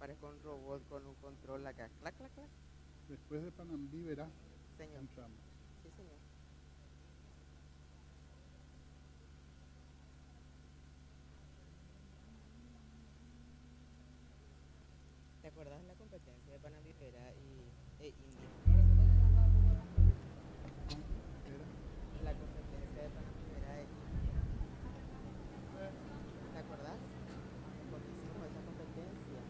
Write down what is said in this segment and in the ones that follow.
Parezco un robot con un control acá. Clac, clac, clac. Después de Panambí, verás, Señor. entramos. Sí, señor. ¿Te acuerdas de la competencia de Panamera e India? Era, La competencia de Panamera e India. ¿Te acuerdas? Cuando hicimos esa competencia.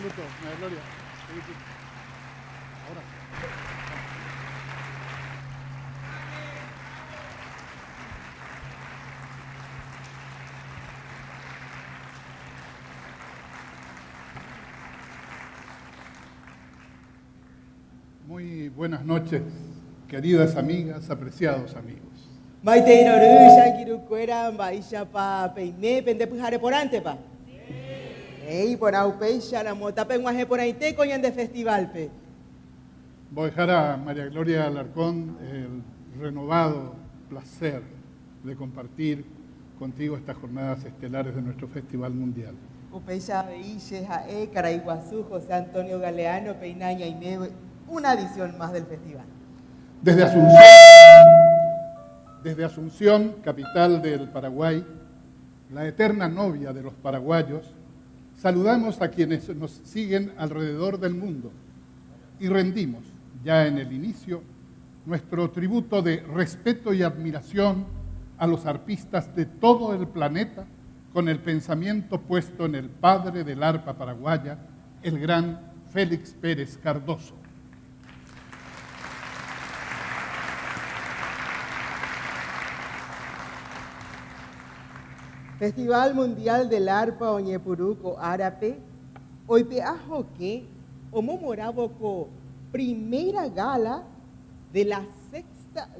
minuto, María Gloria. Ahora. Muy buenas noches, queridas amigas, apreciados amigos. Maiteinoru, Shakirukuera, Baishapa, Peime, Pendepujare por ante, pa. Ey, por Aupeisha, la mota penguaje por ahí te coñan de festival, pe. Voy a dejar a María Gloria Alarcón el renovado placer de compartir contigo estas jornadas estelares de nuestro Festival Mundial. Upeisha, Beishe, Jae, Caraiguazú, José Antonio Galeano, Peinaña y Meve, una edición más del festival. Desde Asunción, capital del Paraguay, la eterna novia de los paraguayos, saludamos a quienes nos siguen alrededor del mundo y rendimos, ya en el inicio, nuestro tributo de respeto y admiración a los arpistas de todo el planeta, con el pensamiento puesto en el padre del arpa paraguaya, el gran Félix Pérez Cardoso. Festival Mundial del Arpa Oñepuruco Árape, hoy peajo que omomorabo primera gala de la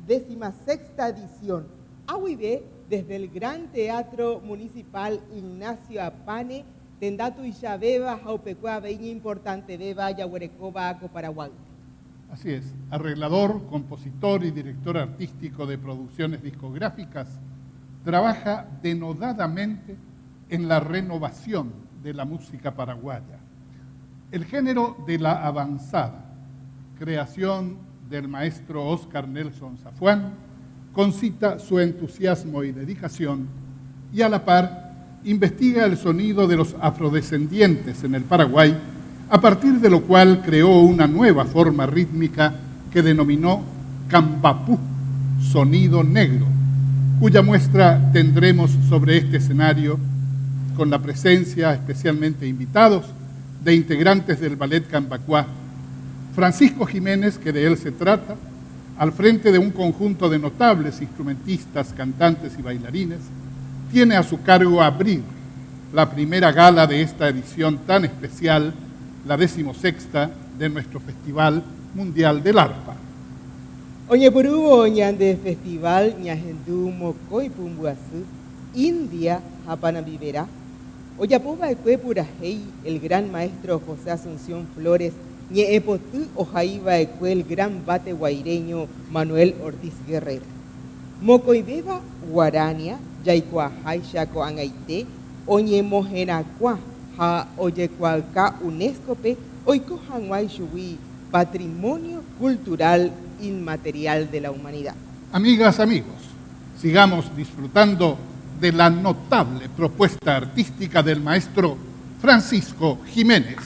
16ª edición. Ahuibe desde el Gran Teatro Municipal Ignacio Apane, Tendatu y Chabeba, Jaupecua, Beña Importante, Beba, Yaguarecoba, Aco, Paraguay. Así es, arreglador, compositor y director artístico de producciones discográficas, trabaja denodadamente en la renovación de la música paraguaya. El género de la avanzada, creación del maestro Óscar Nelson Zafuán, concita su entusiasmo y dedicación y a la par investiga el sonido de los afrodescendientes en el Paraguay, a partir de lo cual creó una nueva forma rítmica que denominó cambapú, sonido negro, cuya muestra tendremos sobre este escenario con la presencia, especialmente invitados, de integrantes del Ballet Cambacuá, Francisco Jiménez, que de él se trata, al frente de un conjunto de notables instrumentistas, cantantes y bailarines, tiene a su cargo abrir la primera gala de esta edición tan especial, la 16ª de nuestro Festival Mundial del Arpa. Oñepurubo Oñande Festival Ñajendu Mocoy Pumbuazú, India Japanavivera, Oyapuba Ecuepurajei, el gran maestro José Asunción Flores, Ñeepotú Ojaiba Ecue, el gran bate guaireño Manuel Ortiz Guerrera. Mocoibeba Guarania, Yaicuajai Chaco Angaité, Oñemojenacua, Ja Oyecualca Unescope, Oiko Hanguay Shubi, Patrimonio Cultural Inmaterial de la Humanidad. Amigas, amigos, sigamos disfrutando de la notable propuesta artística del maestro Francisco Jiménez.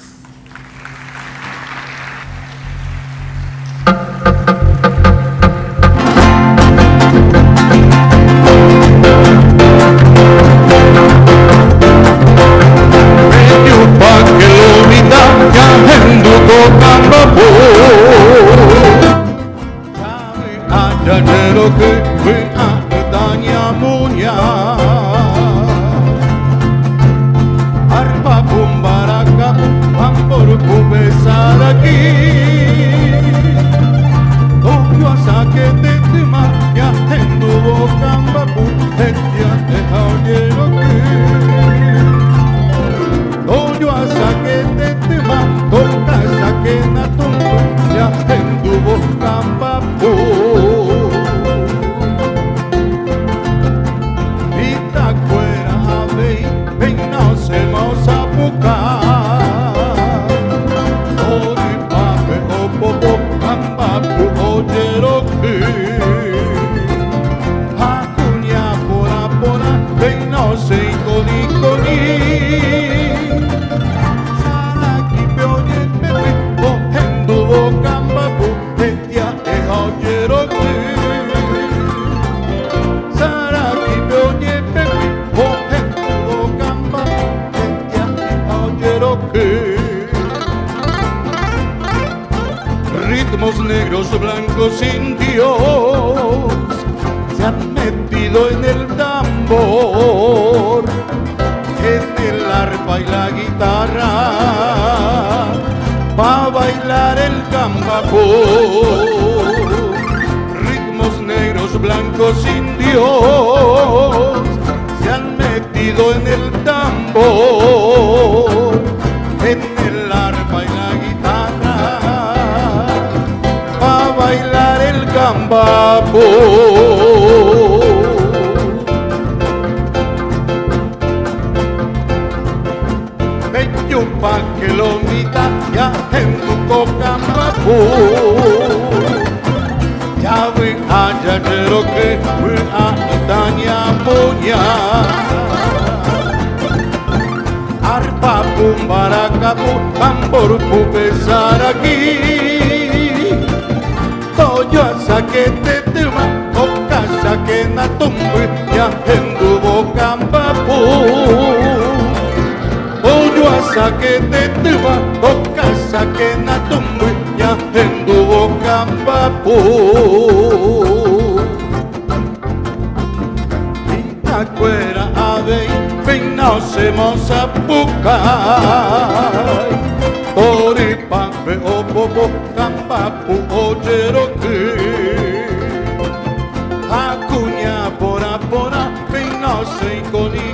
negros, blancos, indios se han metido en el tambor, en el arpa y la guitarra, pa' bailar el cambapú. Ritmos negros, blancos, indios se han metido en el tambor, en el arpa y la guitarra, pa' bailar el cambapú. Pa' que lo mita ya en tu cambapú. Ya ve allá lo que ve a Itaña Muña. Arpa pum baracapu, tambor pu besar aquí. Toyo asa que te tema, o casa que na tumbe ya en tu cambapú. Oyo asa que te tuba, o casa que na tumbu, ya en tu cambapú. Pinta cuera ave, peinásemos a pucay. Toripan pe o popo, cambapú o cherokee. Acuña pora, peinase y coni.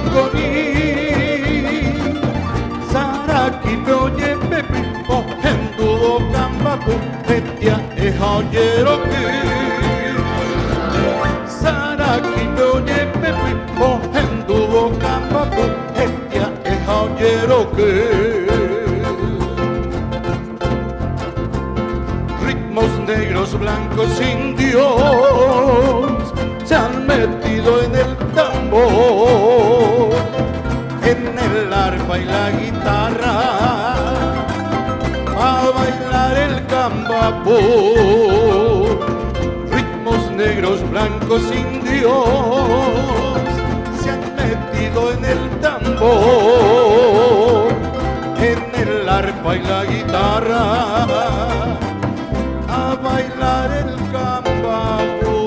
Saraki oye pepe, cogiendo cambapú, etia es joyero que. Saraki oye pepe, cogiendo cambapú, etia es joyero que. Ritmos negros, blancos, indios se han metido en el tambor, en el arpa y la guitarra, a bailar el cambapú. Ritmos negros, blancos, indios se han metido en el tambor, en el arpa y la guitarra, a bailar el cambapú.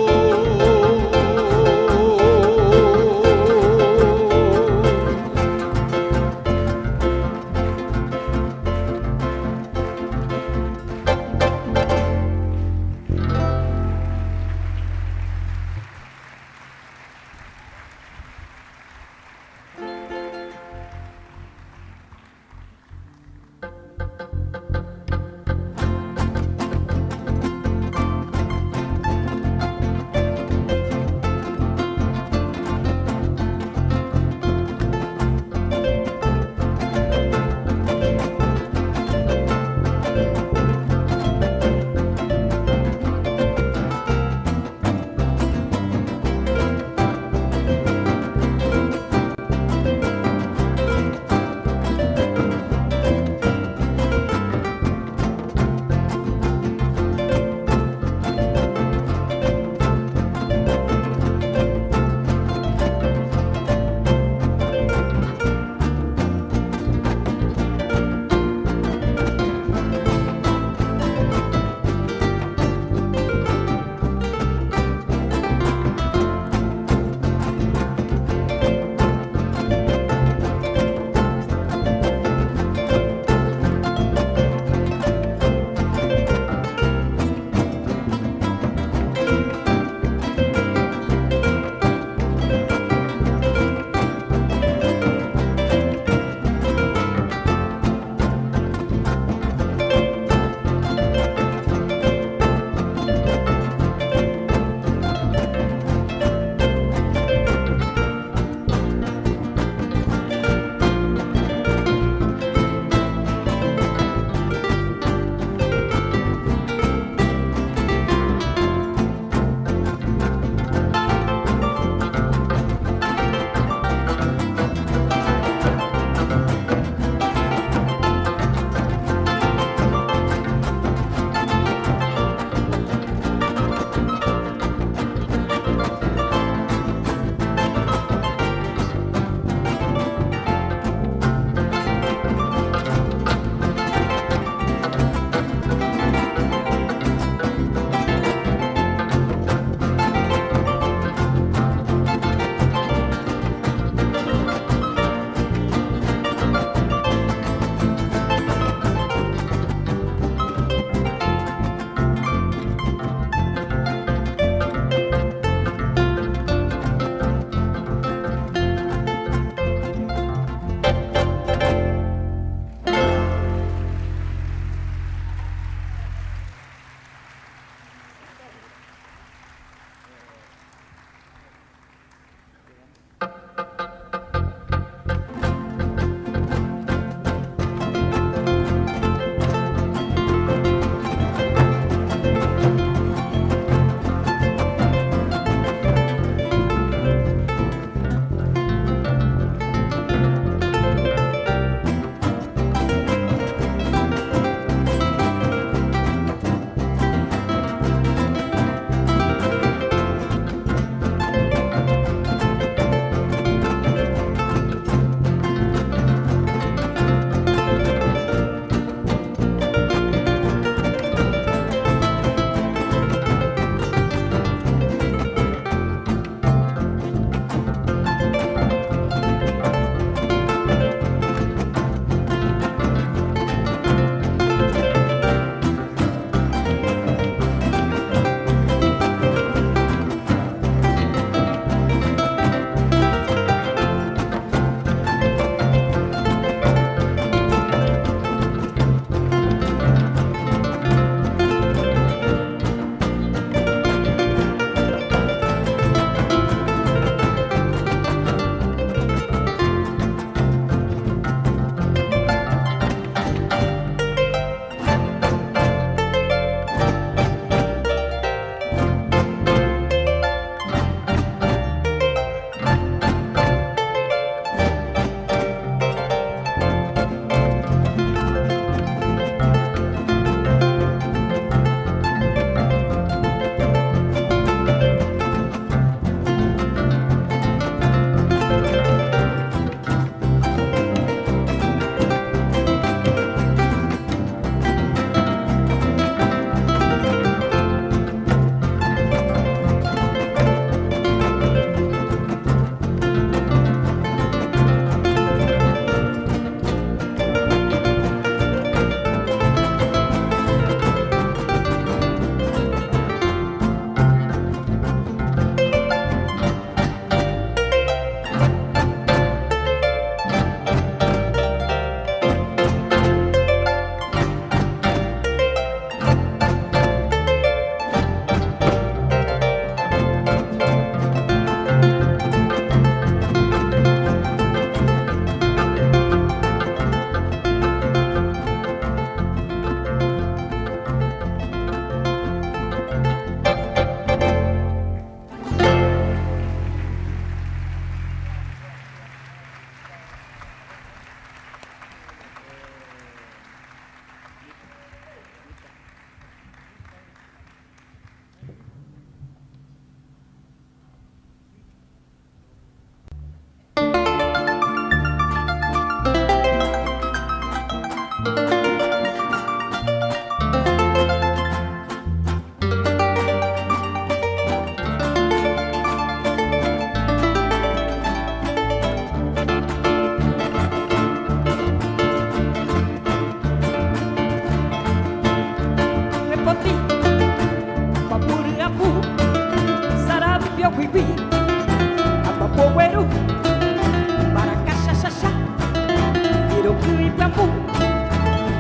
bambu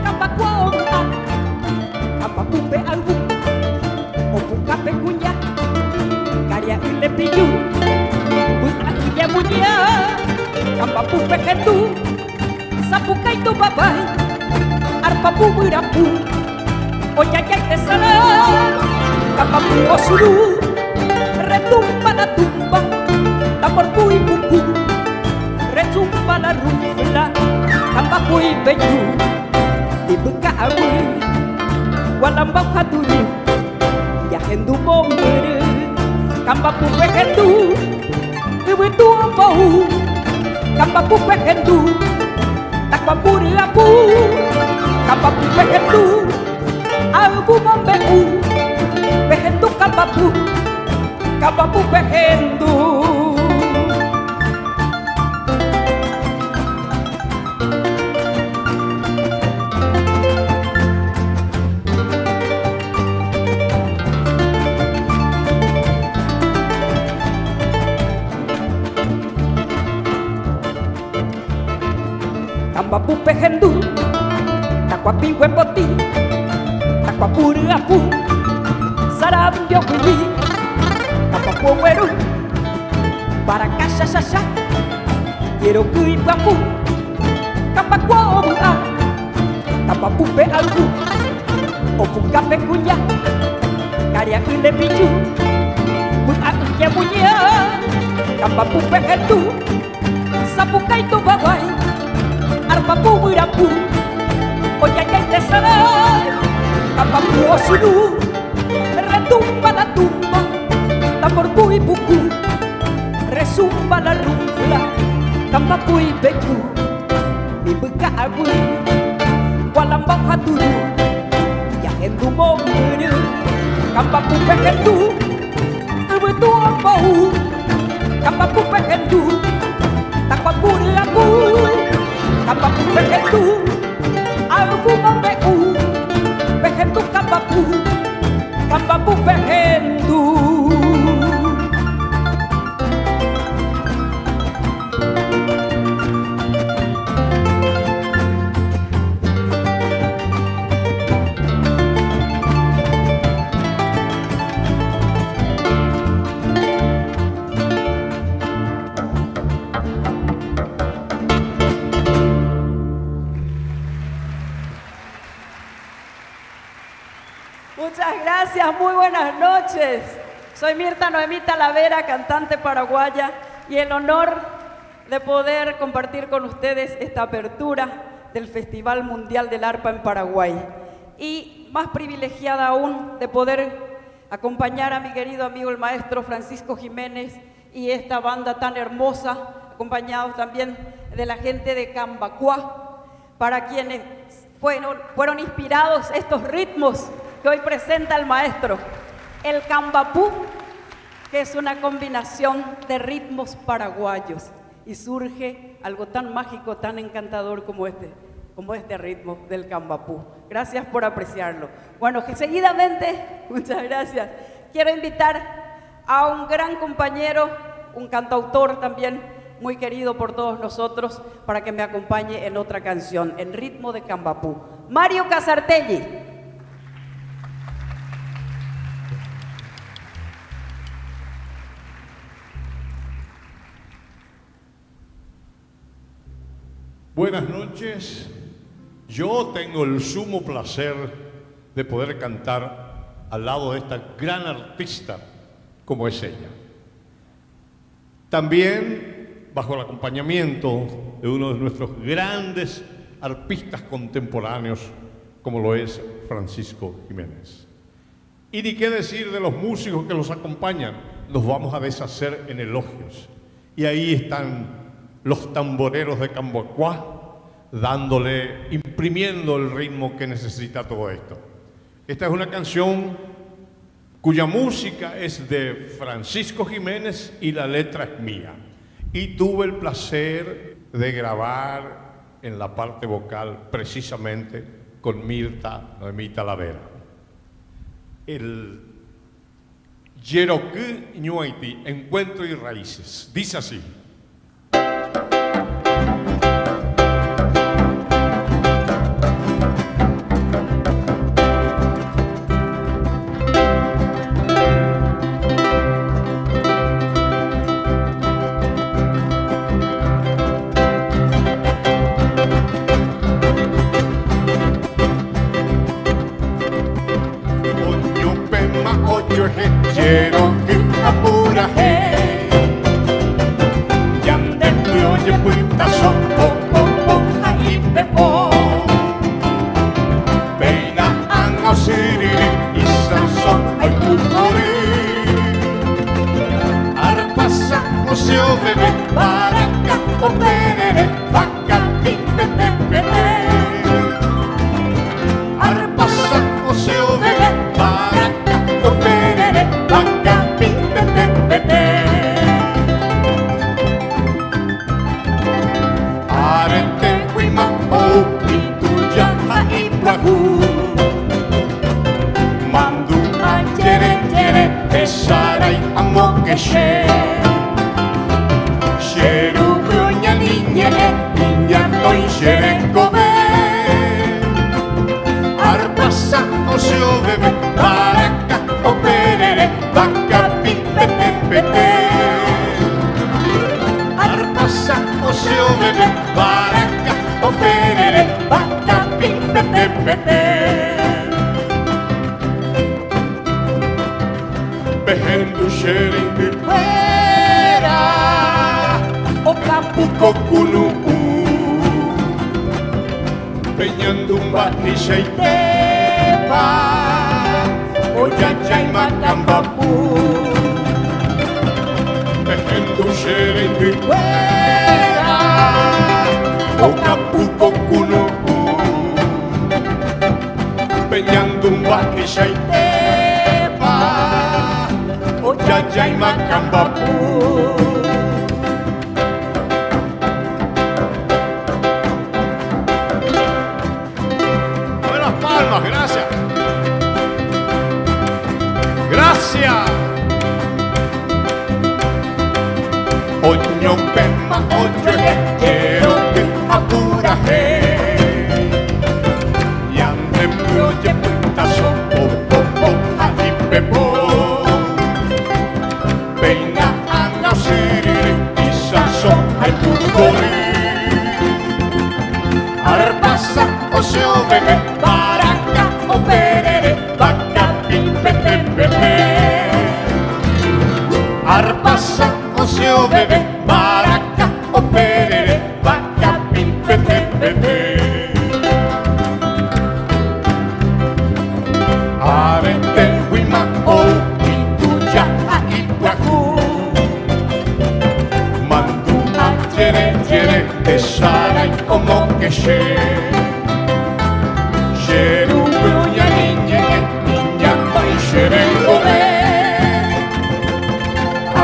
Kampakwa omuka Kampapupe albu Opukape kunya Karya ile piyu Bukakinya munya Kampapupe ketu Sapukai tu babai Arpapu mirapu Oyayay te sala Kampapu osuru Retumba la tumba Tamborpu y pupu Retumba la rufla Kampapu y beyu Ibuka awi Walambau haturu Yahendu bombere Kampapu pekendu Ibutu ambau Kampapu pekendu Takpapuri apu Kampapu pekendu Abu mambeku Pekendu kampapu Kampapu pekendu Kampapu pekendu Takwapi wepoti Takwapuri apu Sarambio kubi Kampapu weru Barakasha shasha Quiero kui papu Kampaku omua Kampapu pe albu Opukape kunya Karya ile biju Bukakinya munya Kampapu pekendu Sapukai tu babai Arpapu mirapu Oyayay te sarai Kampapu osunu Retumba la tumba Tamborpu y buku Resumba la rufla Kampapu y beku Mibuka awi Walambau haturu Yahendu momeru Kampapu pekendu Ibutu ambau Kampapu pekendu Takwapuri apu Kampapu pekendu Abu mambeku Pekendu kampapu Kampapu pekendu Muchas gracias, muy buenas noches. Soy Mirta Noemí Talavera, cantante paraguaya, y el honor de poder compartir con ustedes esta apertura del Festival Mundial del Arpa en Paraguay. Y más privilegiada aún de poder acompañar a mi querido amigo el maestro Francisco Jiménez y esta banda tan hermosa, acompañados también de la gente de Cambacuá, para quienes fueron inspirados estos ritmos que hoy presenta el maestro. El cambapú, que es una combinación de ritmos paraguayos, y surge algo tan mágico, tan encantador como este ritmo del cambapú. Gracias por apreciarlo. Bueno, que seguidamente, muchas gracias, quiero invitar a un gran compañero, un cantautor también muy querido por todos nosotros, para que me acompañe en otra canción, en ritmo de cambapú. Mario Casartelli. Buenas noches. Yo tengo el sumo placer de poder cantar al lado de esta gran artista como es ella. También bajo el acompañamiento de uno de nuestros grandes arpistas contemporáneos como lo es Francisco Jiménez. Y ni qué decir de los músicos que los acompañan, los vamos a deshacer en elogios. Y ahí están los tamboreros de Cambacuá, imprimiendo el ritmo que necesita todo esto. Esta es una canción cuya música es de Francisco Jiménez y la letra es mía. Y tuve el placer de grabar en la parte vocal precisamente con Mirta Noemí Talavera. El Yeroku Ñuaiti, Encuentro y Raíces. Dice así. quiero que apura yande oye puitazo ahí pepo peina anga siri isaso ay pupuri arpasa osio bebe para acá o perere vaca pipete pete arpasa osio bebe para acá o perere vaca pipete pete arete wima o pituja hai prahu mandu anjere jere pesarai amokeshe sheru punya niña noi shere kobe arpasa osio bebe baraka operere vaca pipete pete arpasa osio bebe baraka operere vaca pipete pete behendu shere fuera o campuco kuluku peñandumba ni seitepa o yachay macambapu behendu shere fuera o campuco kuluku peñandumba ni seitepa o yachay macambapu gracias. Gracias. Oño pema, oño quiero que apura y ande proye putazo, ahí pepo. Peina anda siri, isaso, ay pupori. Arpasa, osio bebe, perere vaca pipete pepe arpasa osio bebe baraca o perere vaca pipete pepe arete huima o pituja ai guacu mandu anjere jere tesarai como que sheru punya niña noi shere kobe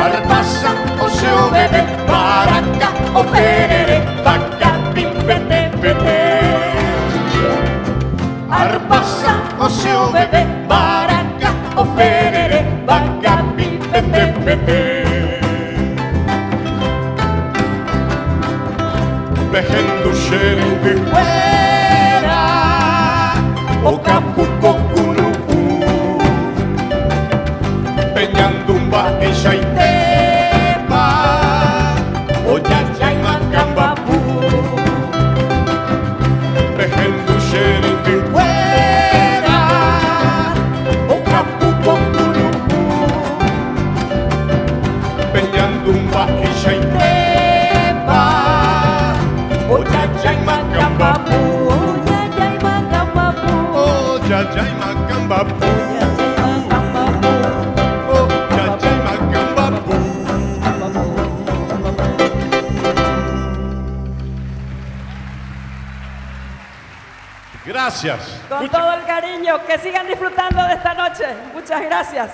arpasa osio bebe baraka o perere vaca pipete pete arpasa osio bebe baraka o perere vaca pipete pete behendu shere fuera o campuco kuluku peñandumba e shaitepa o yachay macambapu behendu shere fuera o campuco kuluku peñandumba e shaitepa o yachay macambapu Jajay Macambapu, oh Jajay Macambapu. Gracias. Con todo el cariño, que sigan disfrutando de esta noche. Muchas gracias.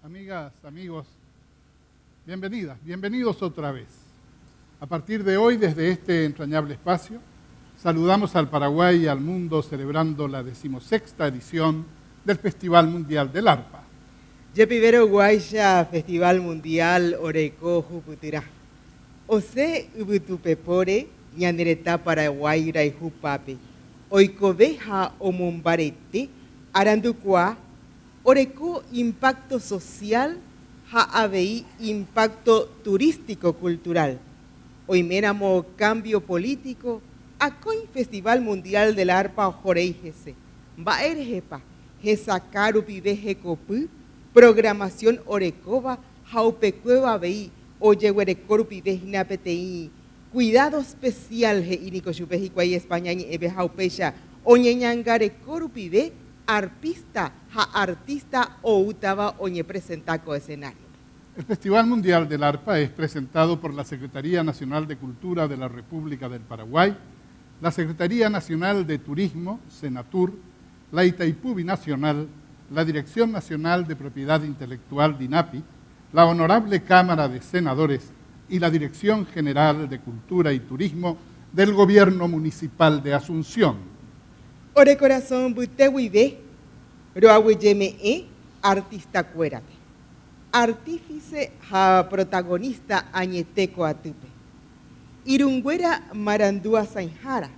amigas, amigos, bienvenidas, bienvenidos otra vez. A partir de hoy, desde este entrañable espacio, saludamos al Paraguay y al mundo celebrando la 16ª edición del Festival Mundial del Arpa. Yepivero Guaya Festival Mundial Oreco Juputirá. Ose ubutupepore ñanereta Paraguayra y Jupape. Oikoveja o Mombarete, Aranducua, Oreco impacto social, Jaabei impacto turístico-cultural. Oimeramo cambio político, Acoin Festival Mundial del Arpa Jorei Gese. Baerjepa, Gesakaru Piveje Copu, Programación Orecova, Jaupecueva Bei, Oyehuerecoru Pivejina PTI. Cuidado especial he inico chupejicuay España y ebe jaupecha, oñeñangarecoru pive, arpista, artista o utaba oñe presentaco escenario. El Festival Mundial del Arpa es presentado por la Secretaría Nacional de Cultura de la República del Paraguay, la Secretaría Nacional de Turismo, Senatur, la Itaipú Binacional, la Dirección Nacional de Propiedad Intelectual, DINAPI, la Honorable Cámara de Senadores y la Dirección General de Cultura y Turismo del Gobierno Municipal de Asunción. Ore corazón butehuive, roahuilleme artista cuérate. Artífice ja protagonista añeteco atupe. Irungüera marandúa Sainjara,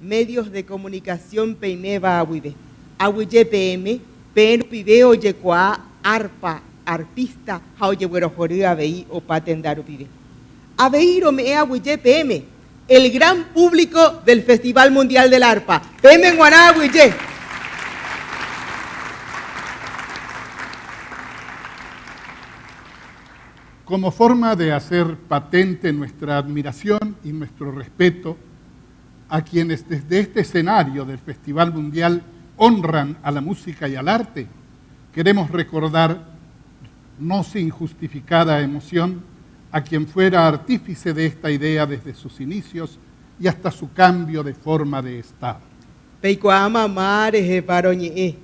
medios de comunicación peimeba ahuive. Ahuille PM, pen piveo yecoa arpa, arpista, jaoyehuero joría veí o patendaru pive. Aveiro me ahuille PM, el gran público del Festival Mundial del Arpa. PM en Guaná ahuille. Como forma de hacer patente nuestra admiración y nuestro respeto a quienes desde este escenario del Festival Mundial honran a la música y al arte, queremos recordar, no sin justificada emoción, a quien fuera artífice de esta idea desde sus inicios y hasta su cambio de forma de estar. Peikuama mareje paroñe,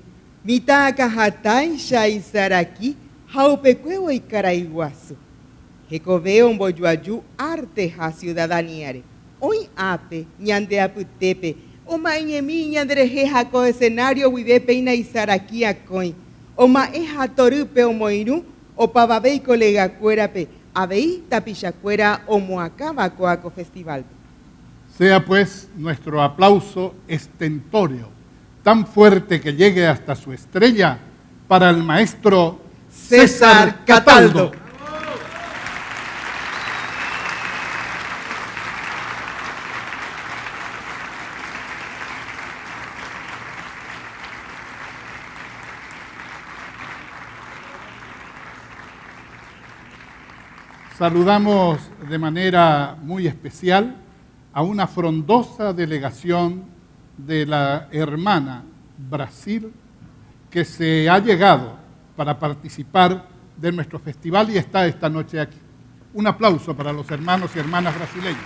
mitaka hatai shaizaraki, jaupecueo y caraiguasu. Jecoveo en Boyuayú arte a ciudadaniare. Hoy ape, ñande aputepe, o mañemi ñandreje jaco escenario huive peina y saraki acoin. O maeja torupe o moiru, o pavabei colega cuerape, abei tapichacuera o moacaba coaco festival. Sea pues nuestro aplauso estentórea, tan fuerte que llegue hasta su estrella, para el maestro César Cataldo. Saludamos de manera muy especial a una frondosa delegación de la hermana Brasil que se ha llegado para participar de nuestro festival y está esta noche aquí. Un aplauso para los hermanos y hermanas brasileños.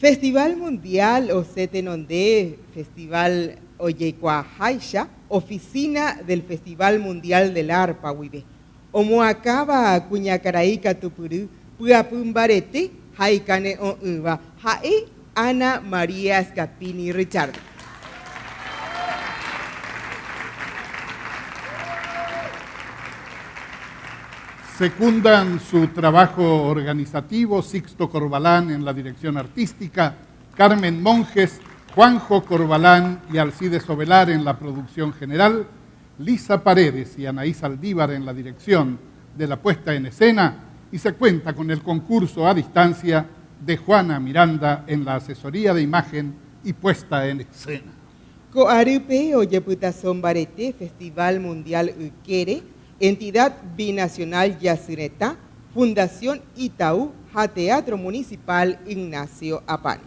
Festival Mundial Osetenondé, Festival Oyecuajaisha, Oficina del Festival Mundial del Arpa, Huive. Omoacaba Cuñacaraíca Tupurú, Puapumbarete, Jaicane o Uva, Jae Ana María Scapini Richard. Secundan su trabajo organizativo Sixto Corbalán en la dirección artística, Carmen Monjes, Juanjo Corbalán y Alcides Ovelar en la producción general, Lisa Paredes y Anaís Aldívar en la dirección de la puesta en escena, y se cuenta con el concurso a distancia de Juana Miranda en la asesoría de imagen y puesta en escena. Coarupe Oyeputazón Barete, Festival Mundial Uquere, Entidad Binacional Yacyretá, Fundación Itaú, Teatro Municipal Ignacio Apani.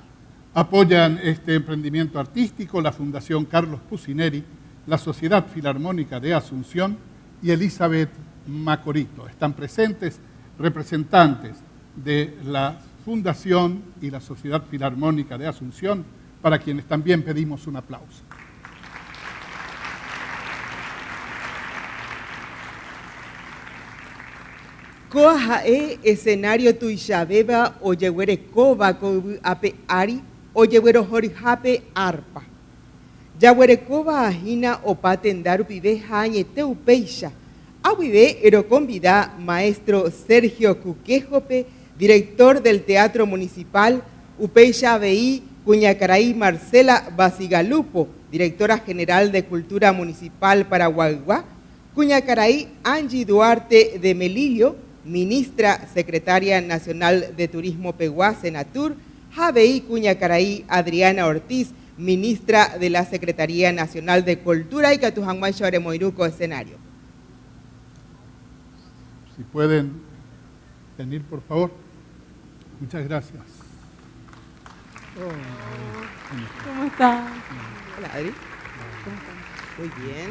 Apoyan este emprendimiento artístico la Fundación Carlos Pucineri, la Sociedad Filarmónica de Asunción y Elizabeth Macorito. Están presentes representantes de la Fundación y la Sociedad Filarmónica de Asunción, para quienes también pedimos un aplauso. Koahae escenario tuixabeba oyeguerekóva koyvy ape ári ojeguero horihápe arpa. Jaguerekóva ahína opa tenda rupive ha añete upéicha. Aguive convida maestro Sergio Cuquejope, director del Teatro Municipal, upéicha Beí Cuñacaraí Marcela Basigalupo, directora general de Cultura Municipal Paraguayguá, Cuñacaraí Angie Duarte de Melillo, ministra secretaria nacional de Turismo Peguá, Senatur, Javeí Cuñacaraí Adriana Ortiz, ministra de la Secretaría Nacional de Cultura y Catujanguay Moiruco, escenario. Si pueden venir, por favor. Muchas gracias. ¿Cómo está? Hola, Adri. ¿Cómo estás? Muy bien.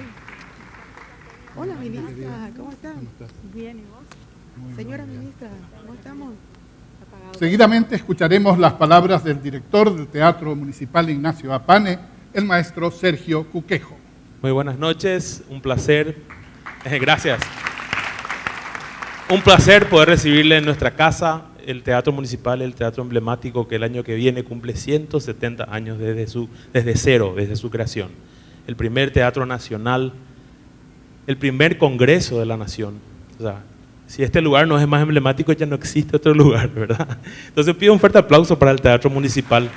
Hola, ministra. ¿Cómo están? ¿Cómo estás? Bien, ¿y vos? Muy Señora bien. ministra, ¿cómo estamos? Seguidamente escucharemos las palabras del director del Teatro Municipal Ignacio Apane, el maestro Sergio Cuquejo. Muy buenas noches, un placer. Gracias. Un placer poder recibirle en nuestra casa, el Teatro Municipal, el teatro emblemático que el año que viene cumple 170 años desde su creación. El primer teatro nacional, el primer congreso de la nación. O sea, si este lugar no es más emblemático, ya no existe otro lugar, ¿verdad? Entonces pido un fuerte aplauso para el Teatro Municipal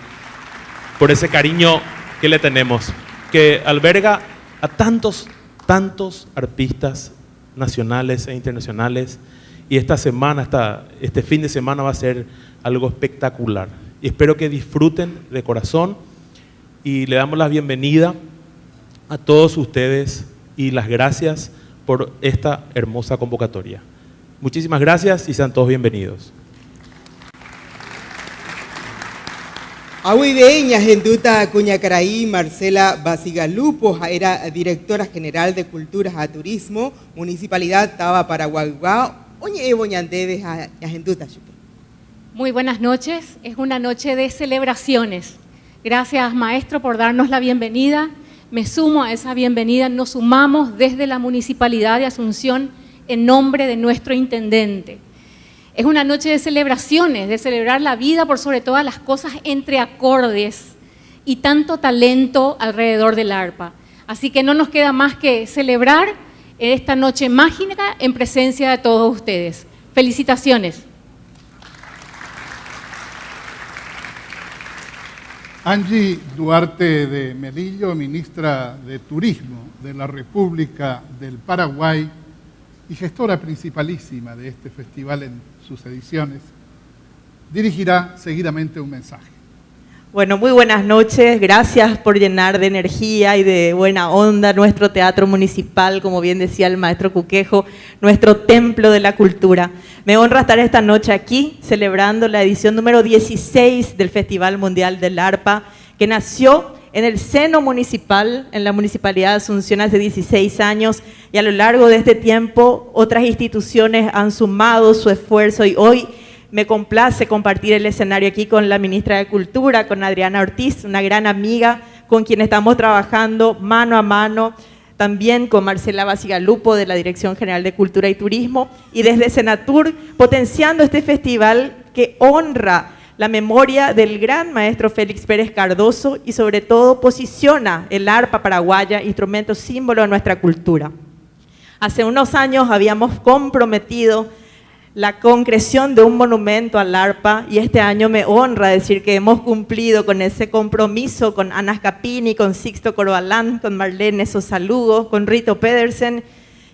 por ese cariño que le tenemos, que alberga a tantos artistas nacionales e internacionales, y este fin de semana va a ser algo espectacular. Y espero que disfruten de corazón, y le damos la bienvenida a todos ustedes y las gracias por esta hermosa convocatoria. Muchísimas gracias y sean todos bienvenidos. Aguiveña Genduta Cuñacaraí Marcela Basigalupo era directora general de Cultura a Turismo, Municipalidad Taba Paraguayguá. Oye, Boñandeves a Genduta. Muy buenas noches, es una noche de celebraciones. Gracias, maestro, por darnos la bienvenida. Me sumo a esa bienvenida, nos sumamos desde la Municipalidad de Asunción en nombre de nuestro intendente. Es una noche de celebraciones, de celebrar la vida por sobre todas las cosas, entre acordes y tanto talento alrededor del arpa. Así que no nos queda más que celebrar esta noche mágica en presencia de todos ustedes. Felicitaciones. Angie Duarte de Melillo, ministra de Turismo de la República del Paraguay y gestora principalísima de este festival en sus ediciones, dirigirá seguidamente un mensaje. Bueno, muy buenas noches, gracias por llenar de energía y de buena onda nuestro Teatro Municipal, como bien decía el maestro Cuquejo, nuestro templo de la cultura. Me honra estar esta noche aquí celebrando la edición número 16 del Festival Mundial del Arpa, que nació en el seno municipal, en la Municipalidad de Asunción hace 16 años, y a lo largo de este tiempo otras instituciones han sumado su esfuerzo, y hoy me complace compartir el escenario aquí con la ministra de Cultura, con Adriana Ortiz, una gran amiga con quien estamos trabajando mano a mano, también con Marcela Basigalupo de la Dirección General de Cultura y Turismo, y desde Senatur potenciando este festival que honra la memoria del gran maestro Félix Pérez Cardoso y sobre todo posiciona el arpa paraguaya, instrumento símbolo de nuestra cultura. Hace unos años habíamos comprometido la concreción de un monumento al arpa, y este año me honra decir que hemos cumplido con ese compromiso con Ana Scapini, con Sixto Corbalán, con Marlene Sosa Lugo, con Rito Pedersen,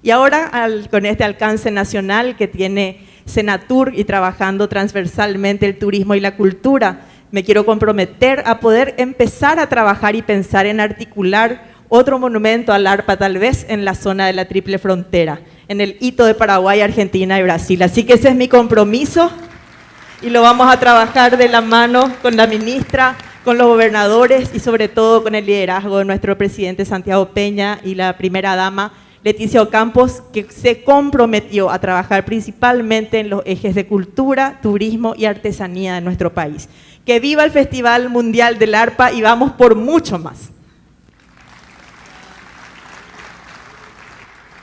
y ahora con este alcance nacional que tiene Senatur y trabajando transversalmente el turismo y la cultura, me quiero comprometer a poder empezar a trabajar y pensar en articular otro monumento al arpa, tal vez en la zona de la Triple Frontera, en el hito de Paraguay, Argentina y Brasil. Así que ese es mi compromiso y lo vamos a trabajar de la mano con la ministra, con los gobernadores y sobre todo con el liderazgo de nuestro presidente Santiago Peña y la primera dama, Leticia Ocampos, que se comprometió a trabajar principalmente en los ejes de cultura, turismo y artesanía de nuestro país. Que viva el Festival Mundial del Arpa y vamos por mucho más.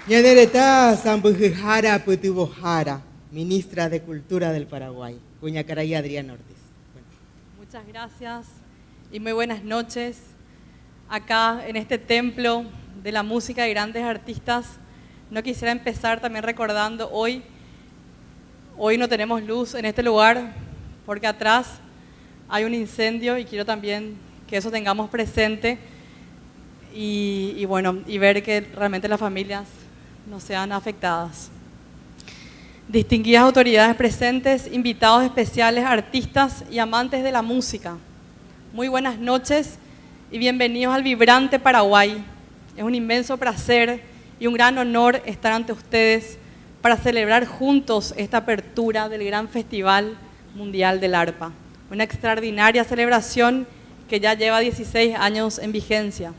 Ñanereta Sambuhara Putubojara, ministra de Cultura del Paraguay, Cuñacaray Adrián Ortiz. Muchas gracias y muy buenas noches. Acá en este templo de la música de grandes artistas, no quisiera empezar también recordando hoy no tenemos luz en este lugar porque atrás hay un incendio y quiero también que eso tengamos presente y ver que realmente las familias no sean afectadas. Distinguidas autoridades presentes, invitados especiales, artistas y amantes de la música. Muy buenas noches y bienvenidos al vibrante Paraguay. Es un inmenso placer y un gran honor estar ante ustedes para celebrar juntos esta apertura del gran Festival Mundial del Arpa. Una extraordinaria celebración que ya lleva 16 años en vigencia.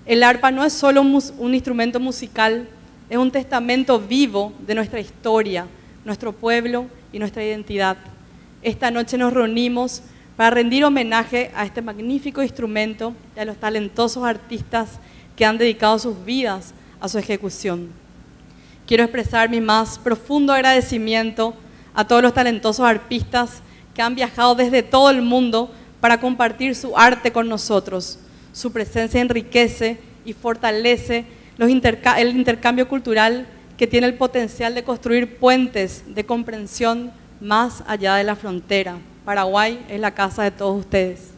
El arpa no es solo un instrumento musical, es un testamento vivo de nuestra historia, nuestro pueblo y nuestra identidad. Esta noche nos reunimos para rendir homenaje a este magnífico instrumento y a los talentosos artistas que han dedicado sus vidas a su ejecución. Quiero expresar mi más profundo agradecimiento a todos los talentosos arpistas que han viajado desde todo el mundo para compartir su arte con nosotros. Su presencia enriquece y fortalece el intercambio cultural que tiene el potencial de construir puentes de comprensión más allá de la frontera. Paraguay es la casa de todos ustedes.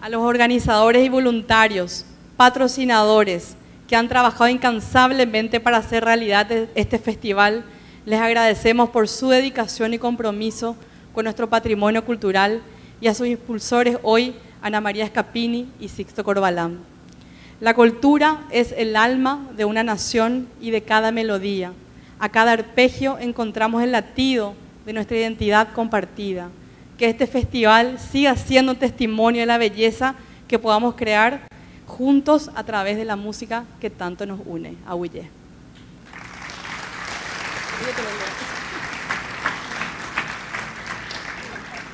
A los organizadores y voluntarios, patrocinadores que han trabajado incansablemente para hacer realidad este festival, les agradecemos por su dedicación y compromiso con nuestro patrimonio cultural y a sus impulsores hoy, Ana María Scapini y Sixto Corbalán. La cultura es el alma de una nación y de cada melodía. A cada arpegio encontramos el latido de nuestra identidad compartida. Que este festival siga siendo un testimonio de la belleza que podamos crear juntos a través de la música que tanto nos une. Ahuye.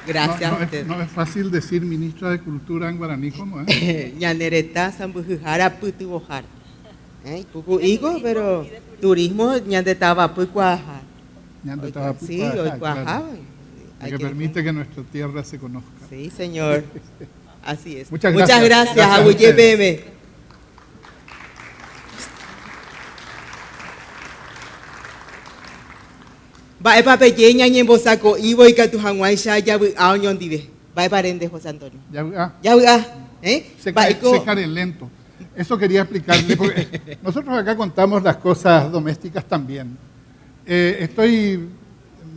Gracias a usted. No es fácil decir ministra de Cultura en guaraní, ¿cómo es? Ñanereta Sambuhara Putubojara. Cucu higo, pero turismo ñandetaba Pucuaja. Sí, hoy Cuajá. Que permite que nuestra tierra se conozca. Sí, señor. Así es. Muchas gracias. Muchas gracias, Ahuye PM. Va para pequeña y en Bosaco, Ivo y Catujanguaisha, ya voy a Oñón Dive. Va para Rende, José Antonio. Ya voy a. Se caen lento. Eso quería explicarle, porque nosotros acá contamos las cosas domésticas también. Estoy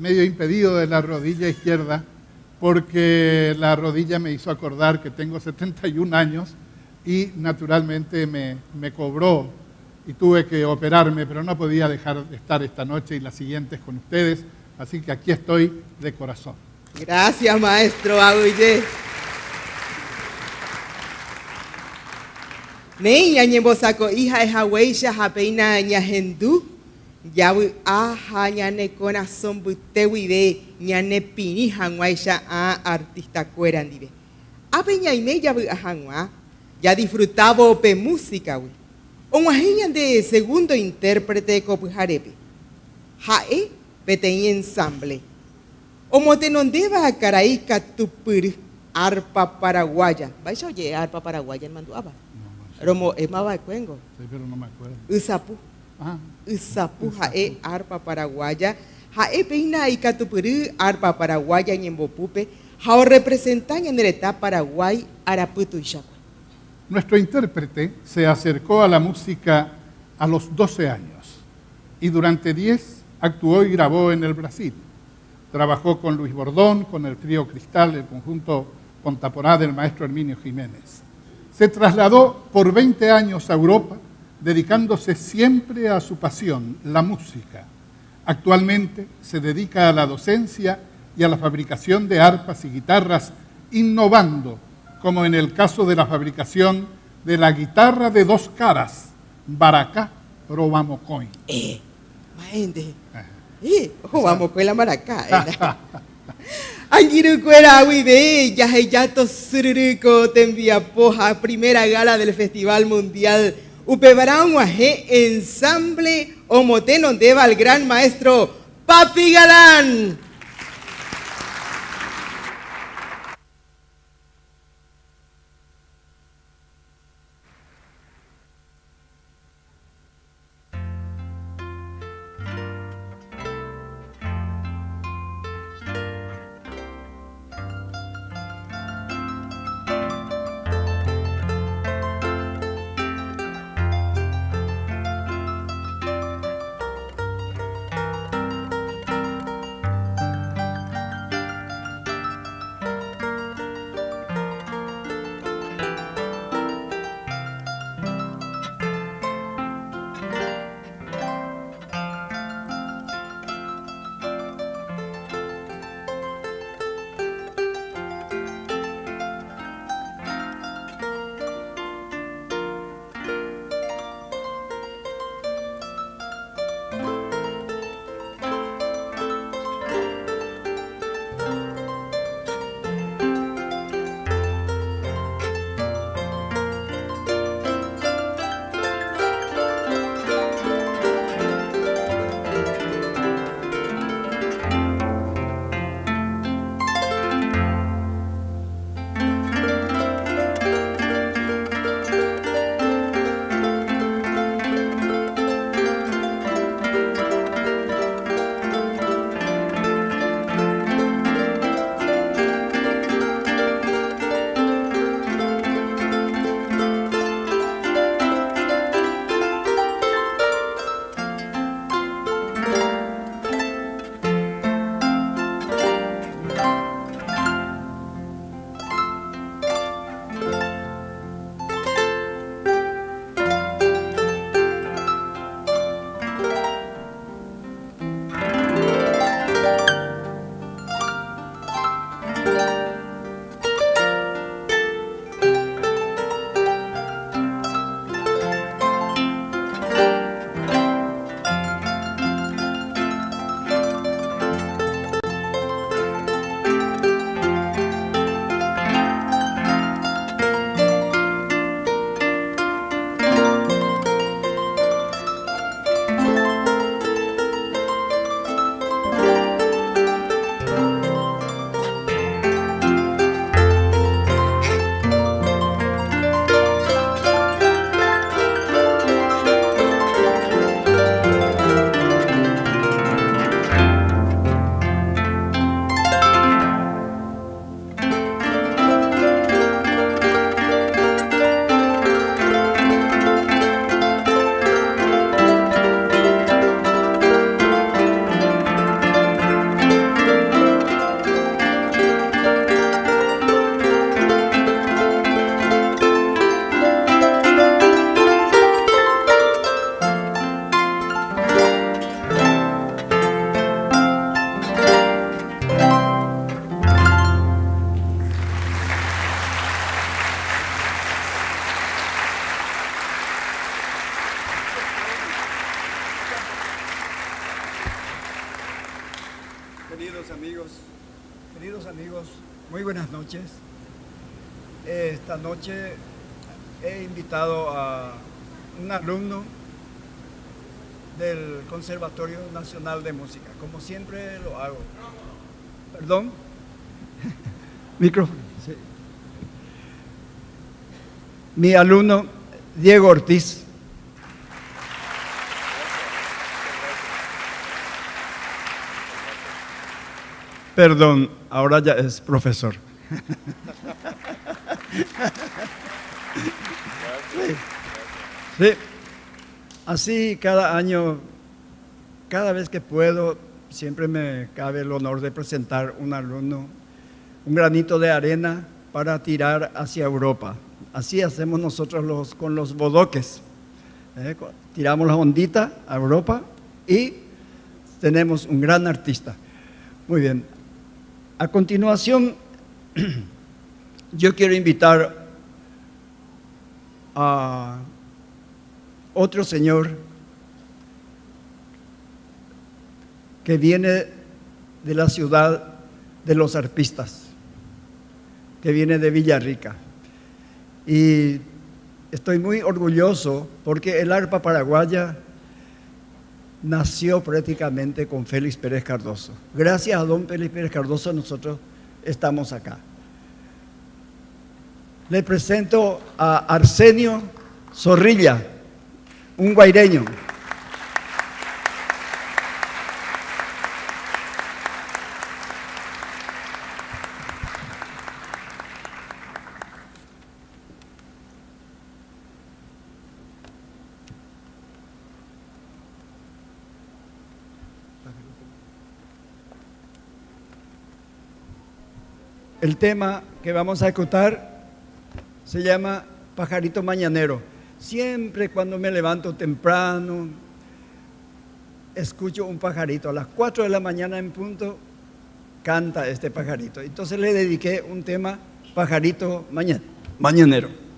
medio impedido de la rodilla izquierda porque la rodilla me hizo acordar que tengo 71 años y naturalmente me cobró y tuve que operarme, pero no podía dejar de estar esta noche y las siguientes con ustedes, así que aquí estoy de corazón. Gracias, maestro Ahuye. Nei ñañembosako hija es Haweisha japeina ñahendu yawi aja ñane corazón butewibe ñane pini hanguaisha a artista cuerandibe. Apeña y me yawi ajangua ya disfrutaba pe música wi. Onguajiña de segundo intérprete de Copujarepe. Jae petei ensamble. Omotenondeba a Caraíca tupur arpa paraguaya. ¿Vais a oír arpa paraguaya en Manduaba? Romo emaba cuengo. Sí, pero no me acuerdo. Usapu. Usapu jae arpa paraguaya. Jae peina y catupuru arpa paraguaya en Embopupe. Jao representan en el etapa Paraguay Araputu y Chacua. Nuestro intérprete se acercó a la música a los 12 años y durante 10 actuó y grabó en el Brasil. Trabajó con Luis Bordón, con el trío Cristal, el conjunto Pontaporá del maestro Herminio Jiménez. Se trasladó por 20 años a Europa, dedicándose siempre a su pasión, la música. Actualmente se dedica a la docencia y a la fabricación de arpas y guitarras, innovando, como en el caso de la fabricación de la guitarra de dos caras, Baracá Robamocoy. Maende. Vamos con la maracá. Angirucuera Huide, Yajayato Sururuco, te envía poja, primera gala del Festival Mundial. Upebarán Guajé, ensamble Omoteno Deva al gran maestro Papi Galán. Queridos amigos, muy buenas noches. Esta noche he invitado a un alumno del Conservatorio Nacional de Música, como siempre lo hago. ¿Perdón? Micrófono. Sí. Mi alumno, Diego Ortiz. Perdón, ahora ya es profesor. Sí. Así cada año, cada vez que puedo, siempre me cabe el honor de presentar un alumno, un granito de arena para tirar hacia Europa. Así hacemos nosotros con los bodoques. Tiramos la ondita a Europa y tenemos un gran artista. Muy bien. A continuación, yo quiero invitar a otro señor que viene de la ciudad de los arpistas, que viene de Villarrica. Y estoy muy orgulloso porque el arpa paraguaya nació prácticamente con Félix Pérez Cardoso. Gracias a don Félix Pérez Cardoso nosotros estamos acá. Le presento a Arsenio Zorrilla, un guaireño. El tema que vamos a ejecutar se llama Pajarito Mañanero. Siempre cuando me levanto temprano, escucho un pajarito. A las 4 de la mañana en punto, canta este pajarito. Entonces le dediqué un tema, Pajarito Mañanero.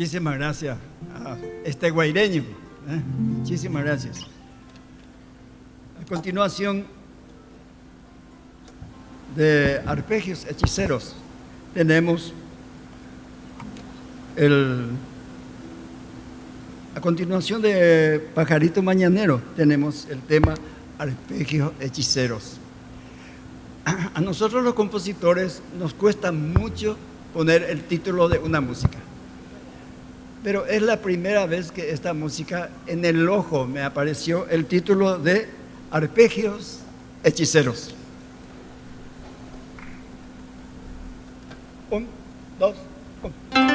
Muchísimas gracias a este guaireño. Muchísimas gracias. A continuación, de arpegios hechiceros, tenemos a continuación de Pajarito Mañanero, tenemos el tema arpegios hechiceros. a nosotros los compositores nos cuesta mucho poner el título de una música. Pero es la primera vez que esta música, en el ojo me apareció el título de Arpegios Hechiceros. 1, 2, 1.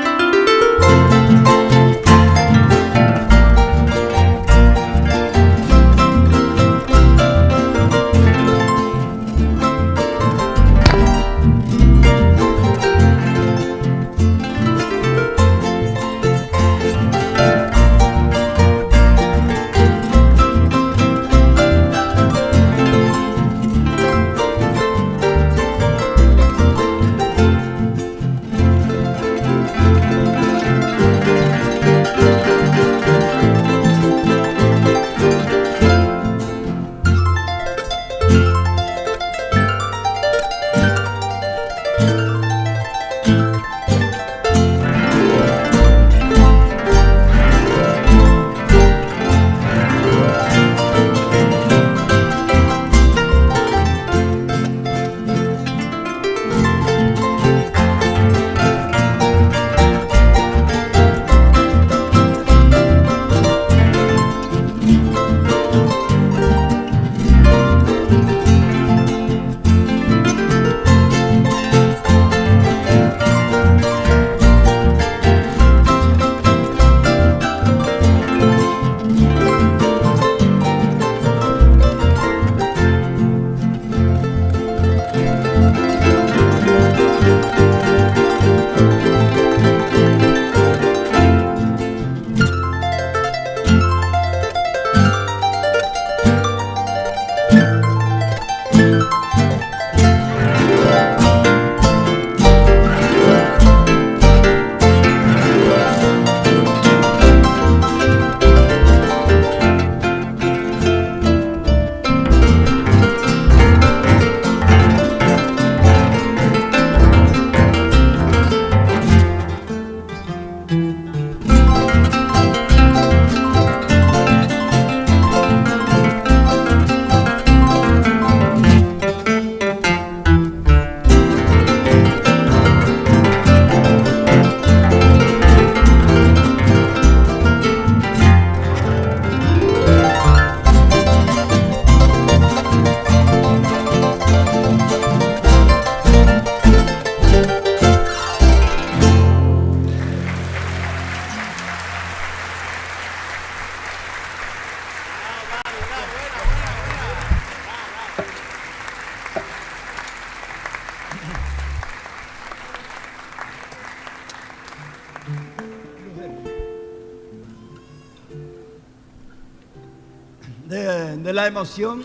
De la emoción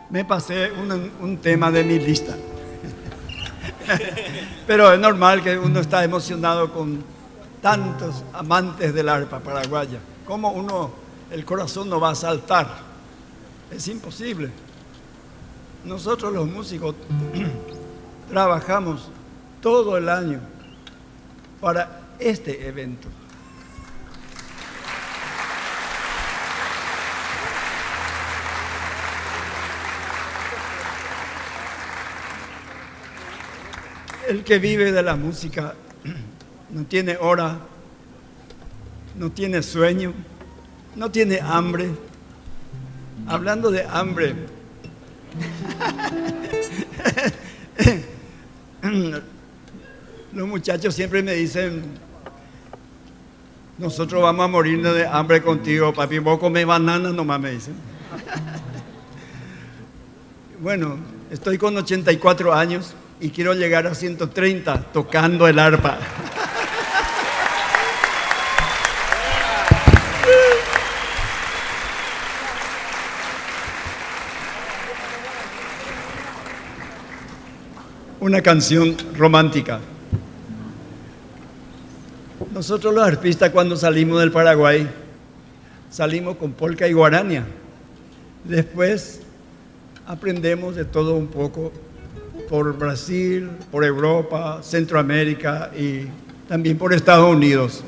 me pasé un tema de mi lista. Pero es normal que uno está emocionado con tantos amantes del arpa paraguaya. ¿Cómo el corazón no va a saltar? Es imposible. Nosotros los músicos trabajamos todo el año para este evento. El que vive de la música no tiene hora, no tiene sueño, no tiene hambre. Hablando de hambre, los muchachos siempre me dicen, nosotros vamos a morirnos de hambre contigo, papi, vos comés bananas nomás, me dicen. Bueno, estoy con 84 años y quiero llegar a 130 tocando el arpa. Una canción romántica. Nosotros los arpistas cuando salimos del Paraguay, salimos con polca y guarania. Después aprendemos de todo un poco por Brasil, por Europa, Centroamérica y también por Estados Unidos.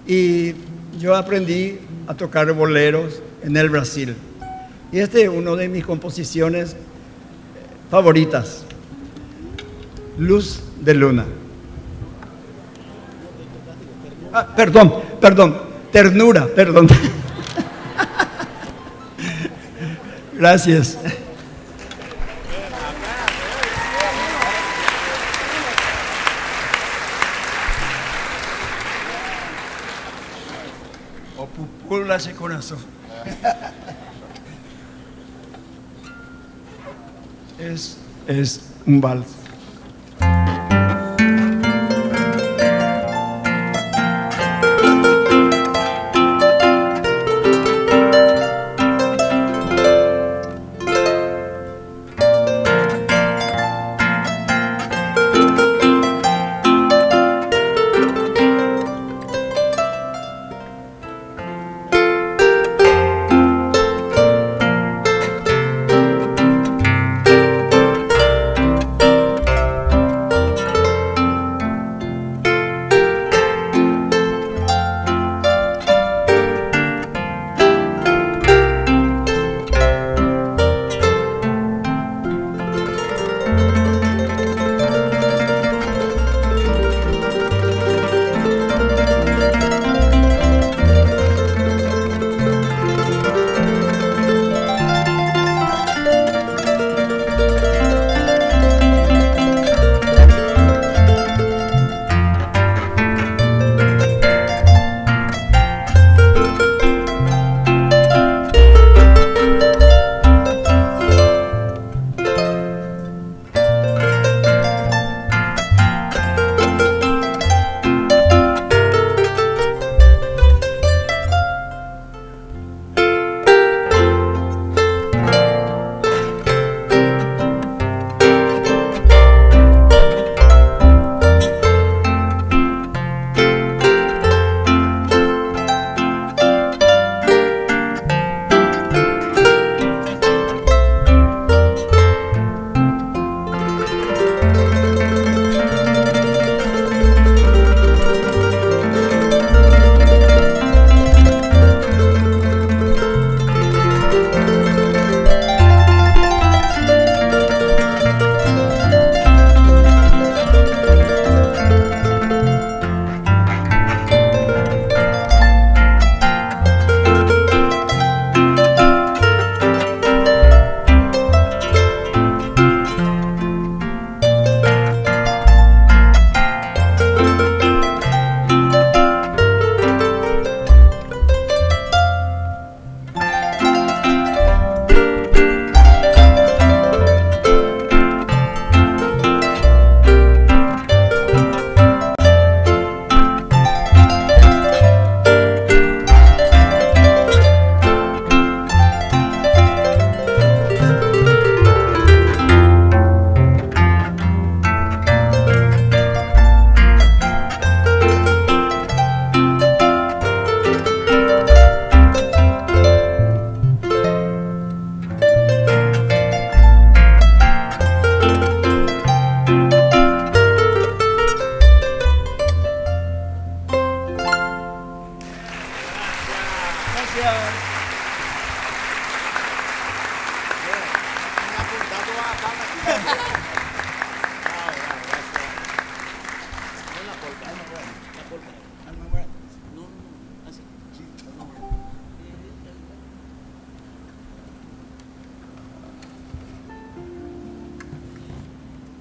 Y yo aprendí a tocar boleros en el Brasil. Y este es uno de mis composiciones favoritas. Luz de Luna. Perdón, Ternura, perdón. Gracias. O pupula ese corazón. Es un vals.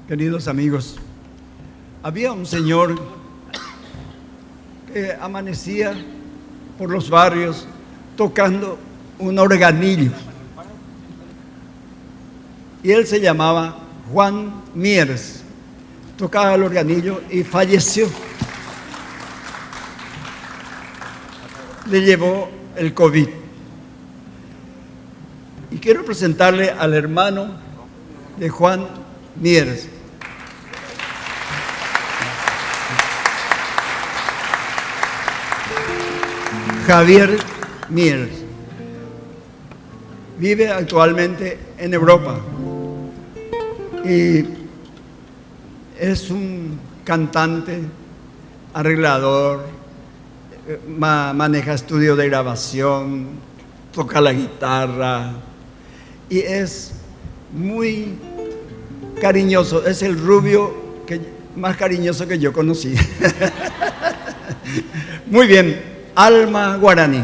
Queridos amigos, había un señor que amanecía por los barrios tocando un organillo. Y él se llamaba Juan Mieres. Tocaba el organillo y falleció. Le llevó el COVID. Y quiero presentarle al hermano de Juan Mieres. Javier Mieres. Vive actualmente en Europa y es un cantante, arreglador, maneja estudio de grabación, toca la guitarra y es muy cariñoso, es el rubio más cariñoso que yo conocí. Muy bien, Alma Guaraní.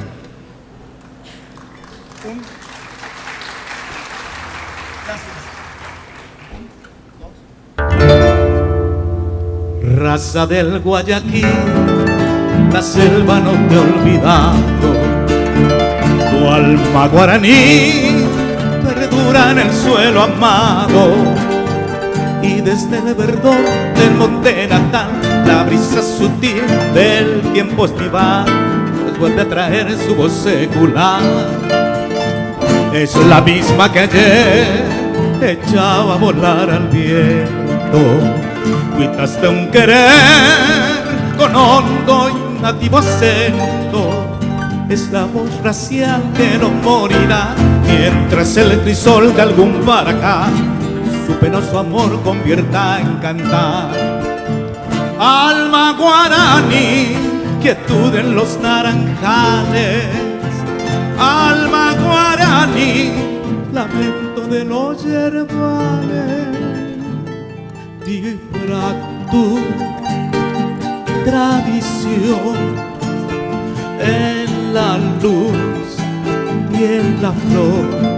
Raza del Guayaquil, la selva no te ha olvidado. Tu alma guaraní perdura en el suelo amado. Y desde el verdor del monte natal, la brisa sutil del tiempo estival nos vuelve a traer su voz secular. Es la misma que ayer echaba a volar al viento. Cuitaste un querer con hondo y nativo acento. Es la voz racial que no morirá mientras el crisol de algún baracá su penoso amor convierta en cantar. Alma guaraní, quietud en los naranjales. Alma guaraní, lamento de los yerbales. Vibra tu tradición en la luz y en la flor.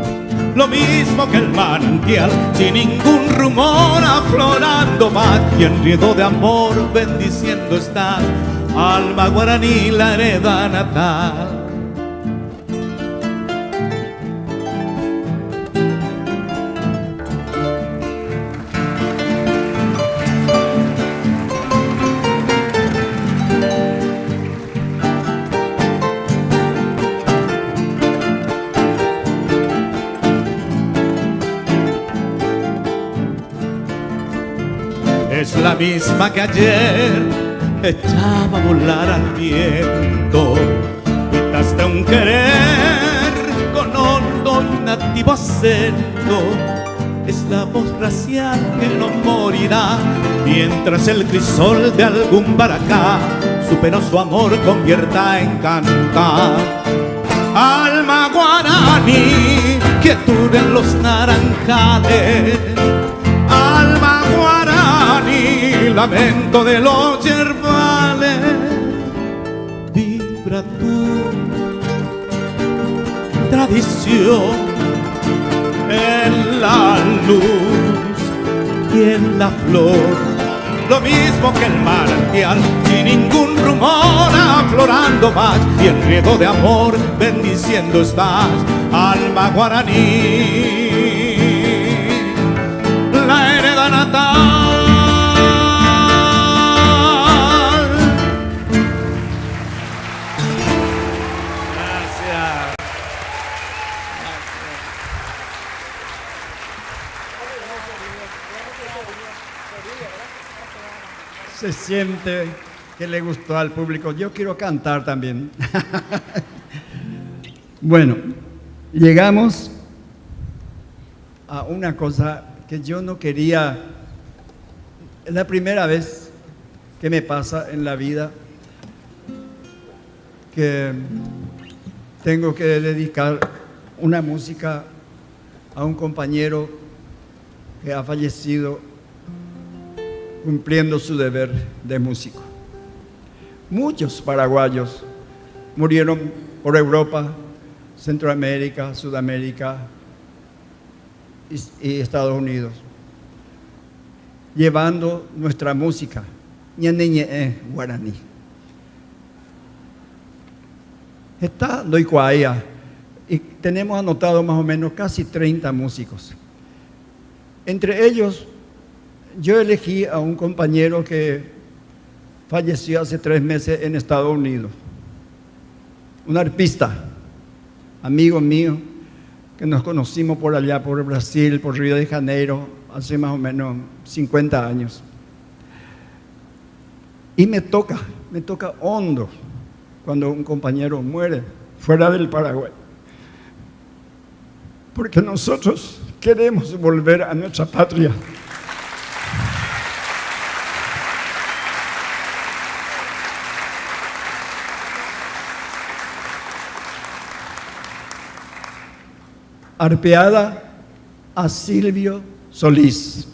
Lo mismo que el manantial, sin ningún rumor, aflorando más y en riego de amor bendiciendo estás. Alma guaraní, la hereda natal. Es la misma que ayer echaba a volar al viento. Cuitaste un querer con hondo y nativo acento. Es la voz racial que no morirá mientras el crisol de algún baracá su penoso amor convierta en cantar. Alma guaraní, quietud en los naranjales. Alma guaraní, lamento de los yerbales. Vibra tu tradición en la luz y en la flor. Lo mismo que el manantial, sin ningún rumor, aflorando más y en riego de amor bendiciendo estás. Alma guaraní, la hereda natal. Gracias. Se siente que le gustó al público. Yo quiero cantar también. Bueno, llegamos a una cosa que yo no quería. Es la primera vez que me pasa en la vida que tengo que dedicar una música a un compañero que ha fallecido cumpliendo su deber de músico. Muchos paraguayos murieron por Europa, Centroamérica, Sudamérica y Estados Unidos, llevando nuestra música, ñaneñe guaraní. Está Doicuaya y tenemos anotado más o menos casi 30 músicos. Entre ellos, yo elegí a un compañero que falleció hace 3 meses en Estados Unidos, un arpista, amigo mío, que nos conocimos por allá, por Brasil, por Río de Janeiro, hace más o menos 50 años. Y me toca hondo cuando un compañero muere fuera del Paraguay, porque nosotros queremos volver a nuestra patria. Arpeada a Silvio Solís.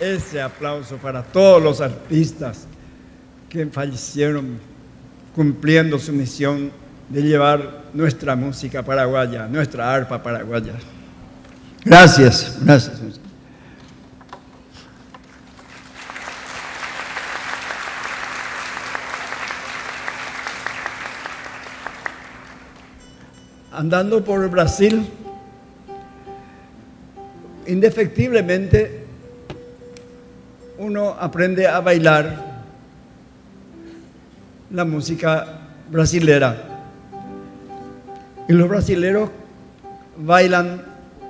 ese aplauso para todos los artistas que fallecieron cumpliendo su misión de llevar nuestra música paraguaya, nuestra arpa paraguaya. Gracias, gracias. Andando por Brasil, indefectiblemente uno aprende a bailar la música brasilera. Y los brasileros bailan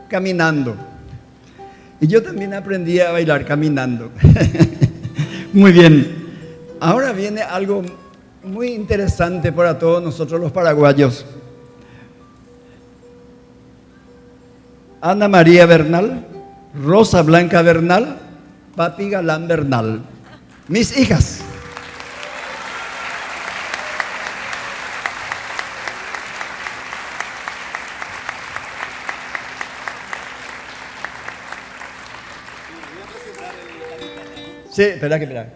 caminando. Y yo también aprendí a bailar caminando. Muy bien. Ahora viene algo muy interesante para todos nosotros los paraguayos. Ana María Bernal, Rosa Blanca Bernal, Papi Galán Bernal. Mis hijas. Sí, espera.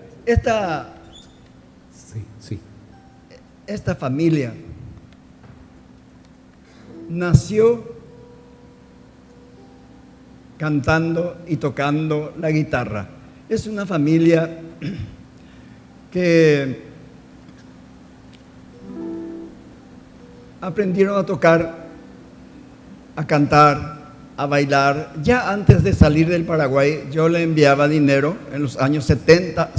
Esta familia nació cantando y tocando la guitarra. Es una familia que aprendieron a tocar, a cantar, a bailar. Ya antes de salir del Paraguay, yo le enviaba dinero en los años 60,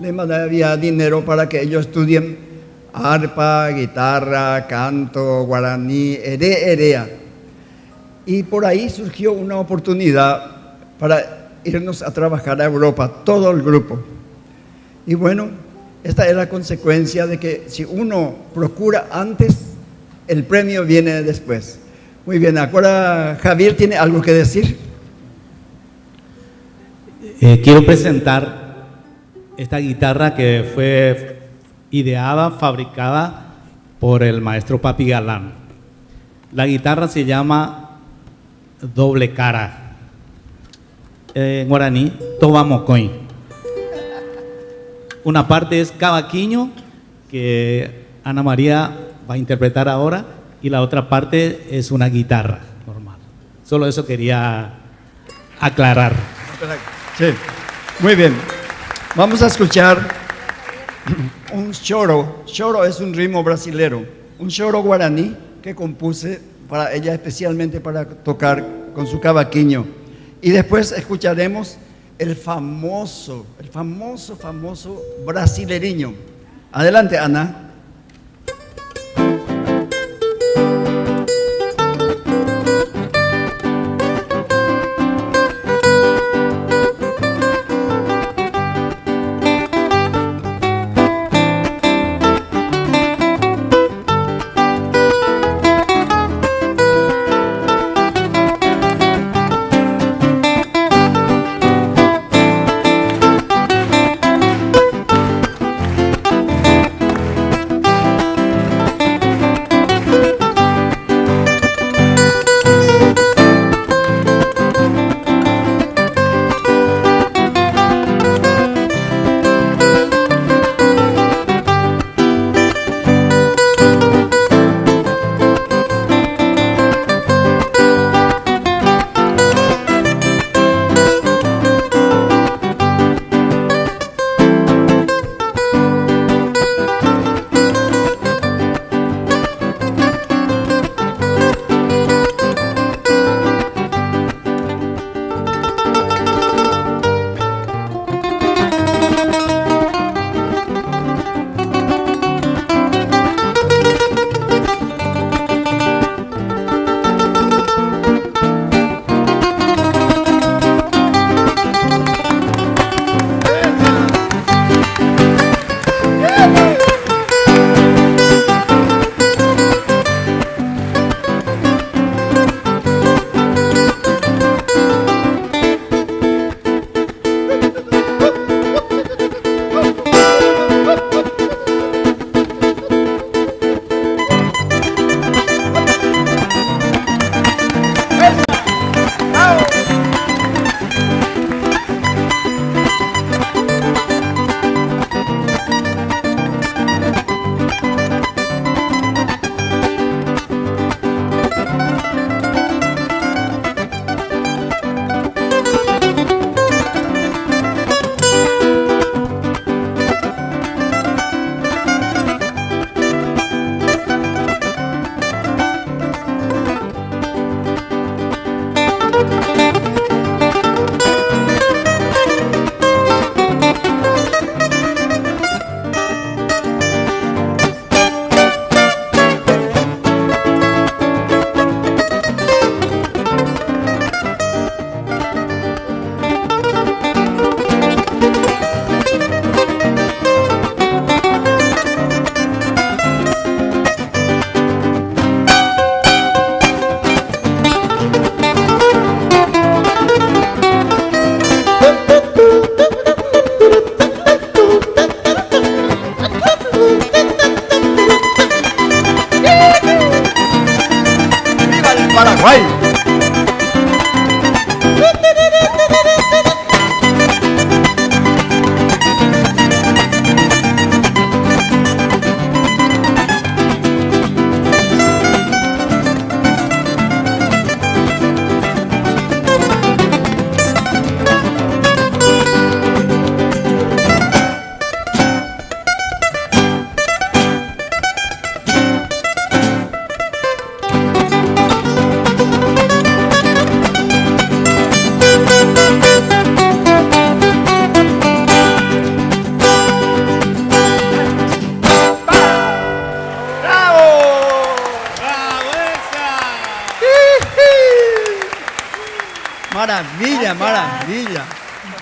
le mandaba dinero para que ellos estudien arpa, guitarra, canto, guaraní, herea. Y por ahí surgió una oportunidad para irnos a trabajar a Europa, todo el grupo. Y bueno, esta es la consecuencia de que si uno procura antes, el premio viene después. Muy bien, ahora Javier tiene algo que decir. Quiero presentar esta guitarra que fue ideada, fabricada por el maestro Papi Galán. La guitarra se llama Doble Cara, en guaraní, Tobamocoin. Una parte es cavaquinho, que Ana María va a interpretar ahora, y la otra parte es una guitarra normal. Solo eso quería aclarar. Sí, muy bien. Vamos a escuchar un choro. Choro es un ritmo brasilero, un choro guaraní que compuse para ella, especialmente para tocar con su cavaquinho. Y después escucharemos el famoso brasileño. Adelante, Ana.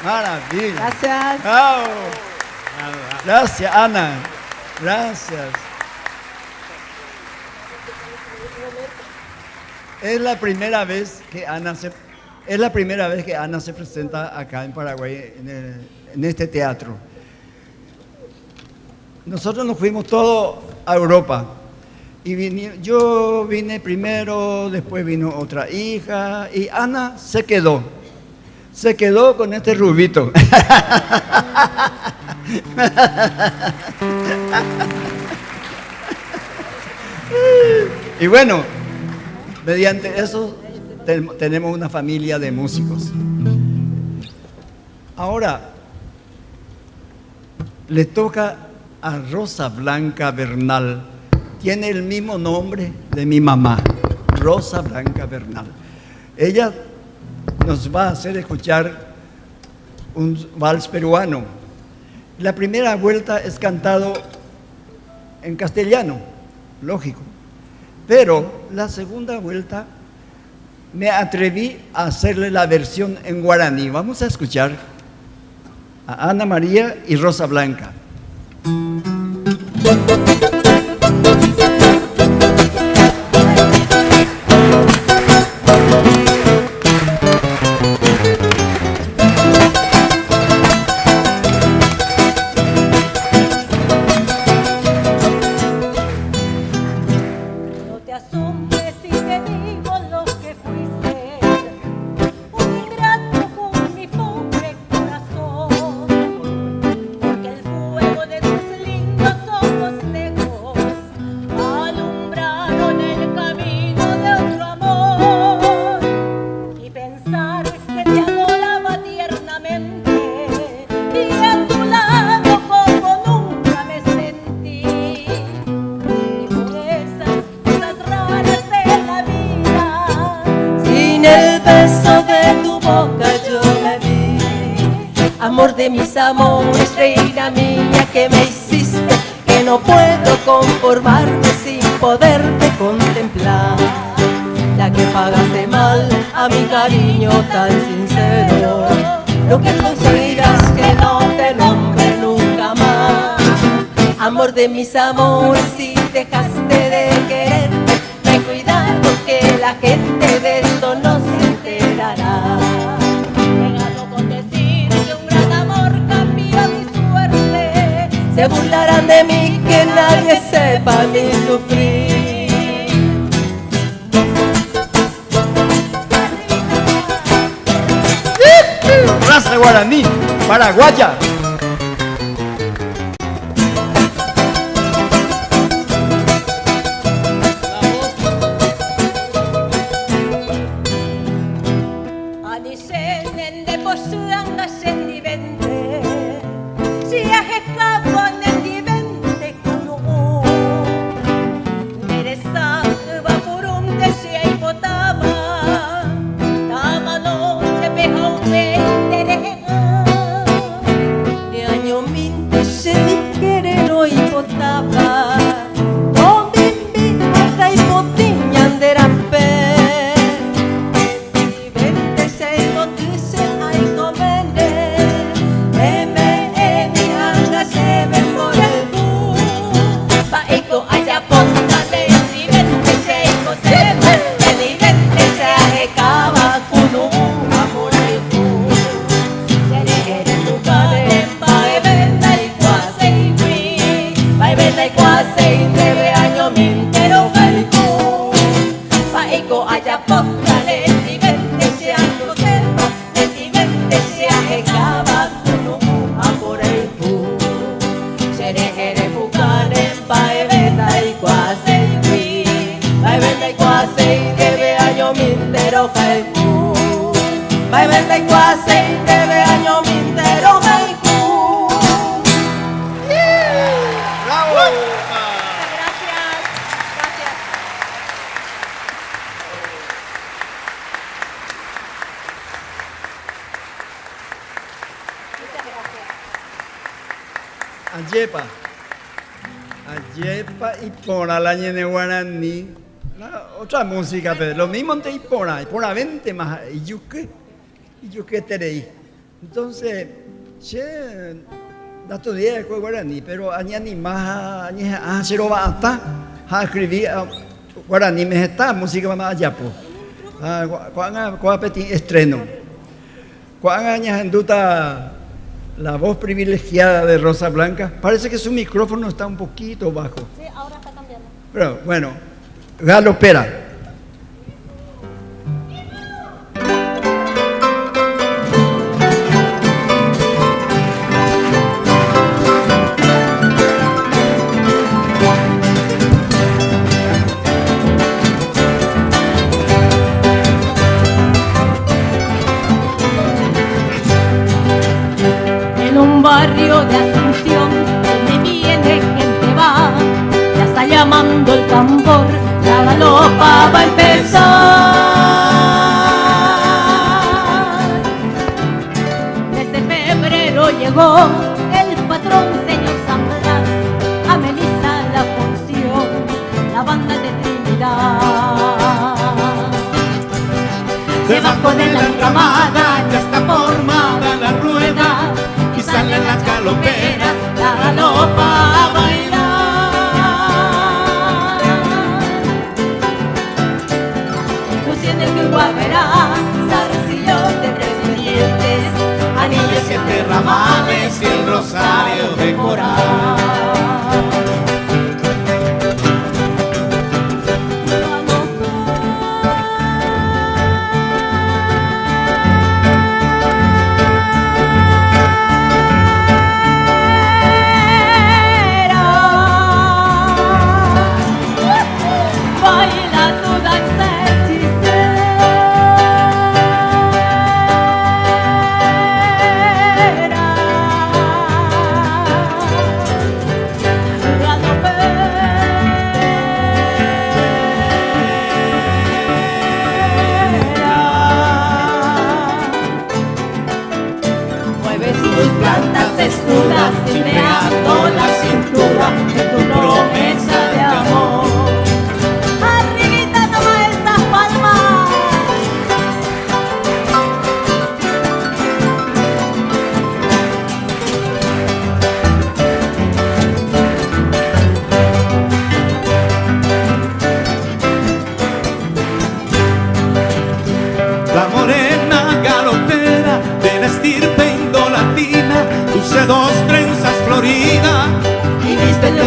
Maravilla. Gracias. ¡Bravo! Gracias, Ana. Gracias. Es la primera vez que Ana se presenta acá en Paraguay, en este teatro. Nosotros nos fuimos todos a Europa. Y yo vine primero, después vino otra hija, y Ana se quedó. Se quedó con este rubito. Y bueno, mediante eso tenemos una familia de músicos. Ahora, le toca a Rosa Blanca Bernal. Tiene el mismo nombre de mi mamá, Rosa Blanca Bernal. Ella nos va a hacer escuchar un vals peruano. La primera vuelta es cantado en castellano, lógico. Pero la segunda vuelta me atreví a hacerle la versión en guaraní. Vamos a escuchar a Ana María y Rosa Blanca. De mis amores, reina mía, que me hiciste, que no puedo conformarme sin poderte contemplar. Ya que pagaste mal a mi cariño tan sincero, lo que conseguirás que no te nombre nunca más. Amor de mis amores, si dejaste de quererme, ten cuidado que la gente de esto no se enterará. Se burlarán de mí, que nadie sepa mi sufrir. Raza guaraní, paraguaya. Ayepa y pora la ñene guaraní. Otra música, pero lo mismo te ipora 20 más. Y yo qué terei. Entonces, che, dato día de guaraní, pero añani más, añani se lo va hasta, ha escribir guaraní me está música más allá po. Cuán petit estreno. Cuán años anduta la voz privilegiada de Rosa Blanca. Parece que su micrófono está un poquito bajo. Sí, ahora está cambiando. Pero bueno, galopera. En un barrio de Asunción, donde viene gente va, ya está llamando el tambor, la galopa va a empezar. Desde febrero llegó el patrón señor San Blas, ameniza la función, la banda de Trinidad. Debajo de la enramada ya está formada la rueda y salen las galoperas, la galopa a bailar. Luciendo el guaverá, zarcillo de 3 dientes, anillos 7 ramales y el rosario de coral. Baila tu danza Mueves tus plantas desnudas silbeando la cintura de tu promesa de amor. arribita toma estas palmas. La morena galopera de la estirpe indolatina luce 2 trenzas floridas y viste el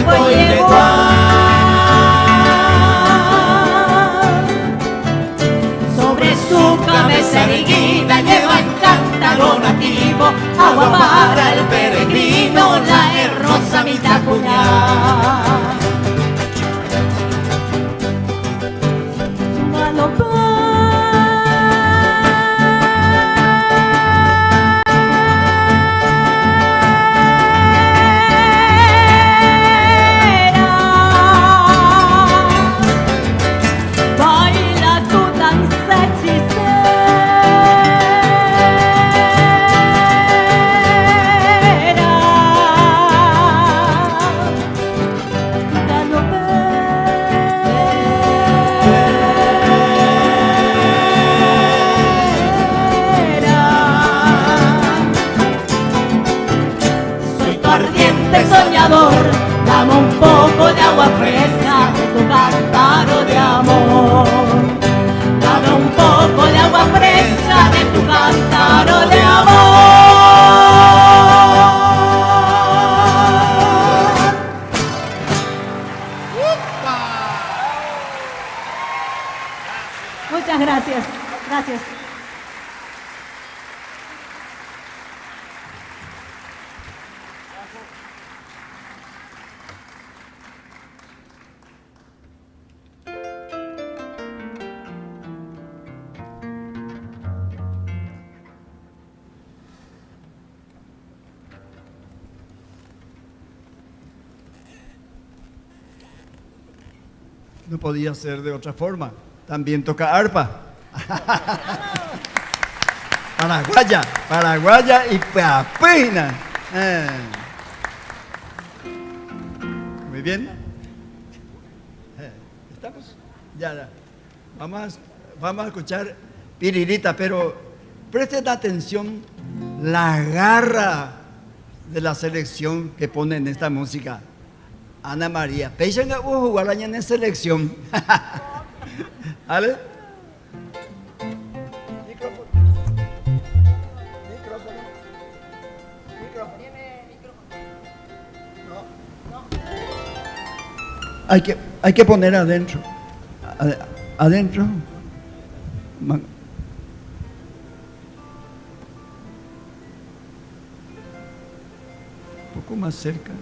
Sobre su cabeza erguida lleva en cántaro nativo agua para el peregrino, la hermosa mitad puñal. Baila tu danza Soy tu ardiente soñador, dame un poco de agua fresca de tu cántaro de amor. Dame un poco de agua fresca de tu cántaro de amor. Muchas gracias. Gracias. No podía ser de otra forma. También toca arpa. Paraguaya y papina. Muy bien. ¿Estamos? Ya. Vamos a escuchar Piririta, pero presten atención la garra de la selección que pone en esta música. Ana María, peixanga jugar en selección. ¿Vale? Hay que poner adentro. Adentro. Un poco más cerca.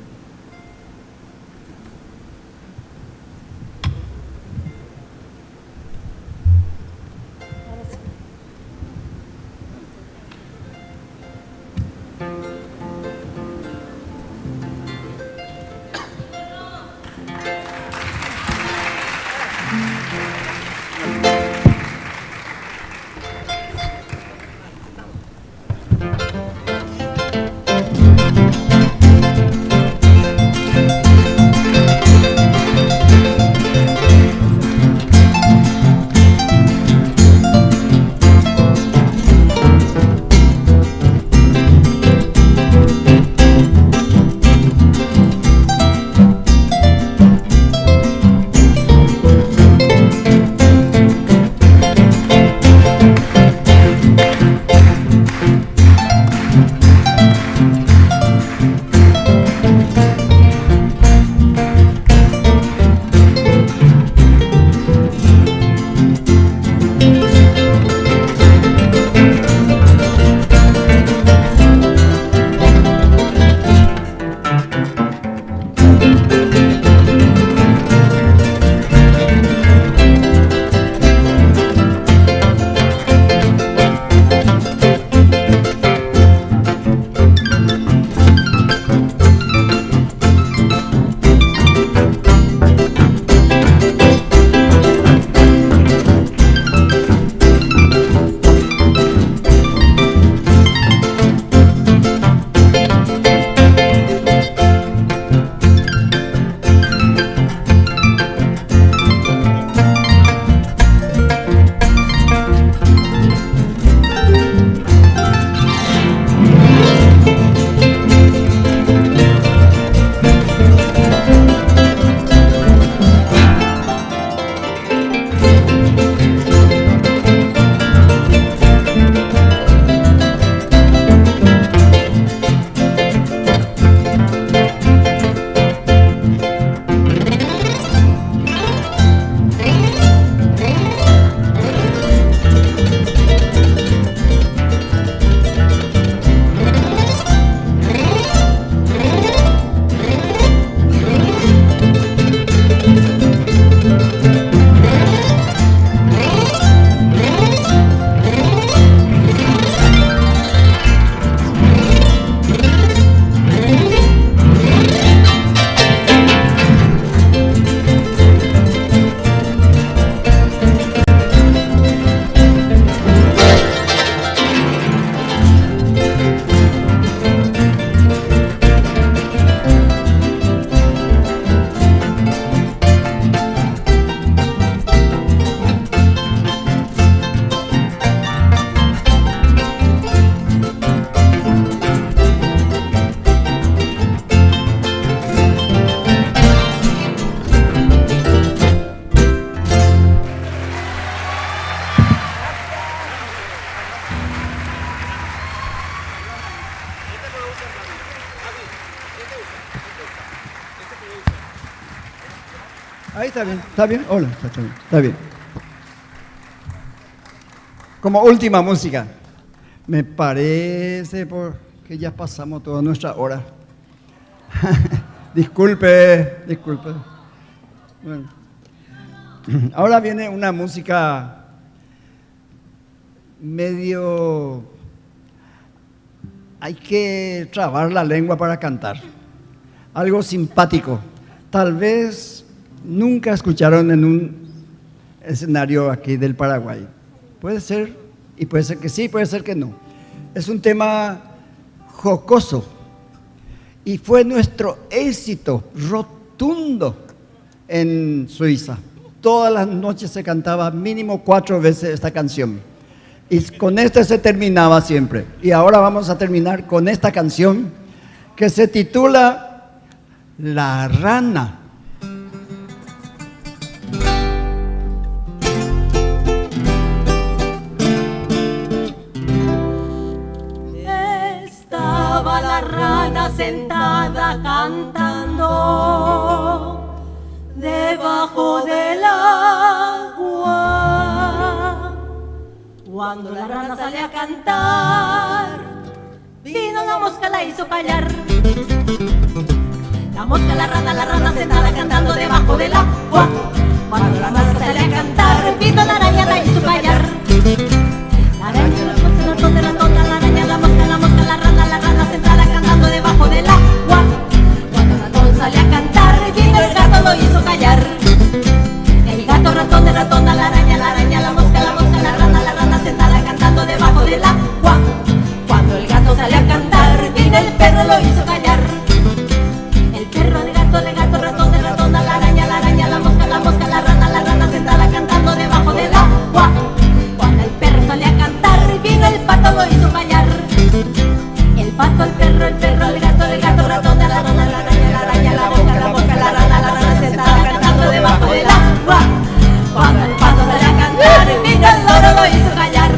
Ahí está bien, hola, está bien. Como última música, me parece que ya pasamos toda nuestra hora. Disculpe. Bueno. Ahora viene una música medio... Hay que trabar la lengua para cantar. Algo simpático. Tal vez nunca escucharon en un escenario aquí del Paraguay. Puede ser, y puede ser que sí, puede ser que no. Es un tema jocoso. Y fue nuestro éxito rotundo en Suiza. Todas las noches se cantaba mínimo 4 veces esta canción. Y con este se terminaba siempre. Y ahora vamos a terminar con esta canción que se titula La Rana. Estaba la rana sentada cantando debajo del agua. Cuando la rana sale a cantar, vino la mosca, la hizo callar. La mosca, la rana sentada cantando debajo del agua. Cuando la rana sale a cantar, vino la araña, la hizo callar. La araña, la mosca, la ratona, la araña, la mosca, la rana sentada cantando debajo del agua. Cuando el ratón sale a cantar, vino el gato, lo hizo callar. El gato, ratón, la araña, la mosca, la rana sentada cantando debajo del agua. Cuando el gato sale a cantar, vino el perro, lo hizo callar. El perro, el gato, ratón, la araña, la mosca, la rana sentada cantando debajo del agua. Cuando el perro sale a cantar, vino el pato, lo hizo callar. El pato, el perro, el gato, ratón, la araña, la mosca, la rana sentada cantando debajo del agua. Cuando el pato sale a cantar, vino el loro, lo hizo callar.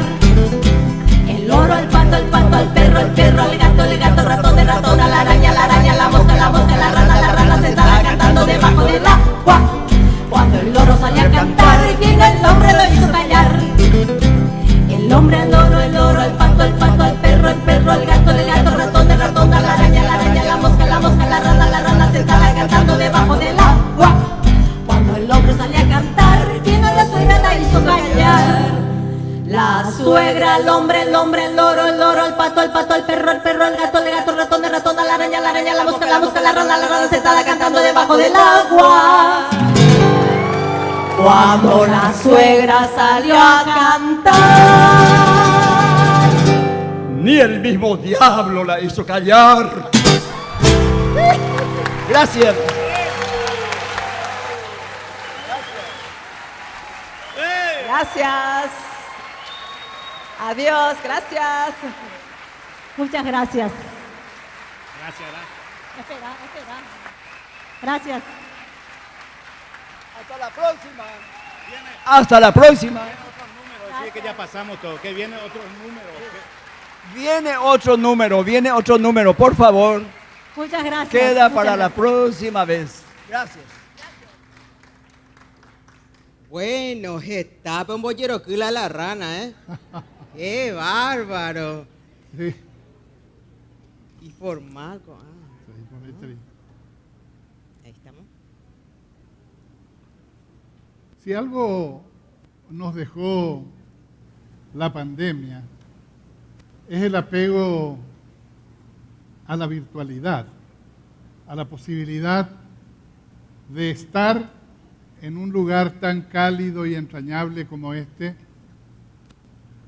El loro, el pato, el perro, el gato, ratón, la araña, la mosca, la rana sentada cantando debajo del agua. Cuando el loro sale a cantar, vino el hombre, lo hizo callar. El hombre, el loro, el pato, el perro, el gato, ratón, la araña, la mosca, la rana sentada cantando debajo del agua. Cuando el hombre sale a cantar, vino la suegra, la hizo callar. La suegra, el hombre, el loro, el pato, el perro, el gato, ratón, la araña, la mosca, la rana sentada cantando debajo del agua. Cuando la suegra salió a cantar, Ni el mismo diablo la hizo callar. Gracias. Gracias. Adiós, gracias. muchas gracias. Gracias. Espera. Gracias. Hasta la próxima. Hasta la próxima. Sí, que ya pasamos todo. Que viene otro número. Viene otro número, por favor. Muchas gracias. Queda para la próxima vez. Gracias. Bueno, está un bollero que la rana, ¿eh? ¡Qué bárbaro! Sí. Y formal. Ahí estamos. Si algo nos dejó la pandemia, es el apego a la virtualidad, a la posibilidad de estar en un lugar tan cálido y entrañable como este,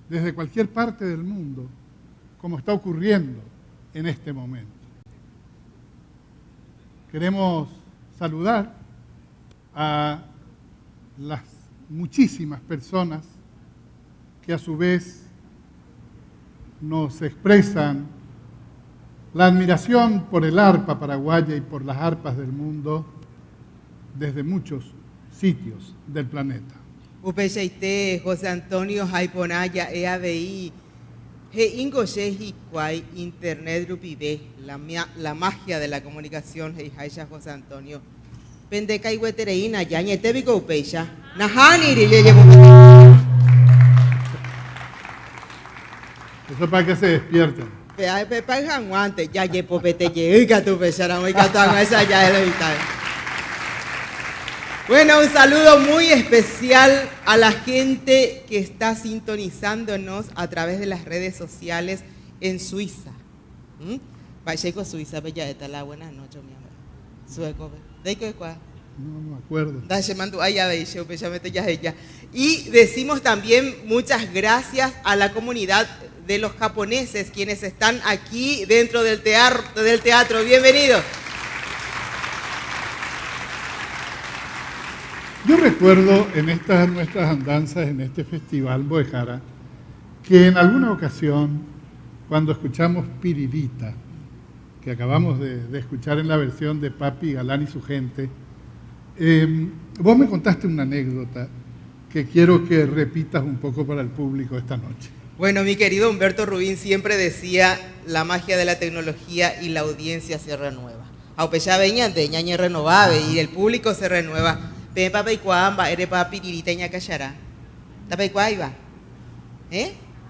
desde cualquier parte del mundo, como está ocurriendo en este momento. Queremos saludar a las muchísimas personas que a su vez nos expresan la admiración por el arpa paraguaya y por las arpas del mundo desde muchos sitios del planeta. Upecheite, José Antonio Jaiponaya, EABI, Ingoyeji Kwai, Internet Rupibe, la magia de la comunicación, Heijaisha José Antonio. Pendeca y Wetereina, Yañete Vigo Upecha, Nahani, Eso para que se despierten. Ya llepo pete llega tu pechara muy catán esa ya es vital. Bueno, un saludo muy especial a la gente que está sintonizándonos a través de las redes sociales en Suiza. Valleco Suiza, bella de la buenas noches, mi amor. Sueco, ¿de qué cuál? No me acuerdo. Y decimos también muchas gracias a la comunidad de los japoneses, quienes están aquí dentro del teatro. Bienvenidos. Yo recuerdo en estas nuestras andanzas, en este festival Boejara, que en alguna ocasión, cuando escuchamos Piririta, que acabamos de escuchar en la versión de Papi Galán y su gente, vos me contaste una anécdota que quiero que repitas un poco para el público esta noche. Bueno, mi querido Humberto Rubín siempre decía, la magia de la tecnología y la audiencia se renueva. Aupeya veña de ñañe renovada y el público se renueva. Ven papi cuamba, eres papi Piririta ña cachará. ¿Tape cuaiva?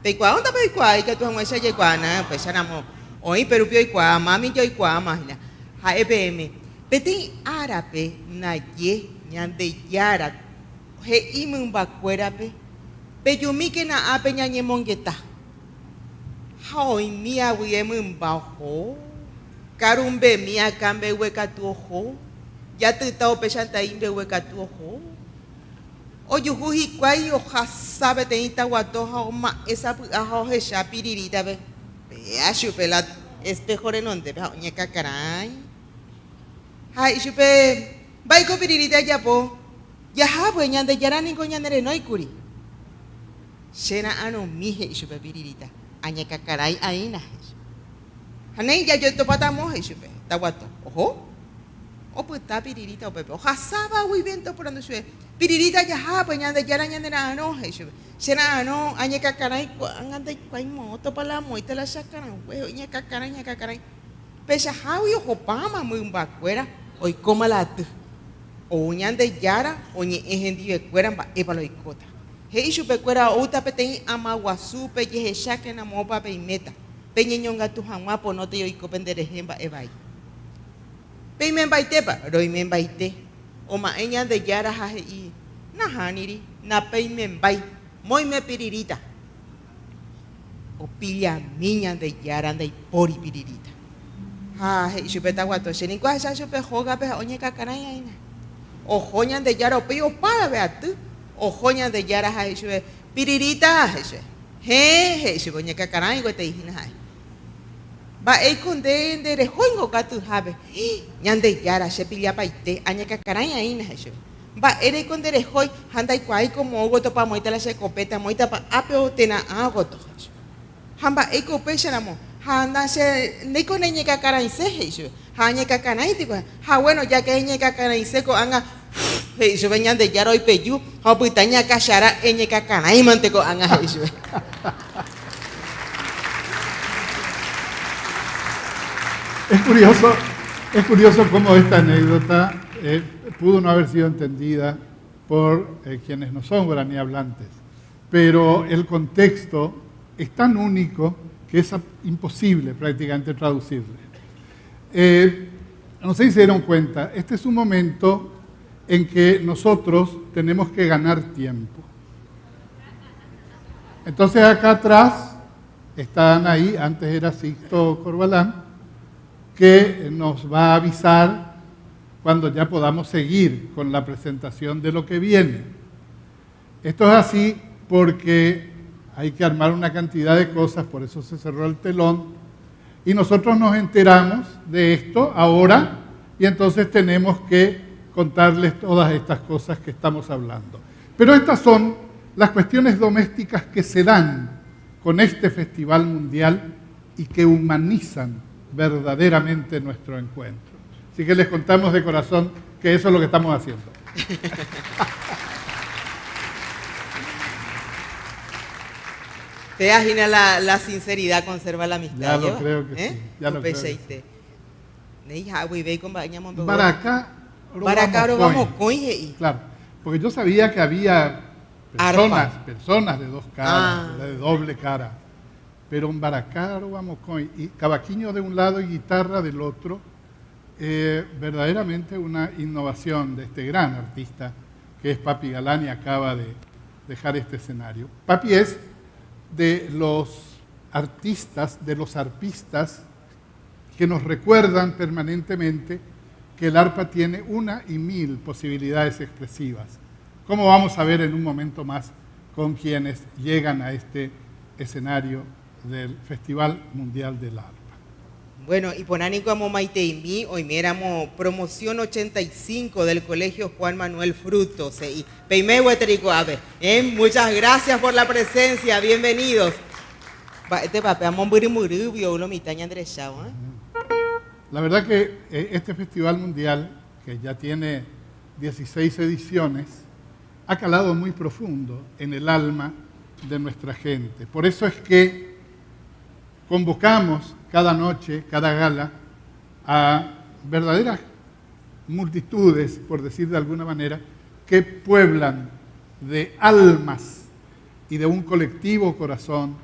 Peikua, ¿dónde peikua? Y que tú amuesa yeguana, pues ya namo. Hoy perupio igual, mami yo igual, imagina. Ha EPM. Peti árabe, naye, ñande yara. He imun bacuerape. Peyumi que na ape ñañe mongueta. Ha hoy mía huyemun bajo. Carumbe mía cambe hueca tu ojo. Ya te tao pechanta imbe hueca tu ojo. Oye, juji cuay oja sabe tenita guatoja o ma esa ajo ya Piririta ve. Ya chupe la espejo renonte, pero ñeca caray. Ay, chupe baiko Piririta ya po. Ya ha pues ñande yarani con ñandere no ikuri. Shena ano mije chupe Piririta. Añeca caray ahí na. Hanei ya yo topata moje chupe. Ta guato. Ojo. O pues está Piririta o pepe. Oja saba muy bien to por donde sube. Piririta ya ha pues ñande yarani na no he chupe. Shena ano añeca caray ande cuay moto para la moita la sacaran huevo ñeca caray. Pesa hawi ojo pama muy un bacuera. Hoy coma la tu. O ñande yara o ñe ejendi becuera ba epalo ikota. He chupe cuera o ta peten amaguasu pe ye shake na mopa pe meta. Peñeñonga tu hamapo no te yo ikopendere hemba ebai. Pe men baitepa, roi men baite. O ma eña de yara haje i. Na haniri, na pe men bai. Moi me Piririta. O pilla miña de yara de pori Piririta. Ha, he chupeta guato. Sheni kwa esa chupe joga pe oñe cacaray aina. O joña de yara o pio para beatu. O joña de yara haje chupe Piririta haje. He chupe oñe cacaray go te hina haje. Ba ei kunde de joingo gatu habe. Ñande yara se pilla paite añe cacaray aina haje. Va ere con de hoy handai kwai como goto pa moita la se copeta moita pa apeo tena agoto. Hamba eko pesharamo. Handa se neko neñe cacaray se hecho. Hañe cacaray tipo. Ha bueno ya que neñe cacaray seco anga hecho veñan de yaro y peyu. Ha pitaña cachara eñe cacaray manteco anga hecho. Es curioso cómo esta anécdota pudo no haber sido entendida por quienes no son guaraní hablantes, pero el contexto es tan único que es imposible prácticamente traducirle. No sé si se dieron cuenta, este es un momento en que nosotros tenemos que ganar tiempo. Entonces acá atrás están ahí, antes era Sixto Corbalán, que nos va a avisar cuando ya podamos seguir con la presentación de lo que viene. Esto es así porque hay que armar una cantidad de cosas, por eso se cerró el telón, y nosotros nos enteramos de esto ahora, y entonces tenemos que contarles todas estas cosas que estamos hablando. Pero estas son las cuestiones domésticas que se dan con este Festival Mundial y que humanizan verdaderamente nuestro encuentro. Así que les contamos de corazón que eso es lo que estamos haciendo. Te imaginas la sinceridad conserva la amistad. Ya lo creo que sí. Ya lo creo que sí. Baracá vamos con. Claro, porque yo sabía que había personas de dos caras, de doble cara. Pero en Baracá vamos con y cavaquinho de un lado y guitarra del otro, verdaderamente una innovación de este gran artista que es Papi Galán y acaba de dejar este escenario. Papi es de los artistas, de los arpistas que nos recuerdan permanentemente que el arpa tiene 1.000 posibilidades expresivas, como vamos a ver en un momento más con quienes llegan a este escenario del Festival Mundial del Arpa. Bueno, y ponánico amo maite y mí, hoy miramos promoción 85 del Colegio Juan Manuel Frutos. Muchas gracias por la presencia, bienvenidos. Este papel amo muri vio uno mitaña derechado, ¿eh? La verdad que este Festival Mundial, que ya tiene 16 ediciones, ha calado muy profundo en el alma de nuestra gente. Por eso es que convocamos cada noche, cada gala, a verdaderas multitudes, por decir de alguna manera, que pueblan de almas y de un colectivo corazón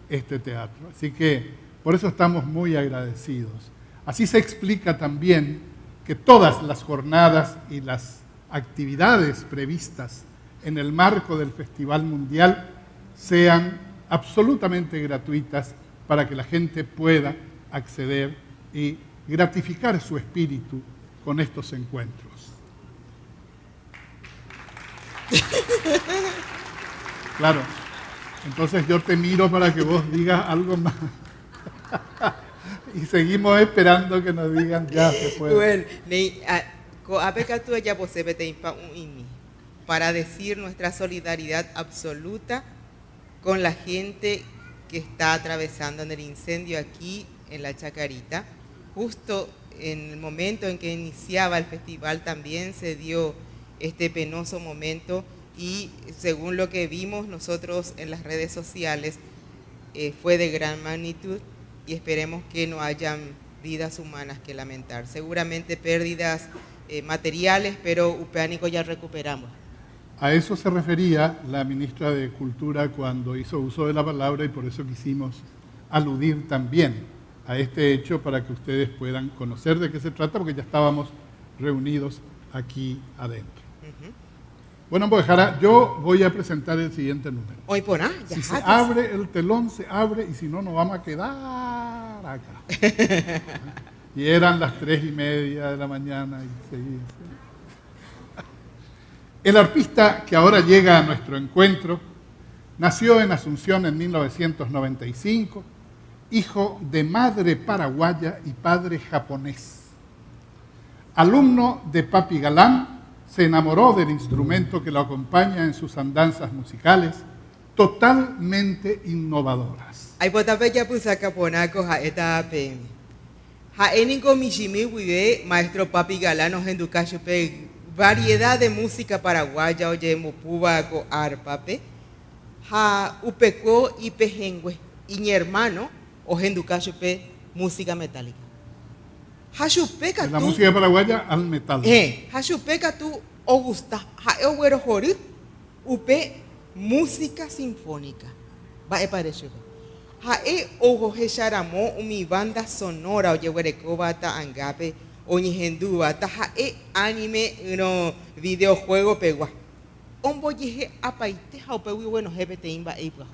este teatro. Así que por eso estamos muy agradecidos. Así se explica también que todas las jornadas y las actividades previstas en el marco del Festival Mundial sean absolutamente gratuitas para que la gente pueda acceder y gratificar su espíritu con estos encuentros. Claro, entonces yo te miro para que vos digas algo más. Y seguimos esperando que nos digan ya se puede. Bueno, para decir nuestra solidaridad absoluta con la gente que está atravesando en el incendio aquí en la Chacarita. Justo en el momento en que iniciaba el festival también se dio este penoso momento y según lo que vimos nosotros en las redes sociales fue de gran magnitud y esperemos que no hayan vidas humanas que lamentar. Seguramente pérdidas materiales, pero Upeánico ya recuperamos. A eso se refería la ministra de Cultura cuando hizo uso de la palabra y por eso quisimos aludir también a este hecho para que ustedes puedan conocer de qué se trata, porque ya estábamos reunidos aquí adentro. Bueno, pues Jara, yo voy a presentar el siguiente número. Hoy por ya si se abre el telón, se abre y si no, nos vamos a quedar acá. Y eran las 3:30 de la mañana y seguía. El artista que ahora llega a nuestro encuentro nació en Asunción en 1995, hijo de madre paraguaya y padre japonés. Alumno de Papi Galán, se enamoró del instrumento que lo acompaña en sus andanzas musicales, totalmente innovadoras. Hay potapella pusaca ponaco ja eta PM. Ja eningo mishimi wibe maestro Papi Galán nos educacho pe variedad de música paraguaya oye mopuba co arpape. Ja upeco y pejengüe y mi hermano o henducacho pe música metálica. De la música paraguaya al metal. Hashupeca tú o gusta, haewero jorit, upe música sinfónica. Va a parecer. Hae ojo hecharamo mi banda sonora oye werecobata angape oñi hendubata hae anime no videojuego pegua. Ombo yeje apaite haupewi bueno jepete imba eipua.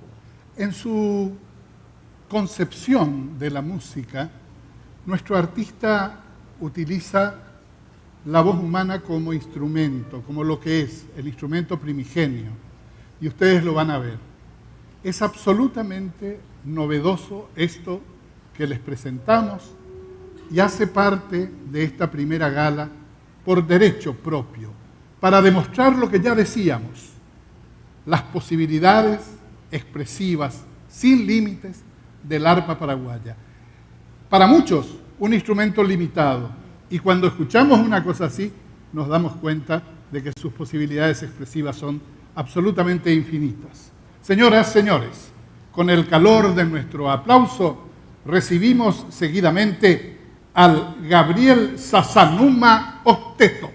En su concepción de la música, nuestro artista utiliza la voz humana como instrumento, como lo que es el instrumento primigenio. Y ustedes lo van a ver. Es absolutamente novedoso esto que les presentamos y hace parte de esta primera gala por derecho propio, para demostrar lo que ya decíamos, las posibilidades expresivas sin límites del arpa paraguaya. Para muchos, un instrumento limitado, y cuando escuchamos una cosa así, nos damos cuenta de que sus posibilidades expresivas son absolutamente infinitas. Señoras, señores, con el calor de nuestro aplauso, recibimos seguidamente al Gabriel Sasanuma Octeto.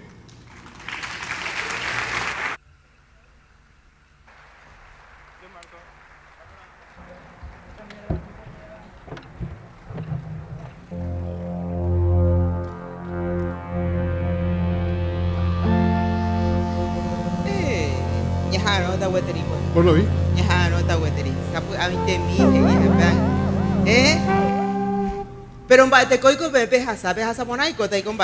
Por lo visto. Ya no está hueteri. Sapu avinte mi pero en te coico bebe hasa monaico te con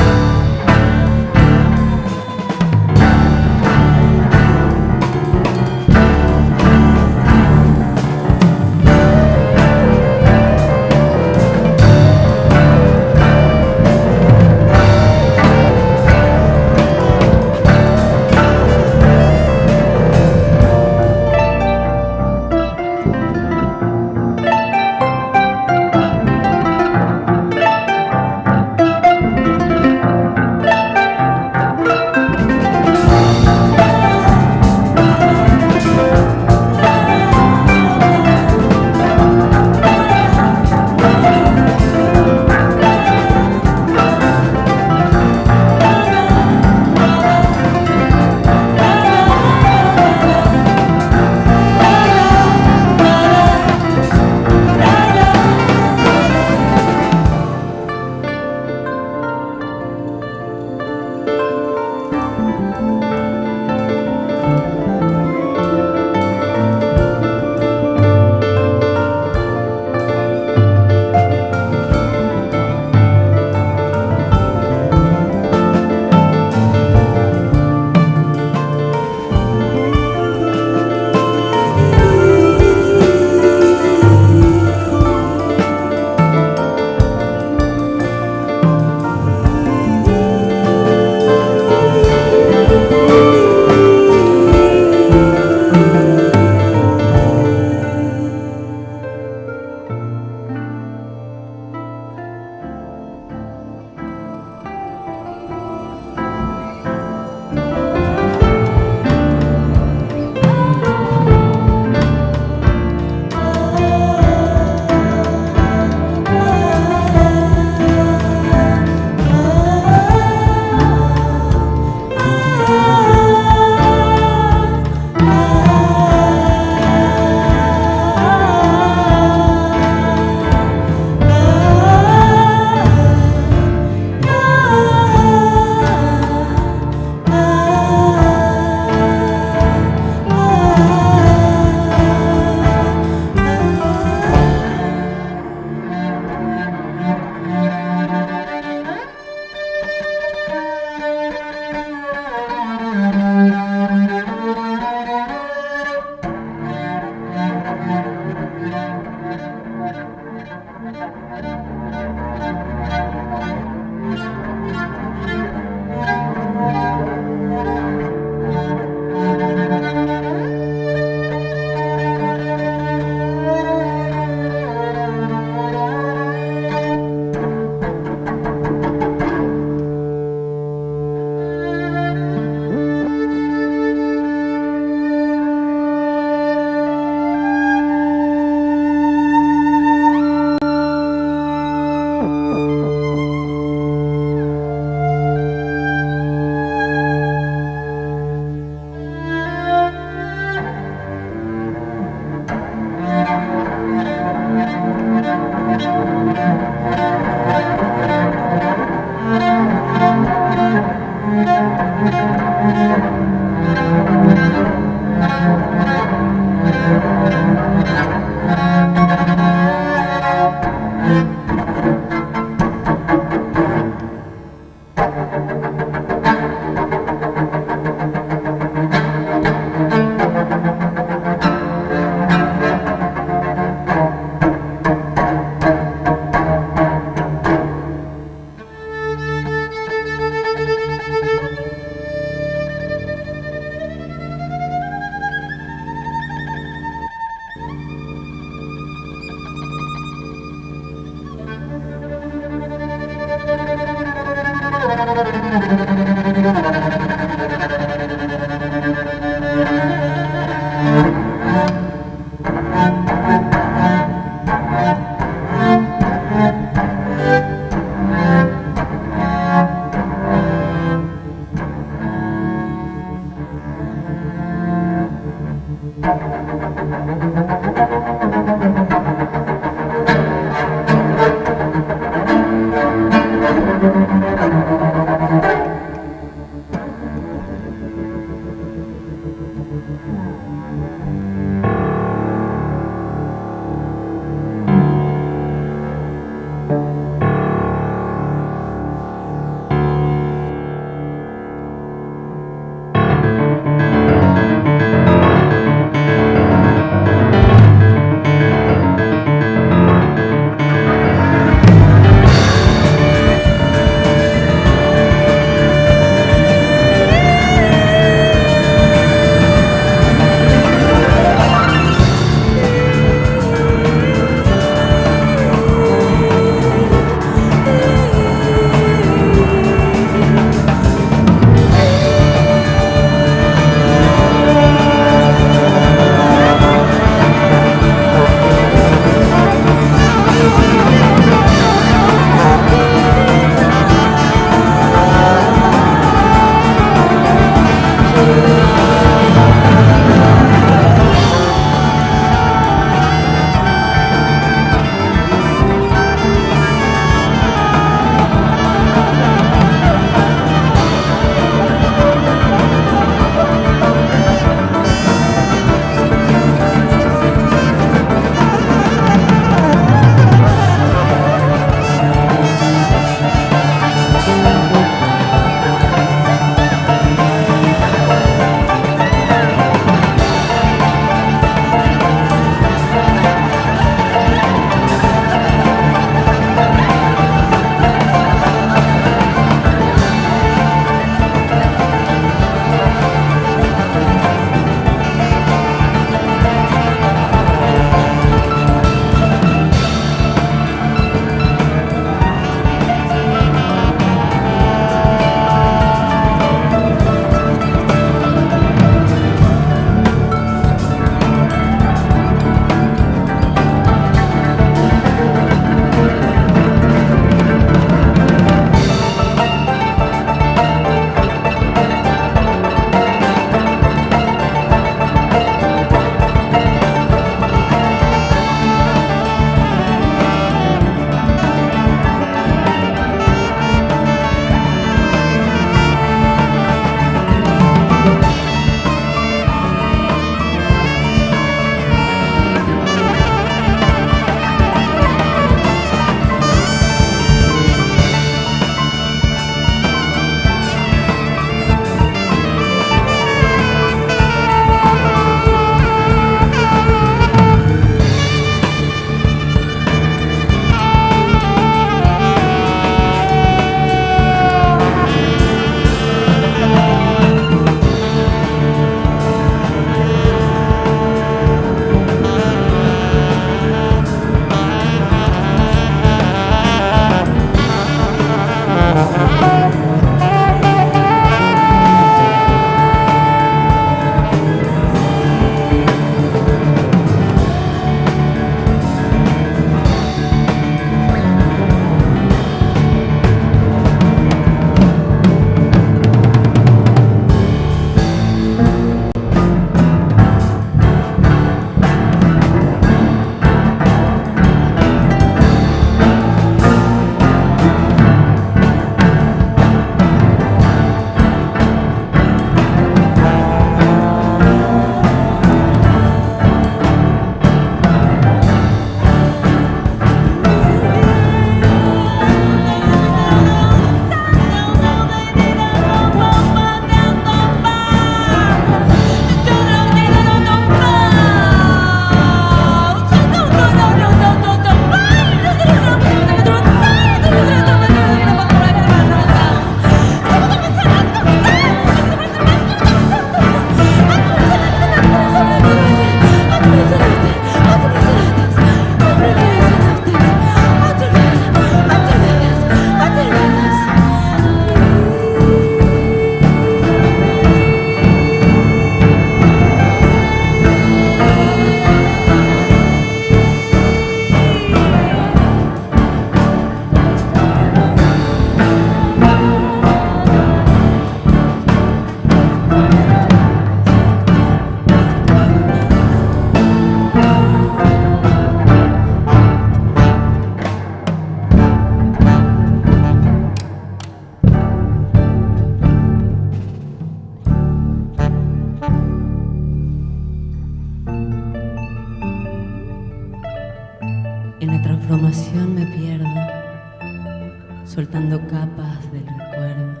levantando capas del recuerdo.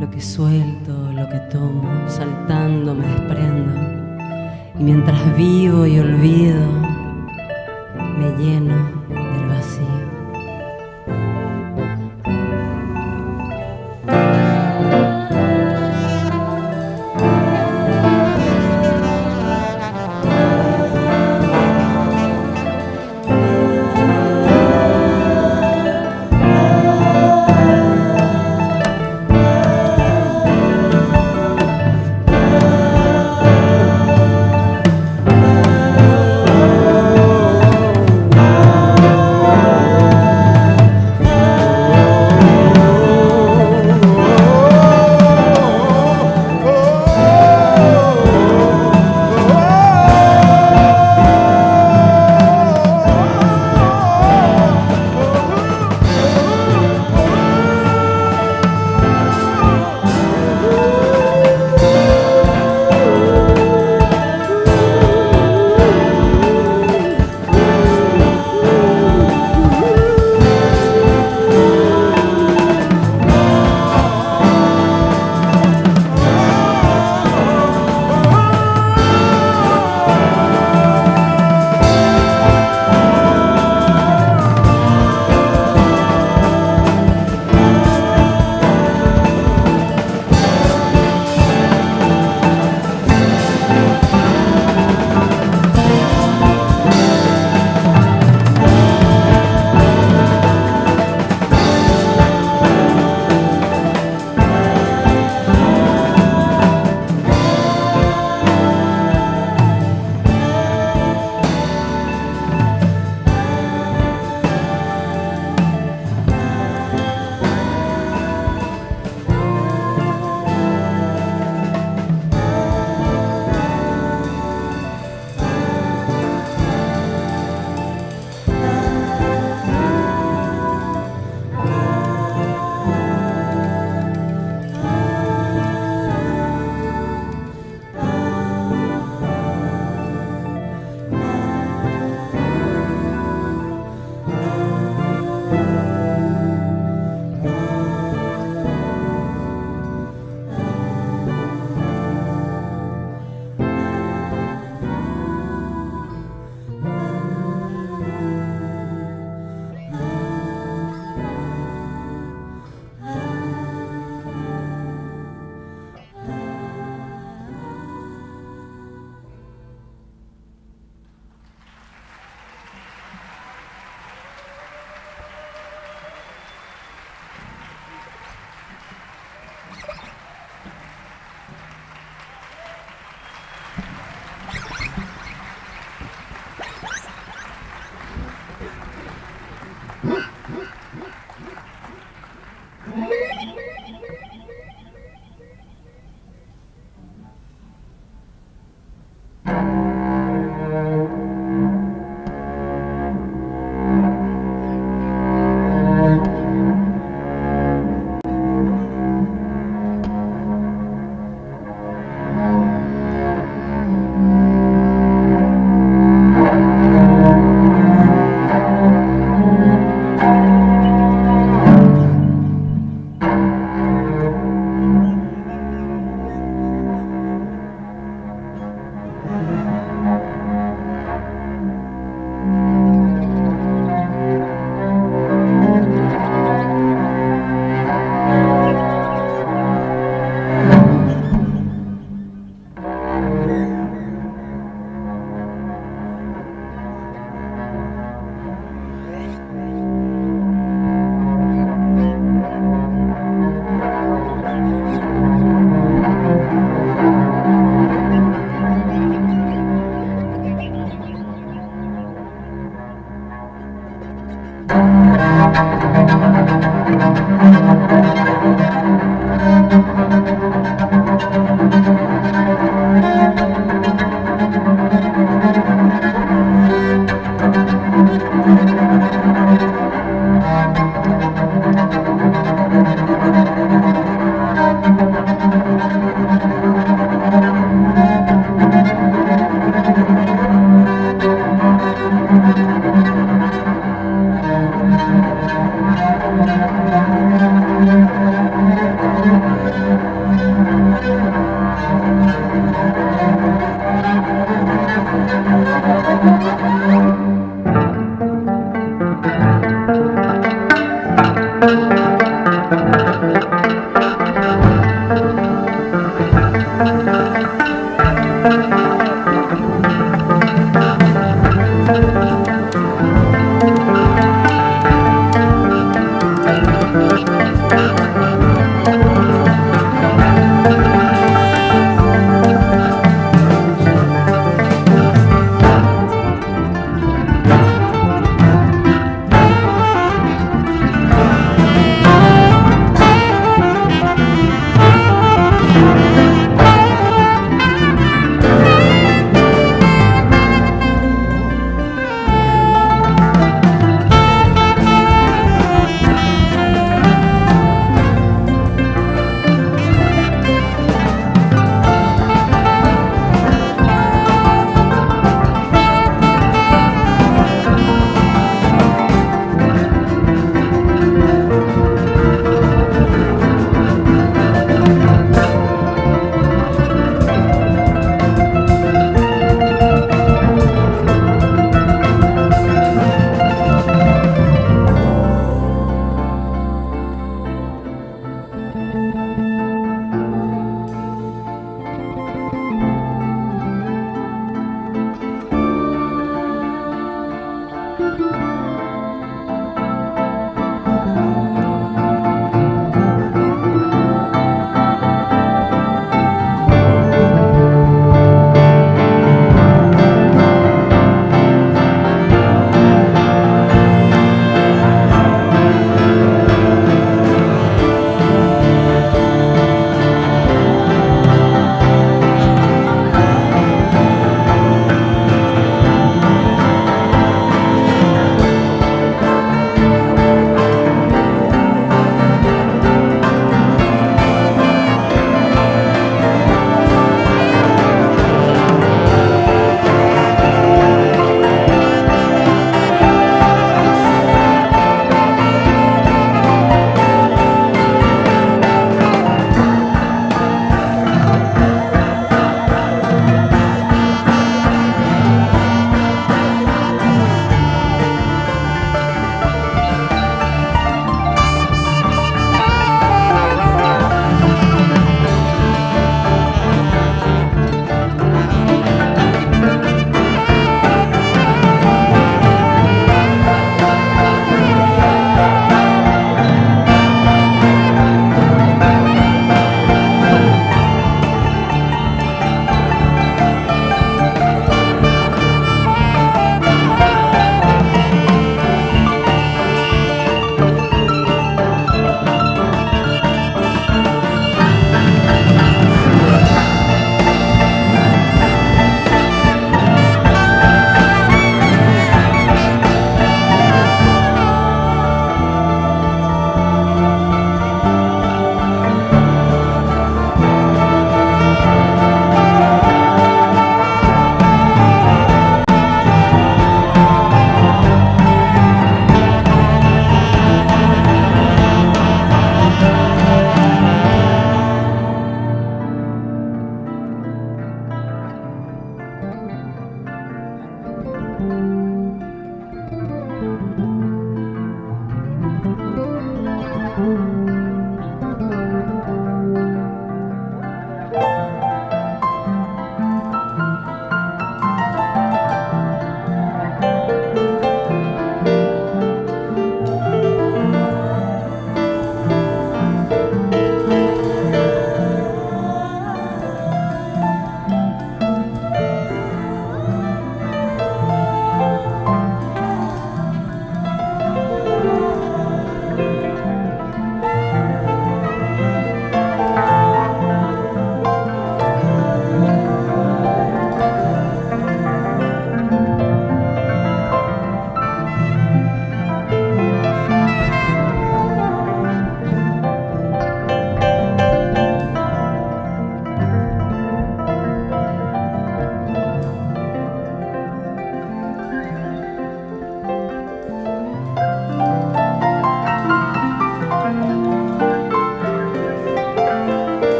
Lo que suelto, lo que tomo, saltando me desprendo. Y mientras vivo y olvido, me lleno del vacío.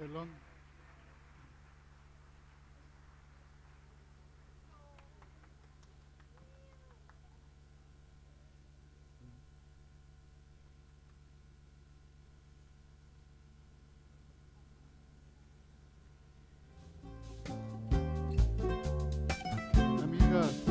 Perdón. Amigas,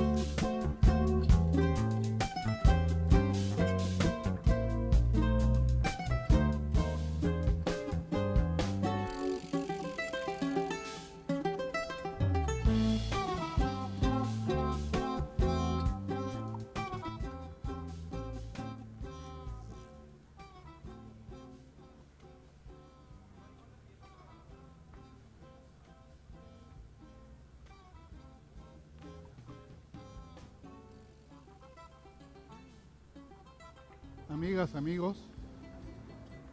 amigas, amigos,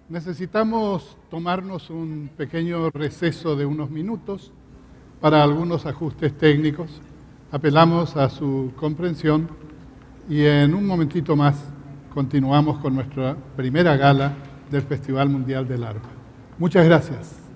necesitamos tomarnos un pequeño receso de unos minutos para algunos ajustes técnicos. Apelamos a su comprensión y en un momentito más continuamos con nuestra primera gala del Festival Mundial del Arpa. Muchas gracias.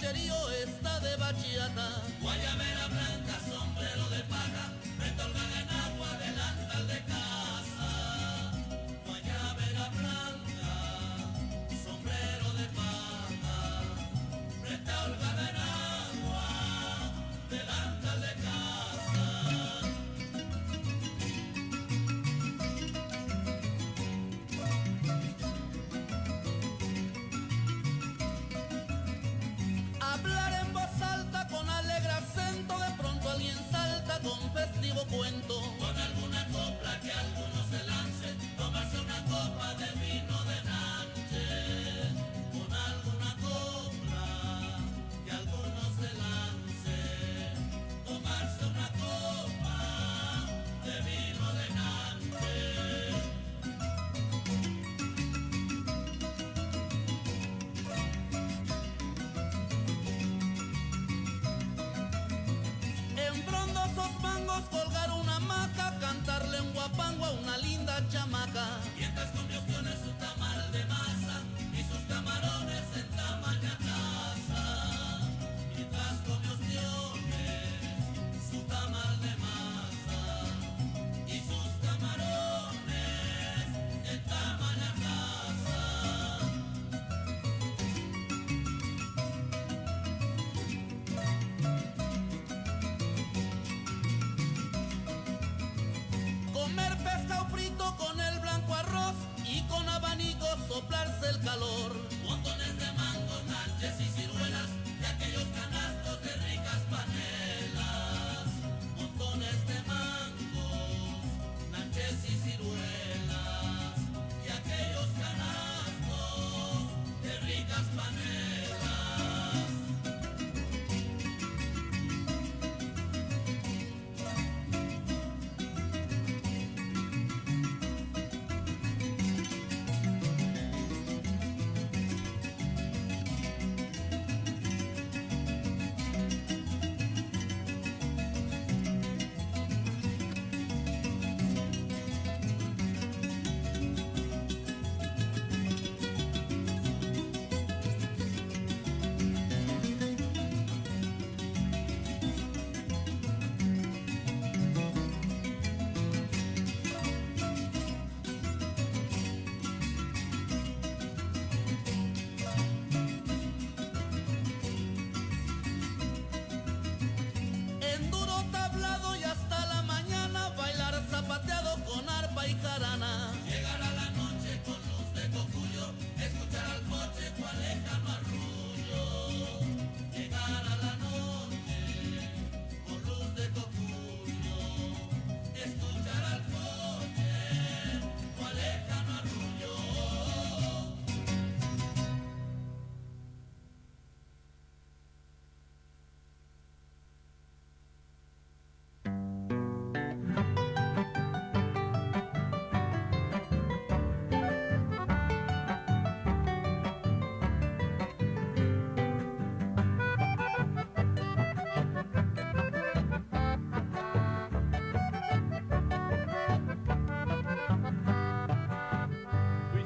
rancherío está de bachillata. Guayabera blanca, sombrero de paja, retolgada en agua, delantal de casa. Guayabera blanca, sombrero de paja, retolgada en agua, delantal de casa. Hablar en voz alta con alegre acento, de pronto alguien salta con festivo cuento. Con alguna copla que alguno se lance, tomarse una copa de vino de Nanche. Con alguna copla que alguno se lance, tomarse una copa de vino de Nanche. En frondosos mangos colgar una hamaca, cantarle un guapango a una linda chamaca. Mientras convulsiones su tamal de masa y sus camarones en tamaña casa. Mientras convulsiones su tamal de masa y sus camarones en tamaña casa. Comer pescado frito con el blanco arroz y con abanico soplarse el calor. Montones de mangos, nanches y ciruelas de aquellos canastos de ricas panelas. Montones de mangos, nanches y ciruelas de aquellos canastos de ricas panelas. En duro tablado y hasta la mañana, bailar zapateado con arpa y jarana. Llegar a la noche con luz de cocuyo, escuchar al coche cual lejano arrullo. Llegar a la noche con luz de cocuyo, escuchar al coche cual lejano arrullo.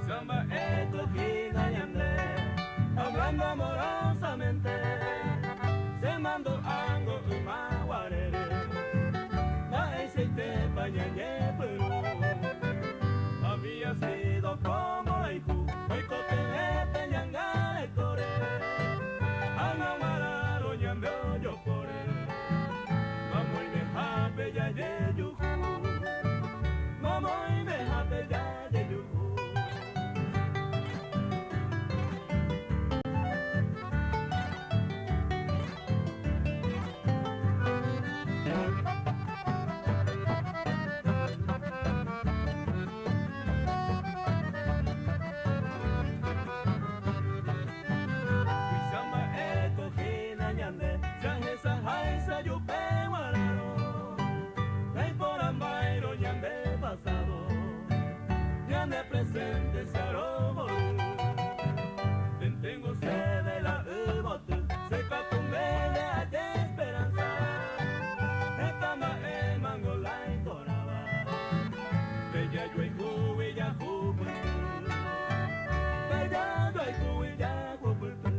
Samba escogida y andé, hablando amorosamente, se mandó algo y maguarere, la aceite pañañe Perú, había sido como la hijo, hoy coteñe peñanga el core, anamara roñando yo por él, vamos y me jape ya ye yuju, vamos y me jape ya ye yuju. Presente se aroma, tengo sed de la bote, se capumele a de esperanza, de cama el mango la entonaba, bella yo y bella juventud, bella yo y ya juventud.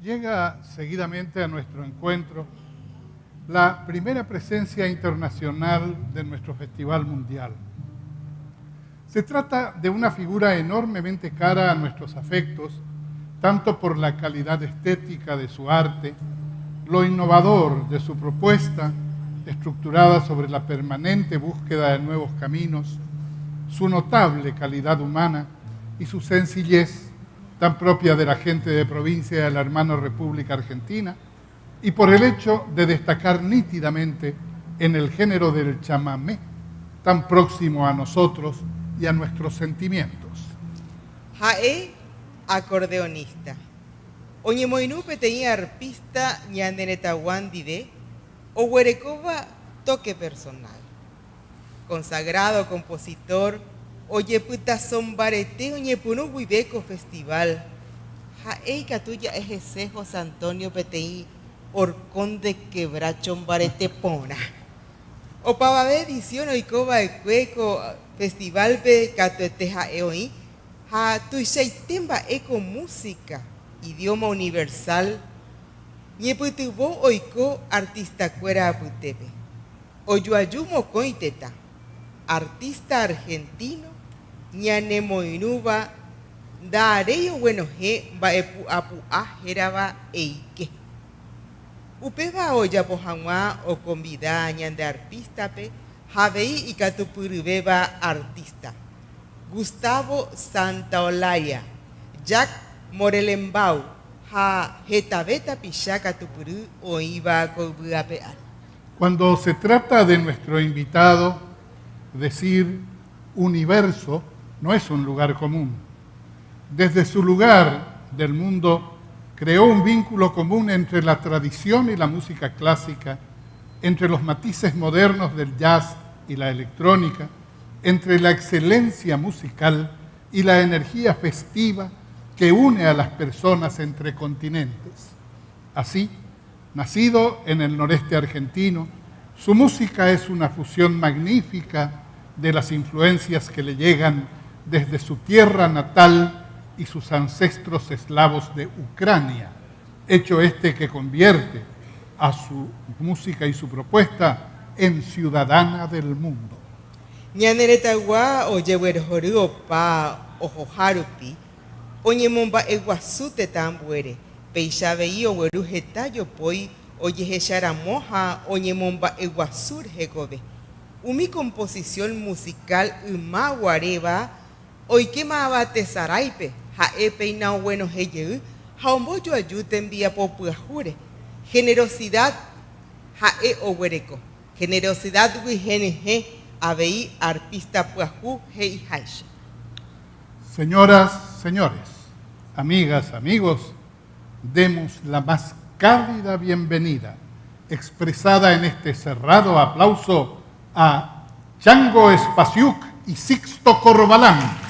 llega seguidamente a nuestro encuentro la primera presencia internacional de nuestro Festival Mundial. Se trata de una figura enormemente cara a nuestros afectos, tanto por la calidad estética de su arte, lo innovador de su propuesta, estructurada sobre la permanente búsqueda de nuevos caminos, su notable calidad humana y su sencillez, tan propia de la gente de provincia de la hermana República Argentina, y por el hecho de destacar nítidamente en el género del chamamé, tan próximo a nosotros y a nuestros sentimientos. Jae, acordeonista. Oñemoinú peteña arpista ñandenetawandide, o huerecova toque personal. Consagrado compositor, oyeputa sombarete oñepunu huibeco festival. Jae catuya ejese José Antonio peteí orcón de quebracho barete pona. O pavabe edición oikova de cueco festival pe catuete jae oí. Ha tuixaitemba eco música, idioma universal. Ñeputubo oiko artista cuera aputepe. Oyuayumo coiteta, artista argentino, ñanemoinuba, dareyo bueno je baepu apu ajeraba eike. Upeba oya pojanwa o convida ñande artista pe, javei y catupurubeba artista. Gustavo Santaolalla, Jack Morelembau, ha jetabeta pichaca tupurú o iba cobuapeal. Cuando se trata de nuestro invitado, decir universo no es un lugar común. Desde su lugar del mundo creó un vínculo común entre la tradición y la música clásica, entre los matices modernos del jazz y la electrónica, entre la excelencia musical y la energía festiva que une a las personas entre continentes. Así, nacido en el noreste argentino, su música es una fusión magnífica de las influencias que le llegan desde su tierra natal y sus ancestros eslavos de Ucrania, hecho este que convierte a su música y su propuesta en ciudadana del mundo. Ñaneretagua oyehuerjoru opa ojoharupi, oñemomba eguasute tambuere, peixavei oweru jetayo poi oyehecharamoja oñemomba eguasur jekove. Umi composición musical umaguareva, oikema abate saraipe, jae peinao bueno heyeu, jaomboyo ayuten vía popuajure. Generosidad jae owereco, generosidad wigeneje, abei arpista puajú hei haish. Señoras, señores, amigas, amigos, demos la más cálida bienvenida, expresada en este cerrado aplauso, a Chango Espasiuk y Sixto Corbalán.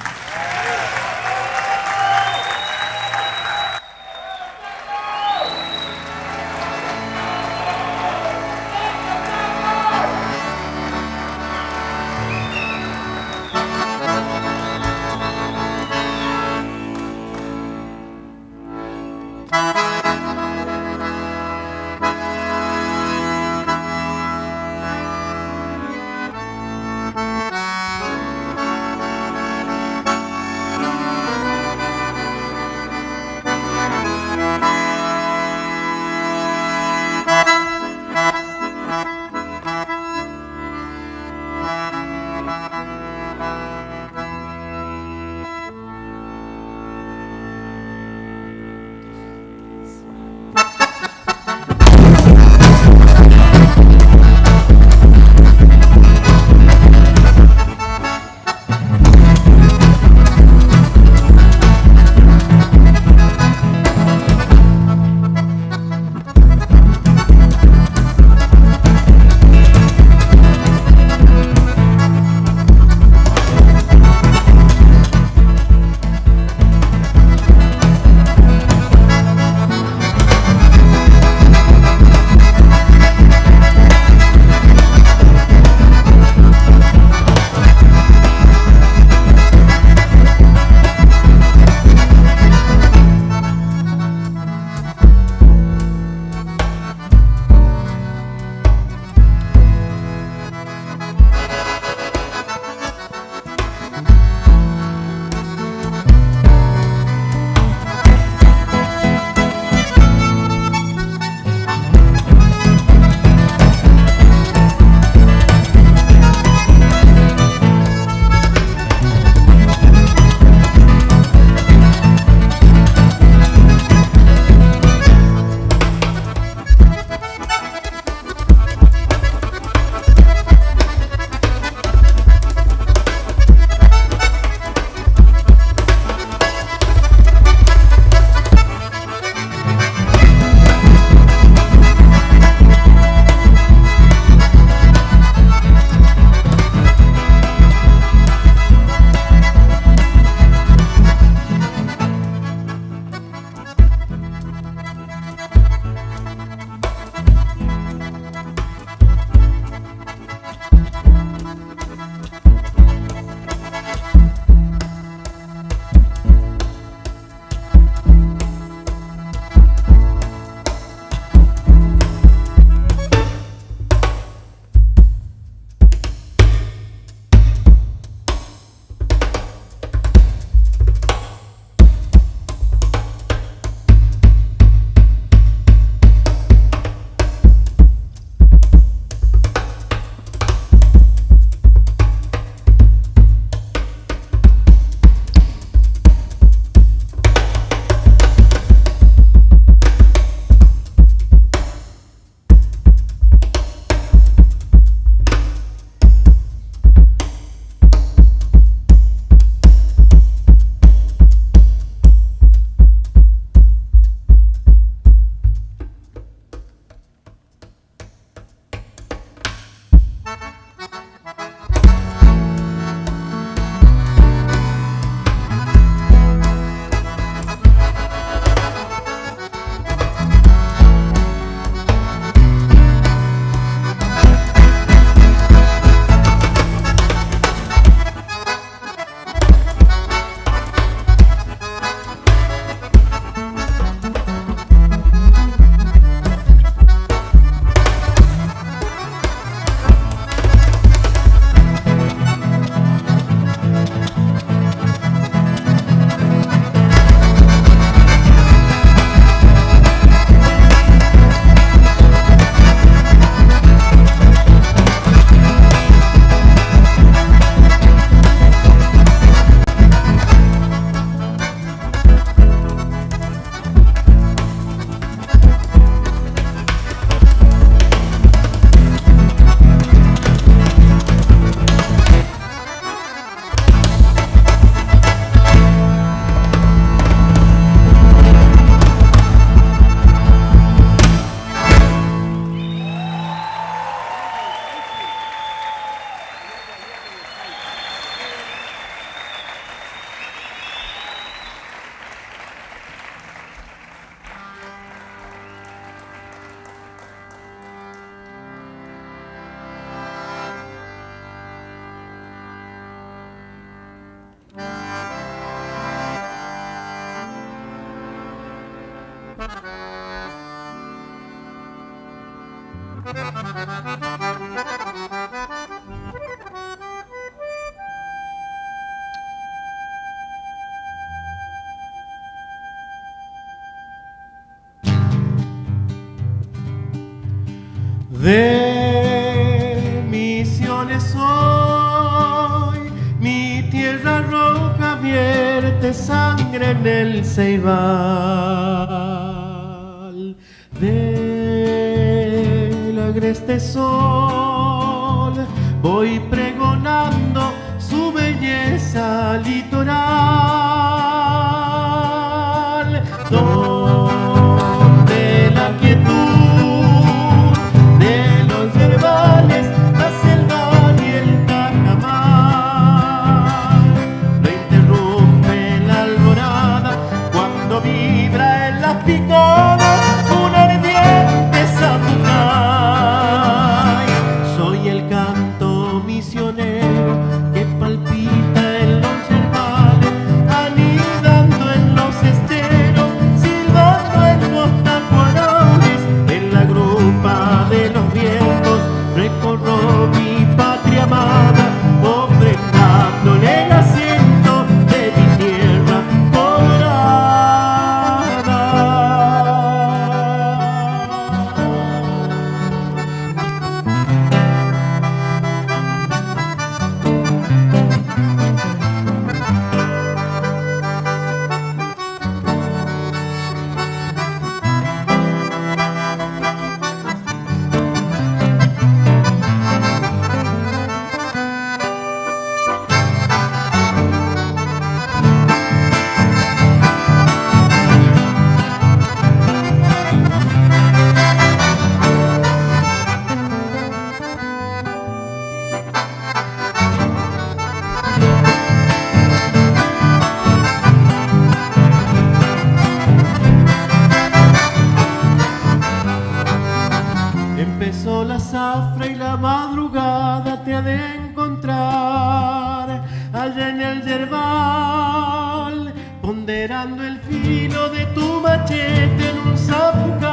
De Misiones soy, mi tierra roja vierte sangre en el ceibal. Del agreste sol voy pregonando su belleza litoral, donde la quietud la selva y el tajamar no interrumpe la alborada cuando vibra en las picadas un ardiente sapucay. Soy el canto misionero que palpita en los herbales, anidando en los esteros, silbando en los tacuarales, en la grupa de los vientos. Recorro mi patria amada, ofrendándole el acento de mi tierra dorada. Empezó la zafra y la madrugada te ha de encontrar allá en el yerbal, ponderando el filo de tu machete en un zapucay.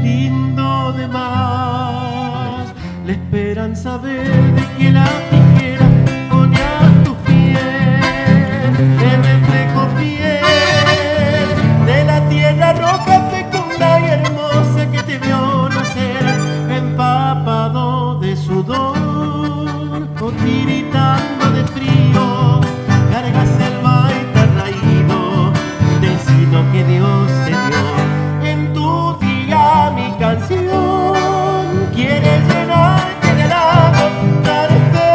Lindo de más la esperanza verde que la tijera pone a tus pies, el reflejo fiel de la tierra roja fecunda y hermosa que te vio nacer, empapado de sudor o tiritando de frío, cargas el maíz raído del sino que Dios te dio. En tu día mi canción quiere llenarte de lago, darte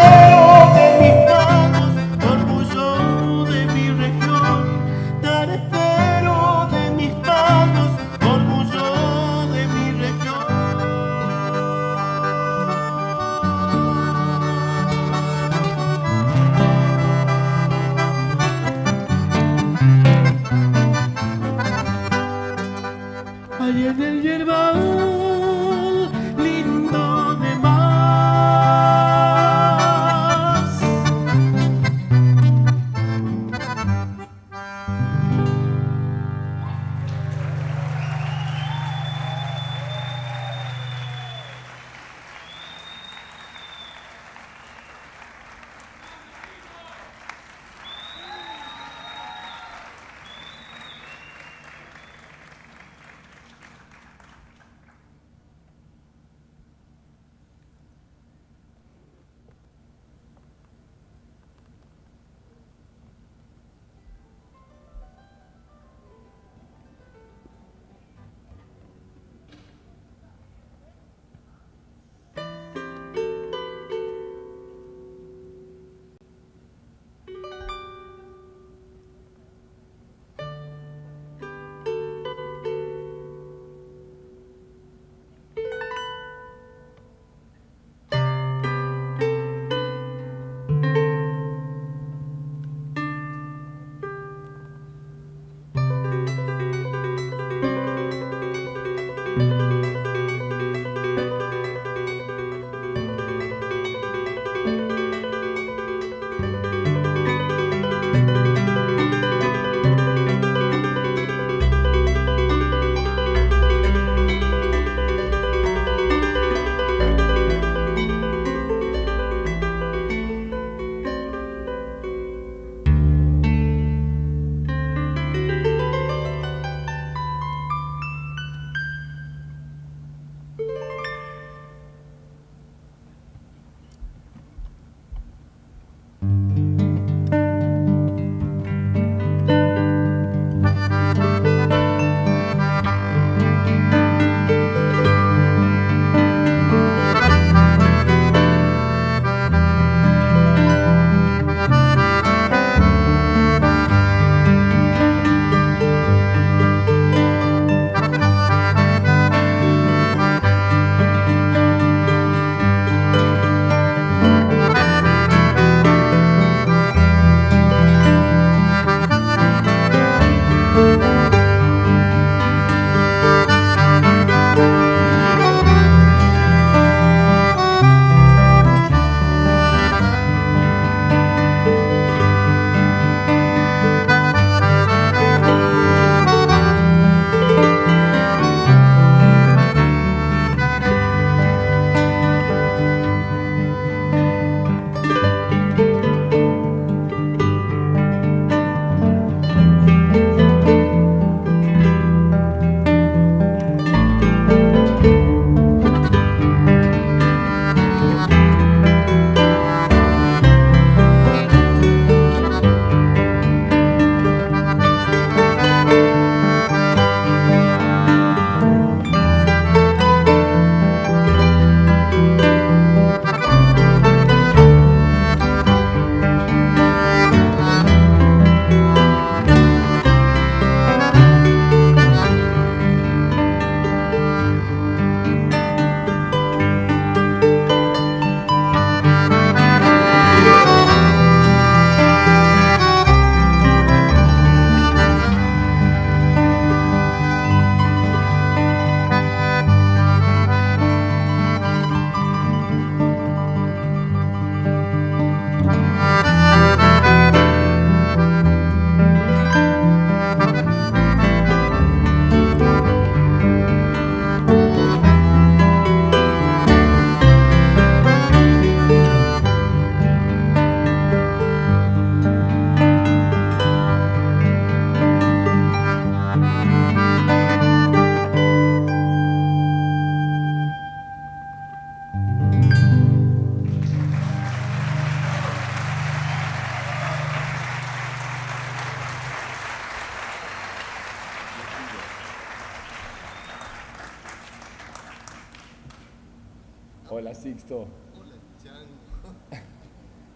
Hola Sixto.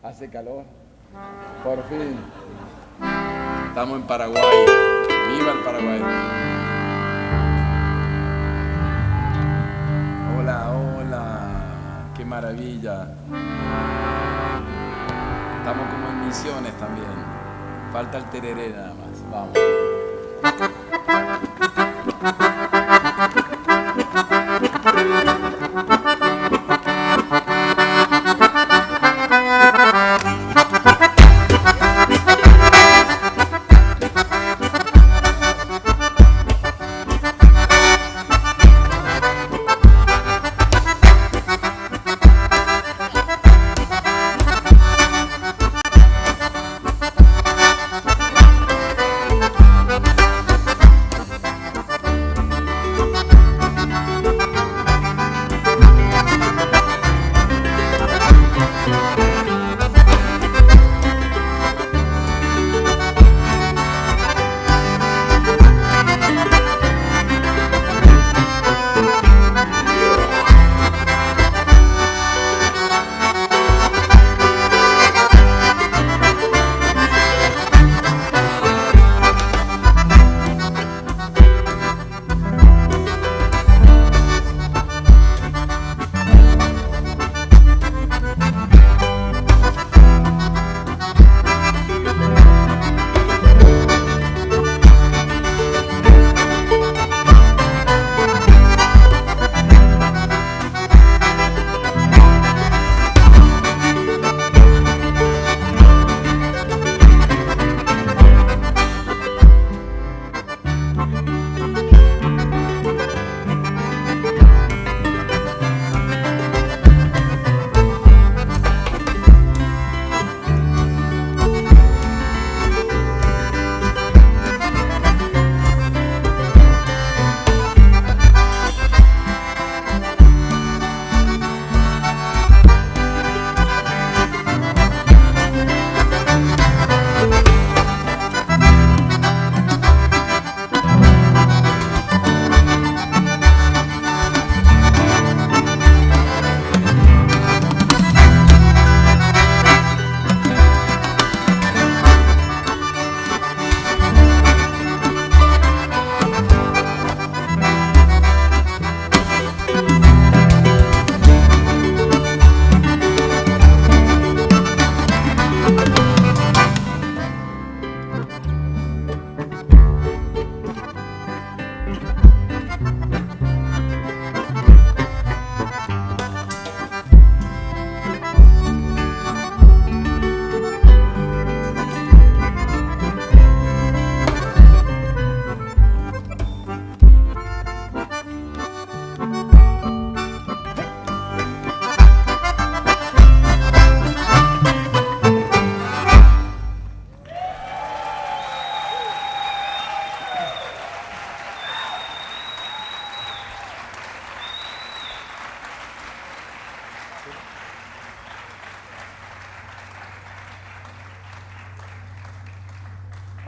Hace calor. Por fin. Estamos en Paraguay. ¡Viva el Paraguay! Hola, hola. ¡Qué maravilla! Estamos como en Misiones también. Falta el tereré nada más. Vamos.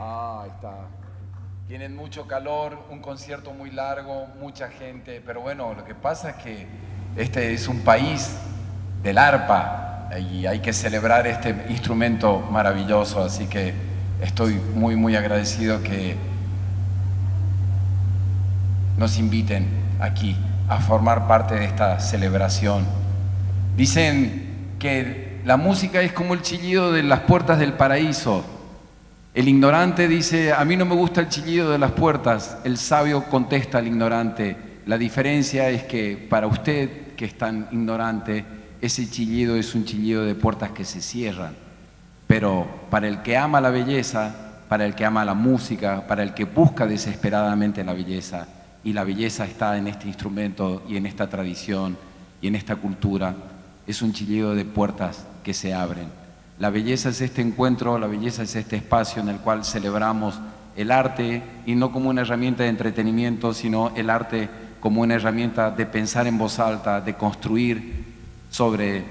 Ahí está. Tienen mucho calor, un concierto muy largo, mucha gente, pero bueno, lo que pasa es que este es un país del arpa y hay que celebrar este instrumento maravilloso, así que estoy muy agradecido que nos inviten aquí a formar parte de esta celebración. Dicen que la música es como el chillido de las puertas del paraíso. El ignorante dice, a mí no me gusta el chillido de las puertas. El sabio contesta al ignorante, la diferencia es que para usted que es tan ignorante, ese chillido es un chillido de puertas que se cierran. Pero para el que ama la belleza, para el que ama la música, para el que busca desesperadamente la belleza, y la belleza está en este instrumento y en esta tradición y en esta cultura, es un chillido de puertas que se abren. La belleza es este encuentro, la belleza es este espacio en el cual celebramos el arte, y no como una herramienta de entretenimiento, sino el arte como una herramienta de pensar en voz alta, de construir sobre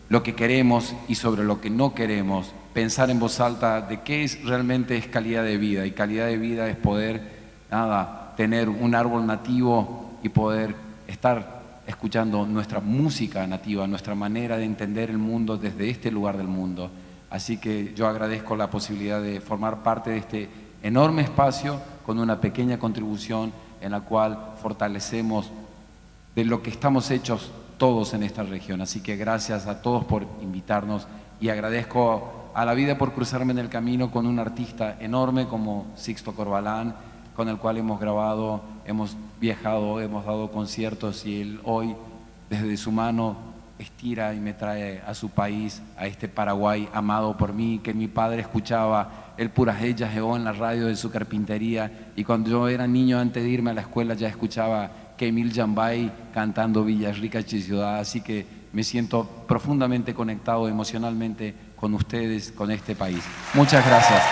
lo que queremos y sobre lo que no queremos, pensar en voz alta de qué realmente es calidad de vida, y calidad de vida es poder tener un árbol nativo y poder estar escuchando nuestra música nativa, nuestra manera de entender el mundo desde este lugar del mundo. Así que yo agradezco la posibilidad de formar parte de este enorme espacio con una pequeña contribución en la cual fortalecemos de lo que estamos hechos todos en esta región. Así que gracias a todos por invitarnos y agradezco a la vida por cruzarme en el camino con un artista enorme como Sixto Corbalán, con el cual hemos grabado, hemos viajado, hemos dado conciertos y él hoy desde su mano estira y me trae a su país, a este Paraguay amado por mí, que mi padre escuchaba el Puras Ellas en la radio de su carpintería, y cuando yo era niño antes de irme a la escuela ya escuchaba que Emil Jambay cantando Villas Ricas y Ciudad, así que me siento profundamente conectado emocionalmente con ustedes, con este país. Muchas gracias.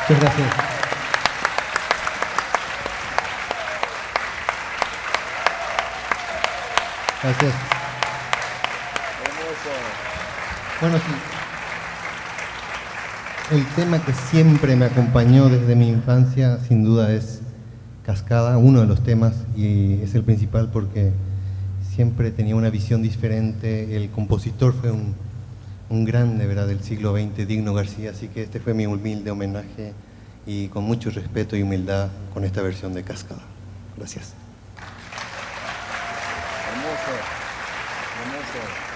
Muchas gracias. Gracias. Bueno, sí. El tema que siempre me acompañó desde mi infancia, sin duda, es Cascada, uno de los temas, y es el principal porque siempre tenía una visión diferente. El compositor fue un grande, ¿verdad?, del siglo XX, Digno García, así que este fue mi humilde homenaje y con mucho respeto y humildad con esta versión de Cascada. Gracias. Hermoso, hermoso.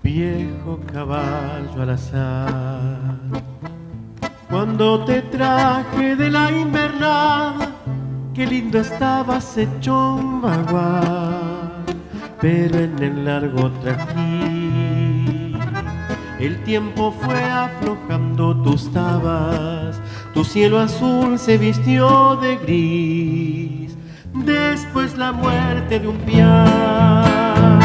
Viejo caballo al azar, cuando te traje de la invernada, qué lindo estabas hecho un bagual, pero en el largo trajín el tiempo fue aflojando tus tabas, tu cielo azul se vistió de gris, después la muerte de un pial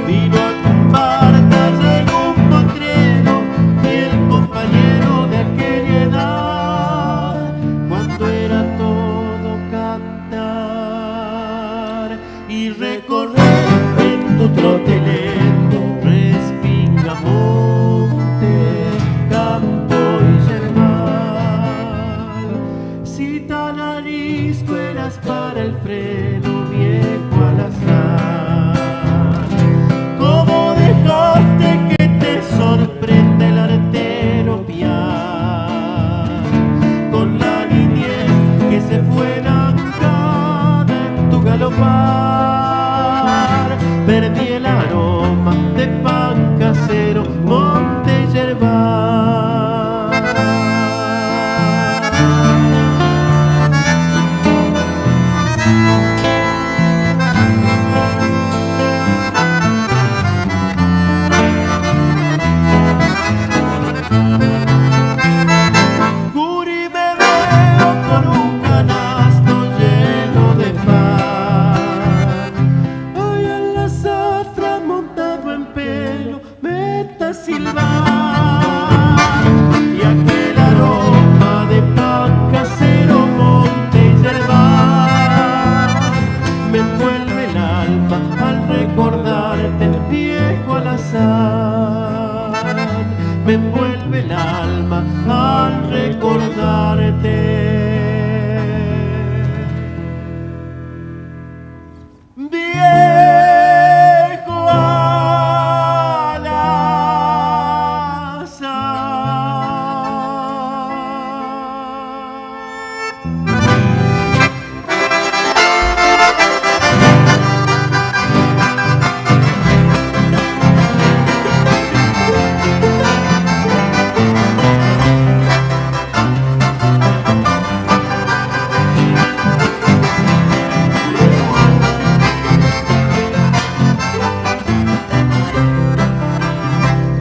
vino a tumbar en un potrero, fiel compañero de aquella edad, cuando era todo cantar y recorrer en tu trote lento, respinga monte, campo y yerbal. Si tan arisco eras para el freno, viejo al azar, ¿cómo dejaste que te sorprenda el artero piar? Con la niñez que se fue enangada en tu galopar, perdí el aroma de pan casero, monte y yerbal. Guri, me veo con un canasto lleno de pan. Hoy en la zafra montado en pelo, meta a silbar. Y aquel aroma de pan casero, monte y yerbal, me envuelve el alma al recordarte, el viejo alazán. Me envuelve el alma al recordarte. Viejo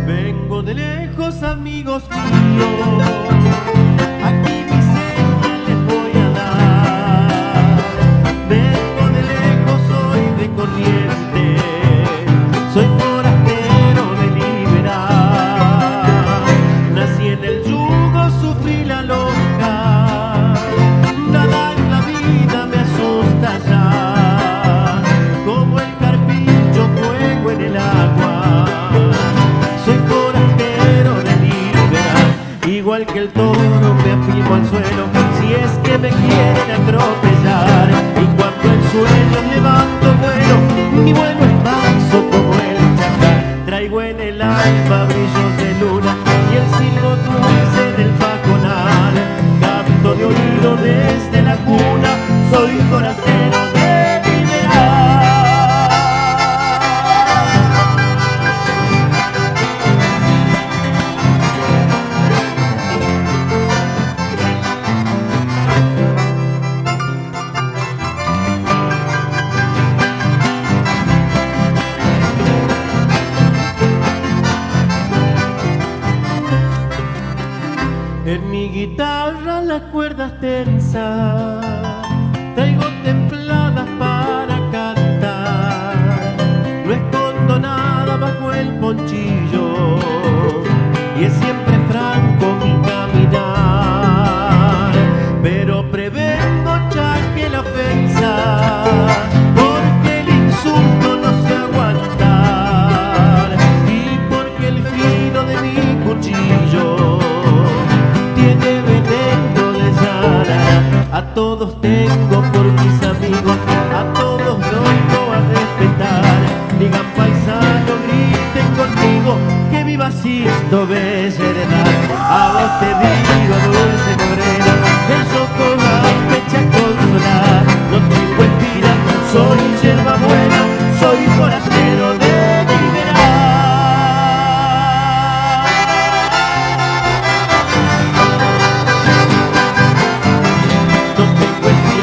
vengo de lejos, amigos míos, aquí mi señal les voy a dar. Vengo de lejos, soy de Corrientes, soy forastero de liberar. Nací en el yugo, sufrí la lonja, nada en la vida me asusta ya. Como el carpincho juego en el agua, soy forastero de liberar. Igual que el toro me afirmo al suelo, si es que me quieren atropellar. Y cuando el sueño levanto vuelo, mi vuelo es manso como el chacal. Traigo en el alma brillos de luna y el silbo dulce del pajonal. Canto de oído desde la cuna, soy forastero de liberar. En mi guitarra las cuerdas tensas traigo templadas para cantar. No escondo nada bajo el ponchillo y es siempre frágil a todos tengo por mis amigos, a todos vengo a respetar. Digan paisano, griten conmigo, que viva Sisto Bella Heredad. A vos te digo, dulce morena, eso con la fecha consolar. No tengo espina, soy yerba buena, soy forastero de liberar. No tengo espina,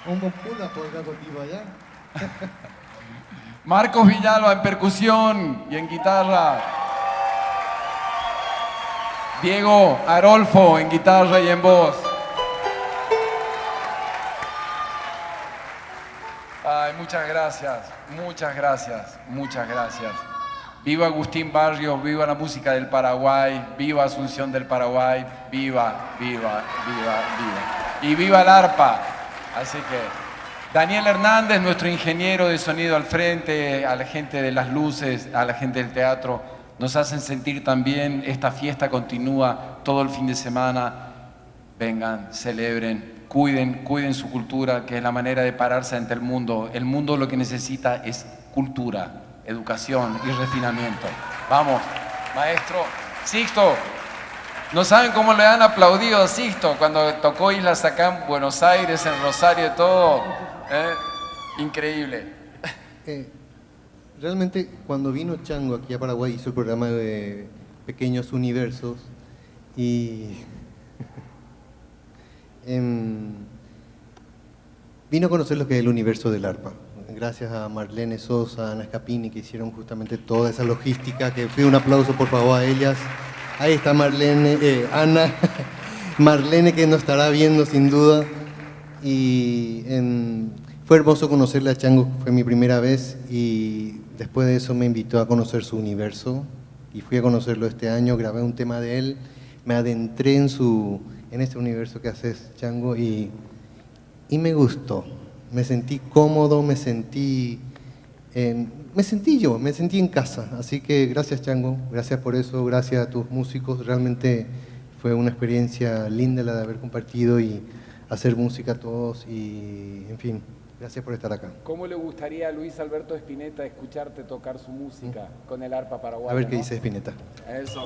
Un pula por acá contigo allá. Marcos Villalba en percusión y en guitarra. Diego Arolfo en guitarra y en voz. Ay, muchas gracias, muchas gracias, muchas gracias. Viva Agustín Barrios, viva la música del Paraguay, viva Asunción del Paraguay, viva, viva, viva, viva. Y viva el arpa. Así que Daniel Hernández, nuestro ingeniero de sonido al frente, a la gente de las luces, a la gente del teatro, nos hacen sentir también, esta fiesta continúa todo el fin de semana. Vengan, celebren, cuiden su cultura, que es la manera de pararse ante el mundo. El mundo lo que necesita es cultura, educación y refinamiento. Vamos, maestro Sixto. No saben cómo le han aplaudido a Sixto cuando tocó Islas acá en Buenos Aires, en Rosario y todo. Increíble. Realmente cuando vino Chango aquí a Paraguay hizo el programa de Pequeños Universos y vino a conocer lo que es el universo del arpa. Gracias a Marlene Sosa, a Ana Scapini, que hicieron justamente toda esa logística, que pido un aplauso por favor a ellas. Ahí está Marlene, Ana, Marlene, que nos estará viendo sin duda. Y fue hermoso conocerle a Chango, fue mi primera vez y después de eso me invitó a conocer su universo y fui a conocerlo este año, grabé un tema de él, me adentré en este universo que haces, Chango, y me gustó, me sentí cómodo, me sentí en casa, así que gracias Chango, gracias por eso, gracias a tus músicos, realmente fue una experiencia linda la de haber compartido y hacer música a todos y en fin, gracias por estar acá. ¿Cómo le gustaría a Luis Alberto Spinetta escucharte tocar su música con el arpa paraguaya? A ver qué dice Spinetta. Eso.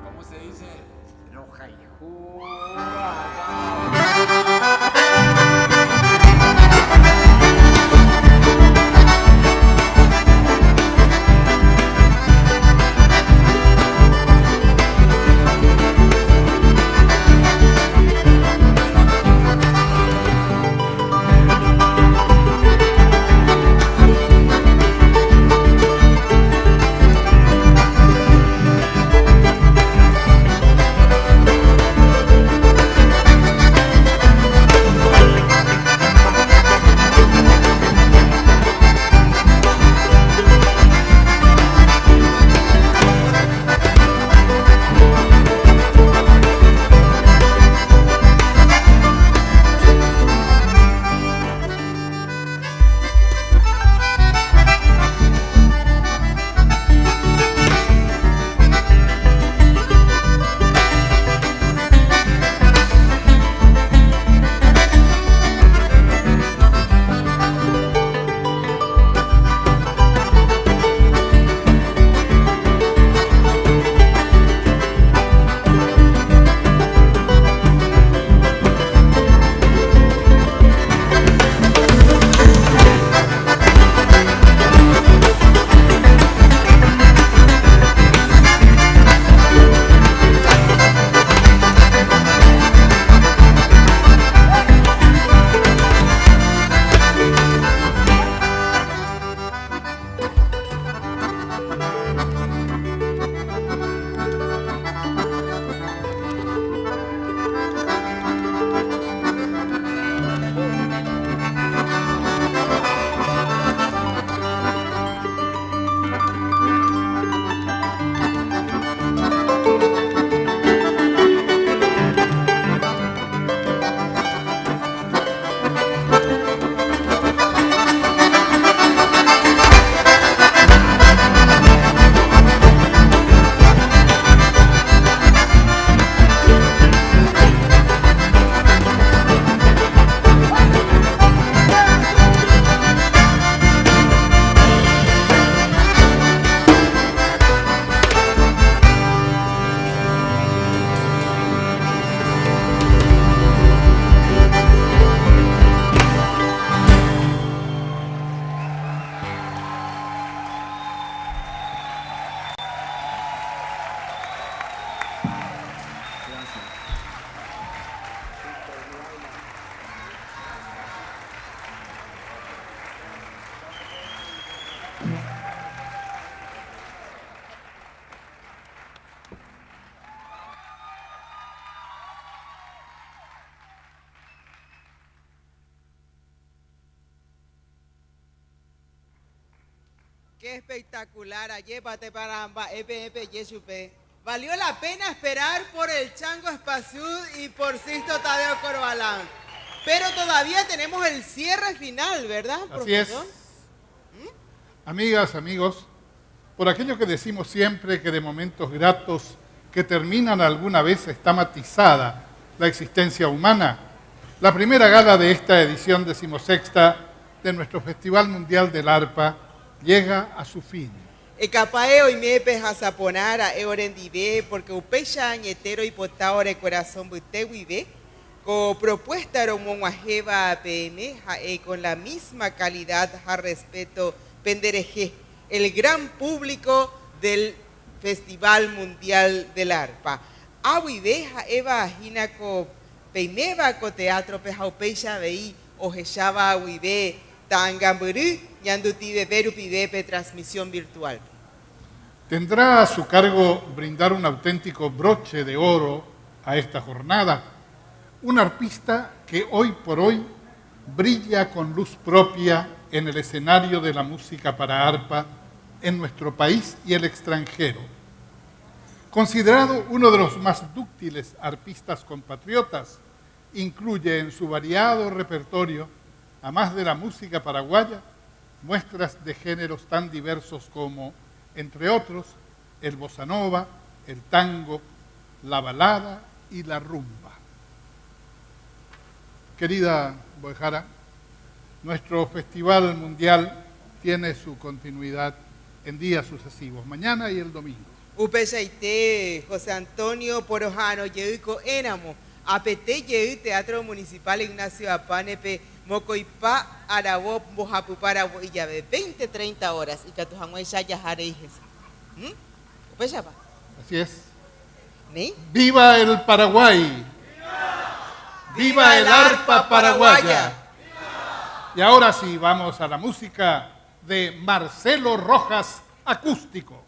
¿Cómo se dice? Roja y Qué espectacular, llévate para EPP Yesupe. Valió la pena esperar por el Chango Espaciud y por Sisto Tadeo Corbalán. Pero todavía tenemos el cierre final, ¿verdad, profesor? Así es. Amigas, amigos, por aquello que decimos siempre que de momentos gratos que terminan alguna vez está matizada la existencia humana, la primera gala de esta edición 16ª de nuestro Festival Mundial del Arpa llega a su fin. Ecapaeo y mepe hasaponara eorendive porque upecha añetero y potaore corazón butewive co propuesta romonguajeva PM con la misma calidad a respeto pendereje el gran público del Festival Mundial del Arpa. Awive eva hinaco peimeva co teatro pejaupecha vei ojechava awive tangamburu yandutive verupivepe transmisión virtual. Tendrá a su cargo brindar un auténtico broche de oro a esta jornada, un arpista que hoy por hoy brilla con luz propia en el escenario de la música para arpa en nuestro país y el extranjero. Considerado uno de los más dúctiles arpistas compatriotas, incluye en su variado repertorio, a más de la música paraguaya, muestras de géneros tan diversos como, entre otros, el bossa nova, el tango, la balada y la rumba. Querida Boejara, nuestro Festival Mundial tiene su continuidad en días sucesivos, mañana y el domingo. Upechaite, José Antonio Porojano, Yeuco Énamo, APT Yeu Teatro Municipal Ignacio Apanepe, Mocoipá, Arabó, Bojapupara, y llave 20-30 horas, y Catujamuay Shayahare y Jesa. Upechapa. Así es. ¿Ni? ¡Viva el Paraguay! ¡Viva el arpa paraguaya! Y ahora sí, vamos a la música de Marcelo Rojas Acústico.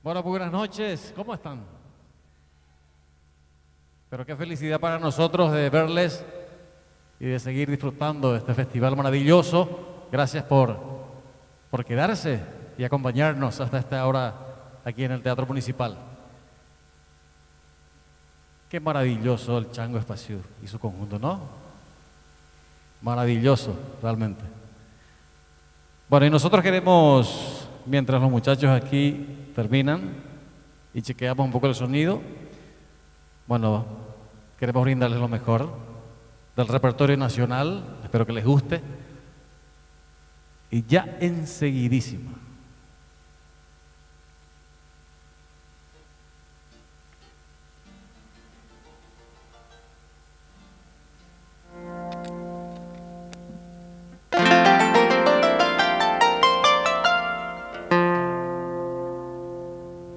Bueno, pues buenas noches, ¿cómo están? Pero qué felicidad para nosotros de verles y de seguir disfrutando de este festival maravilloso. Gracias por quedarse y acompañarnos hasta esta hora aquí en el Teatro Municipal. Qué maravilloso el Chango Espacio y su conjunto, ¿no? Maravilloso, realmente. Bueno, y nosotros queremos, mientras los muchachos aquí terminan y chequeamos un poco el sonido, bueno, queremos brindarles lo mejor del repertorio nacional, espero que les guste, y ya enseguidísima.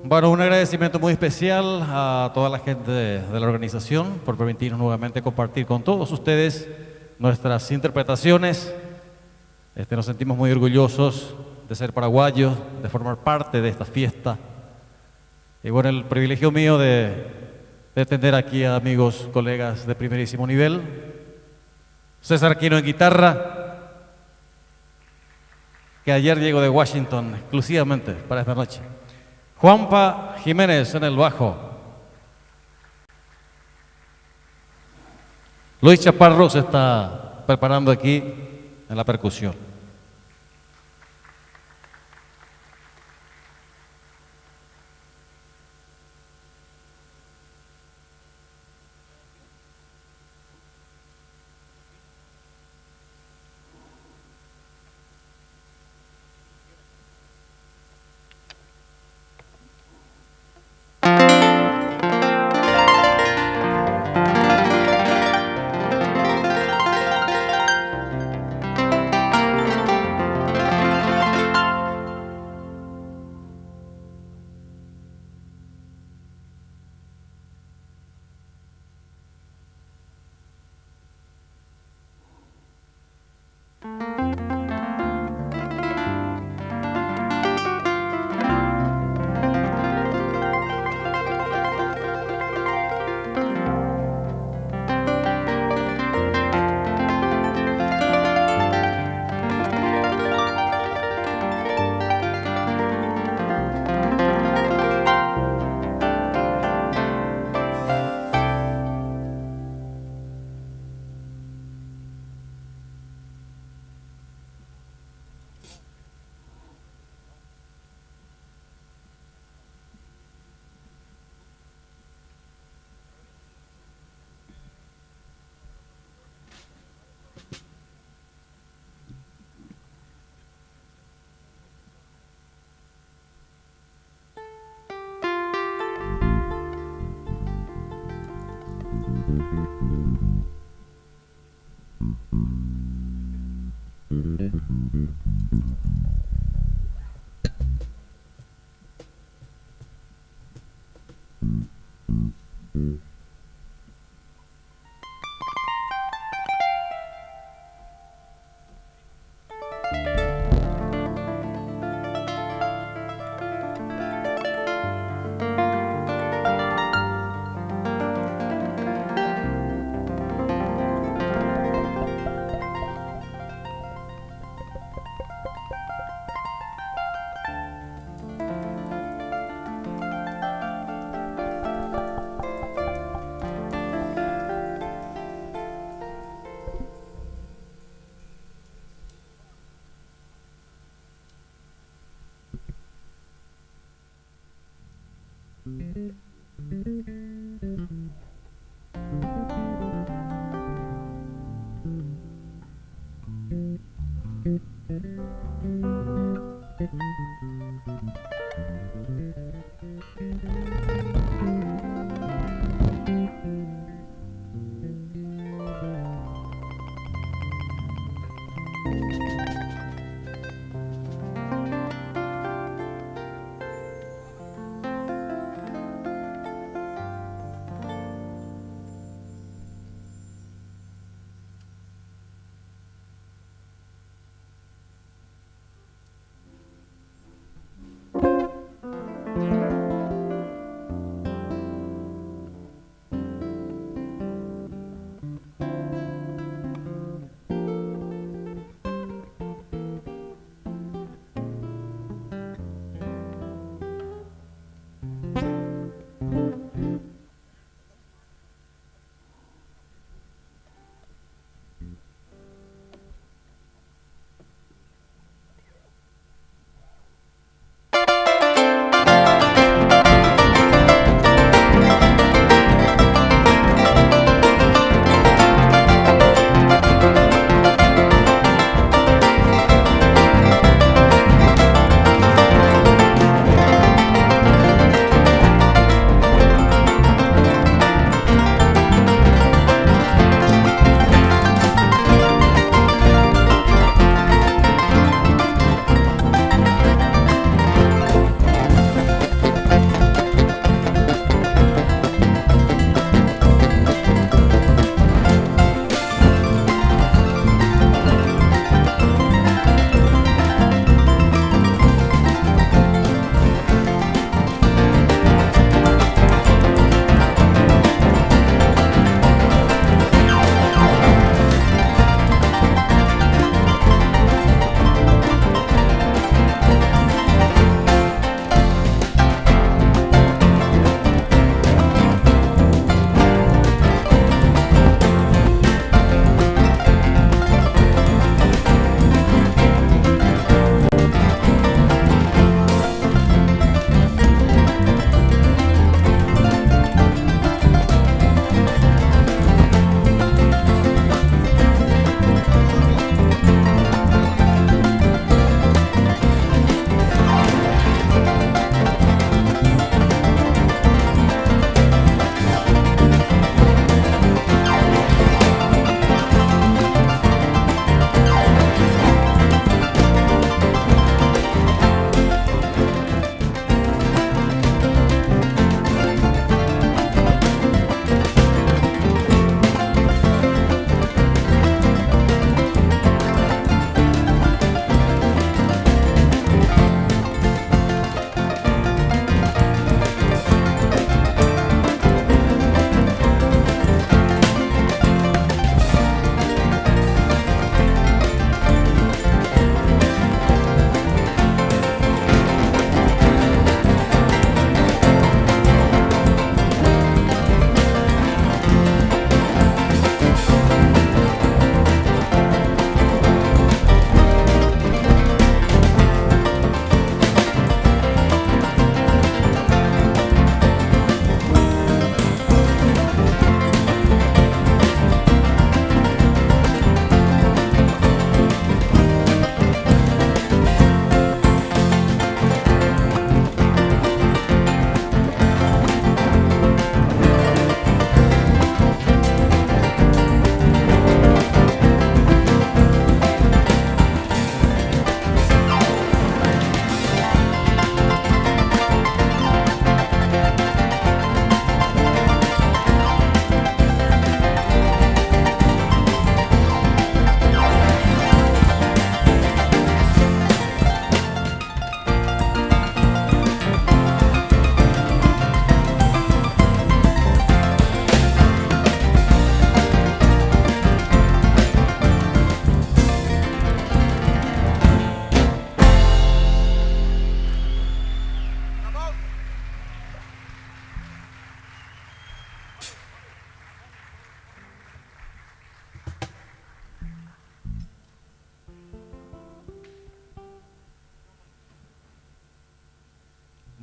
Bueno, un agradecimiento muy especial a toda la gente de la organización por permitirnos nuevamente compartir con todos ustedes nuestras interpretaciones. Nos sentimos muy orgullosos de ser paraguayos, de formar parte de esta fiesta. Y bueno, el privilegio mío de tener aquí a amigos, colegas de primerísimo nivel. César Aquino en guitarra, que ayer llegó de Washington exclusivamente para esta noche. Juanpa Jiménez en el bajo. Luis Chaparro se está preparando aquí en la percusión.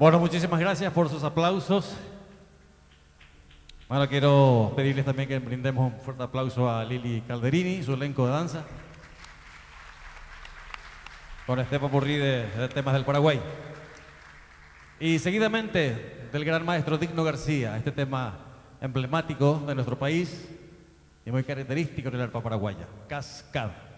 Bueno, muchísimas gracias por sus aplausos. Bueno, quiero pedirles también que brindemos un fuerte aplauso a Lili Calderini y su elenco de danza con este popurrí de temas del Paraguay. Y seguidamente del gran maestro Digno García, este tema emblemático de nuestro país y muy característico del arpa paraguaya, Cascada.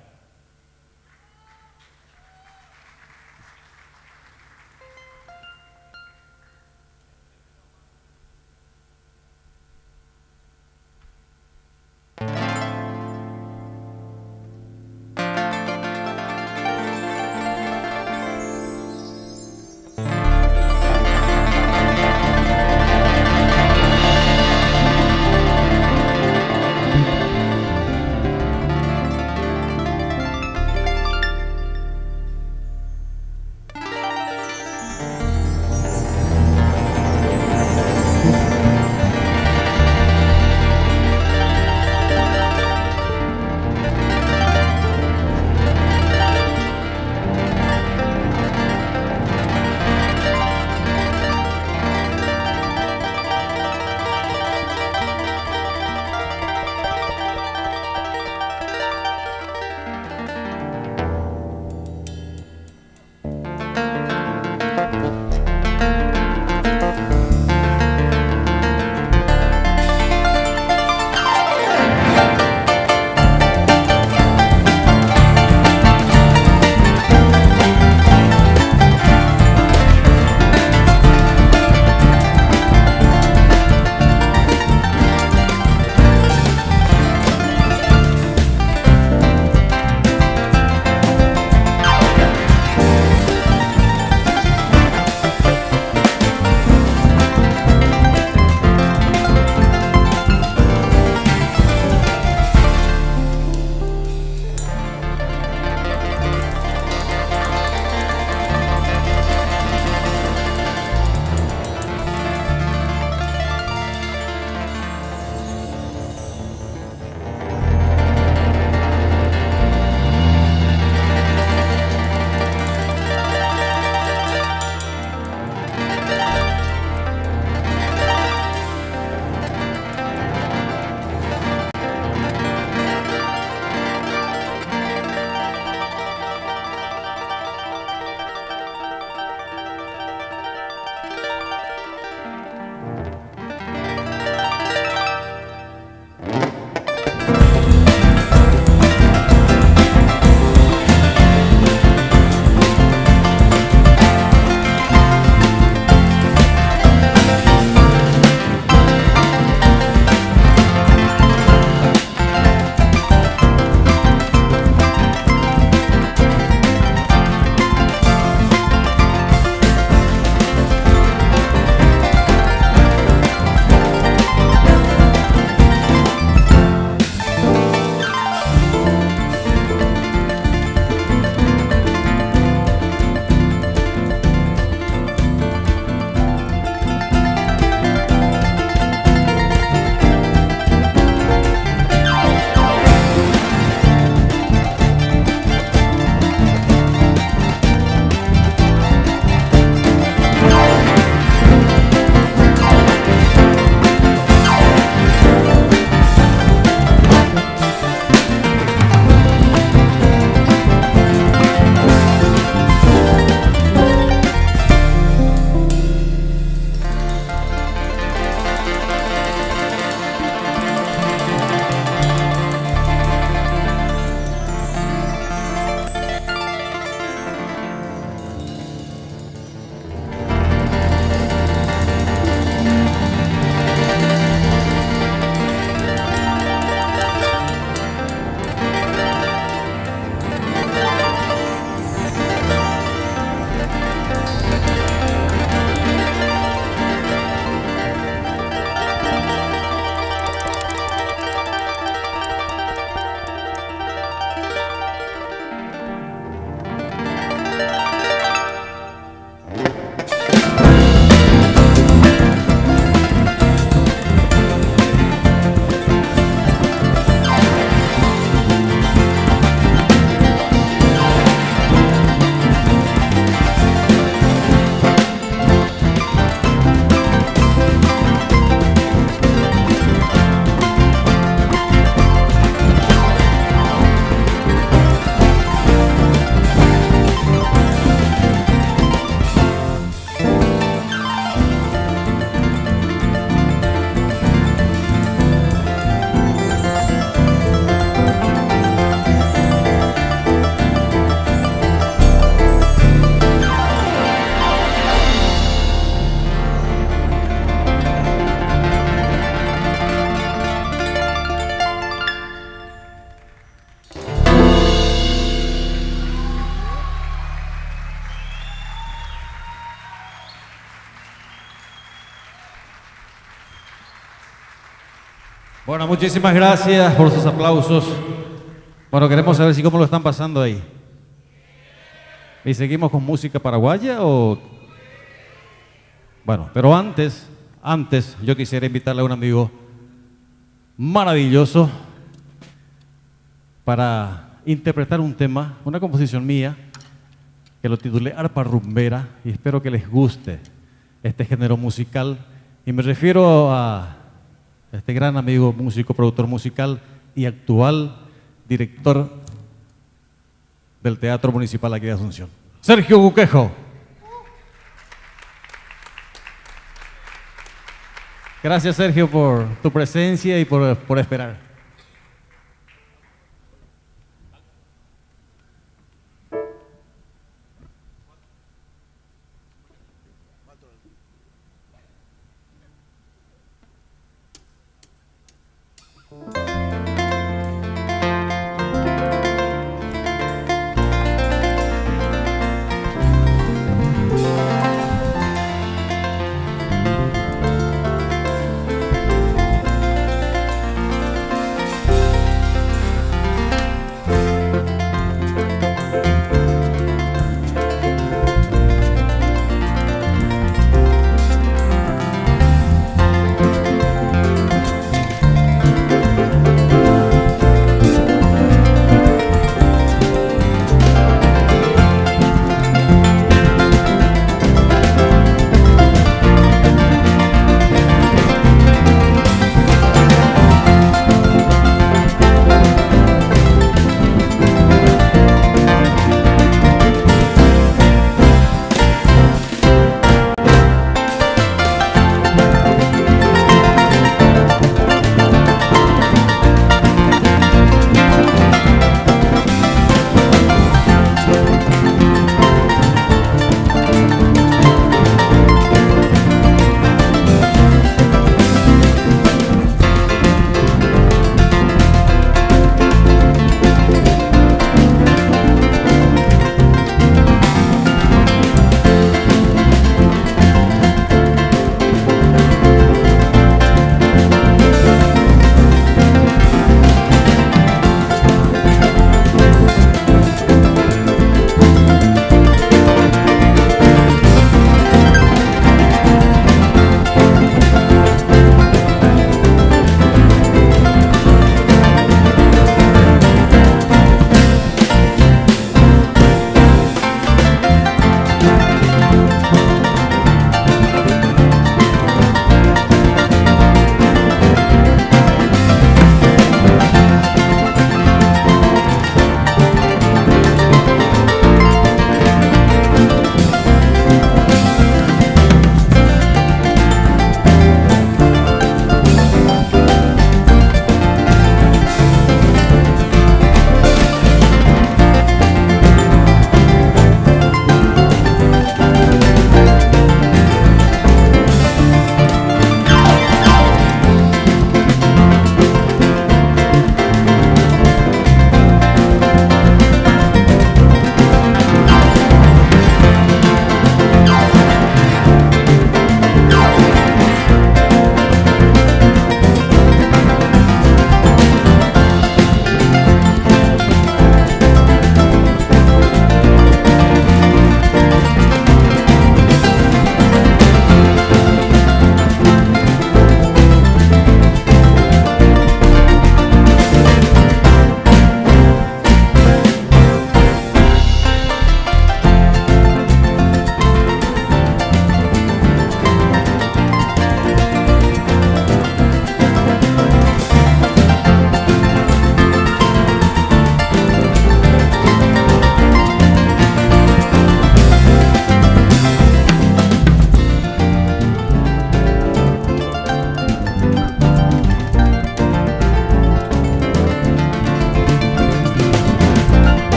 Bueno, muchísimas gracias por sus aplausos. Bueno, queremos saber si cómo lo están pasando ahí. ¿Y seguimos con música paraguaya o...? Bueno, pero antes yo quisiera invitarle a un amigo maravilloso para interpretar un tema, una composición mía, que lo titulé Arpa Rumbera, y espero que les guste este género musical. Y me refiero a este gran amigo, músico, productor musical y actual director del Teatro Municipal aquí de Asunción, Sergio Cuquejo. Gracias, Sergio, por tu presencia y por esperar.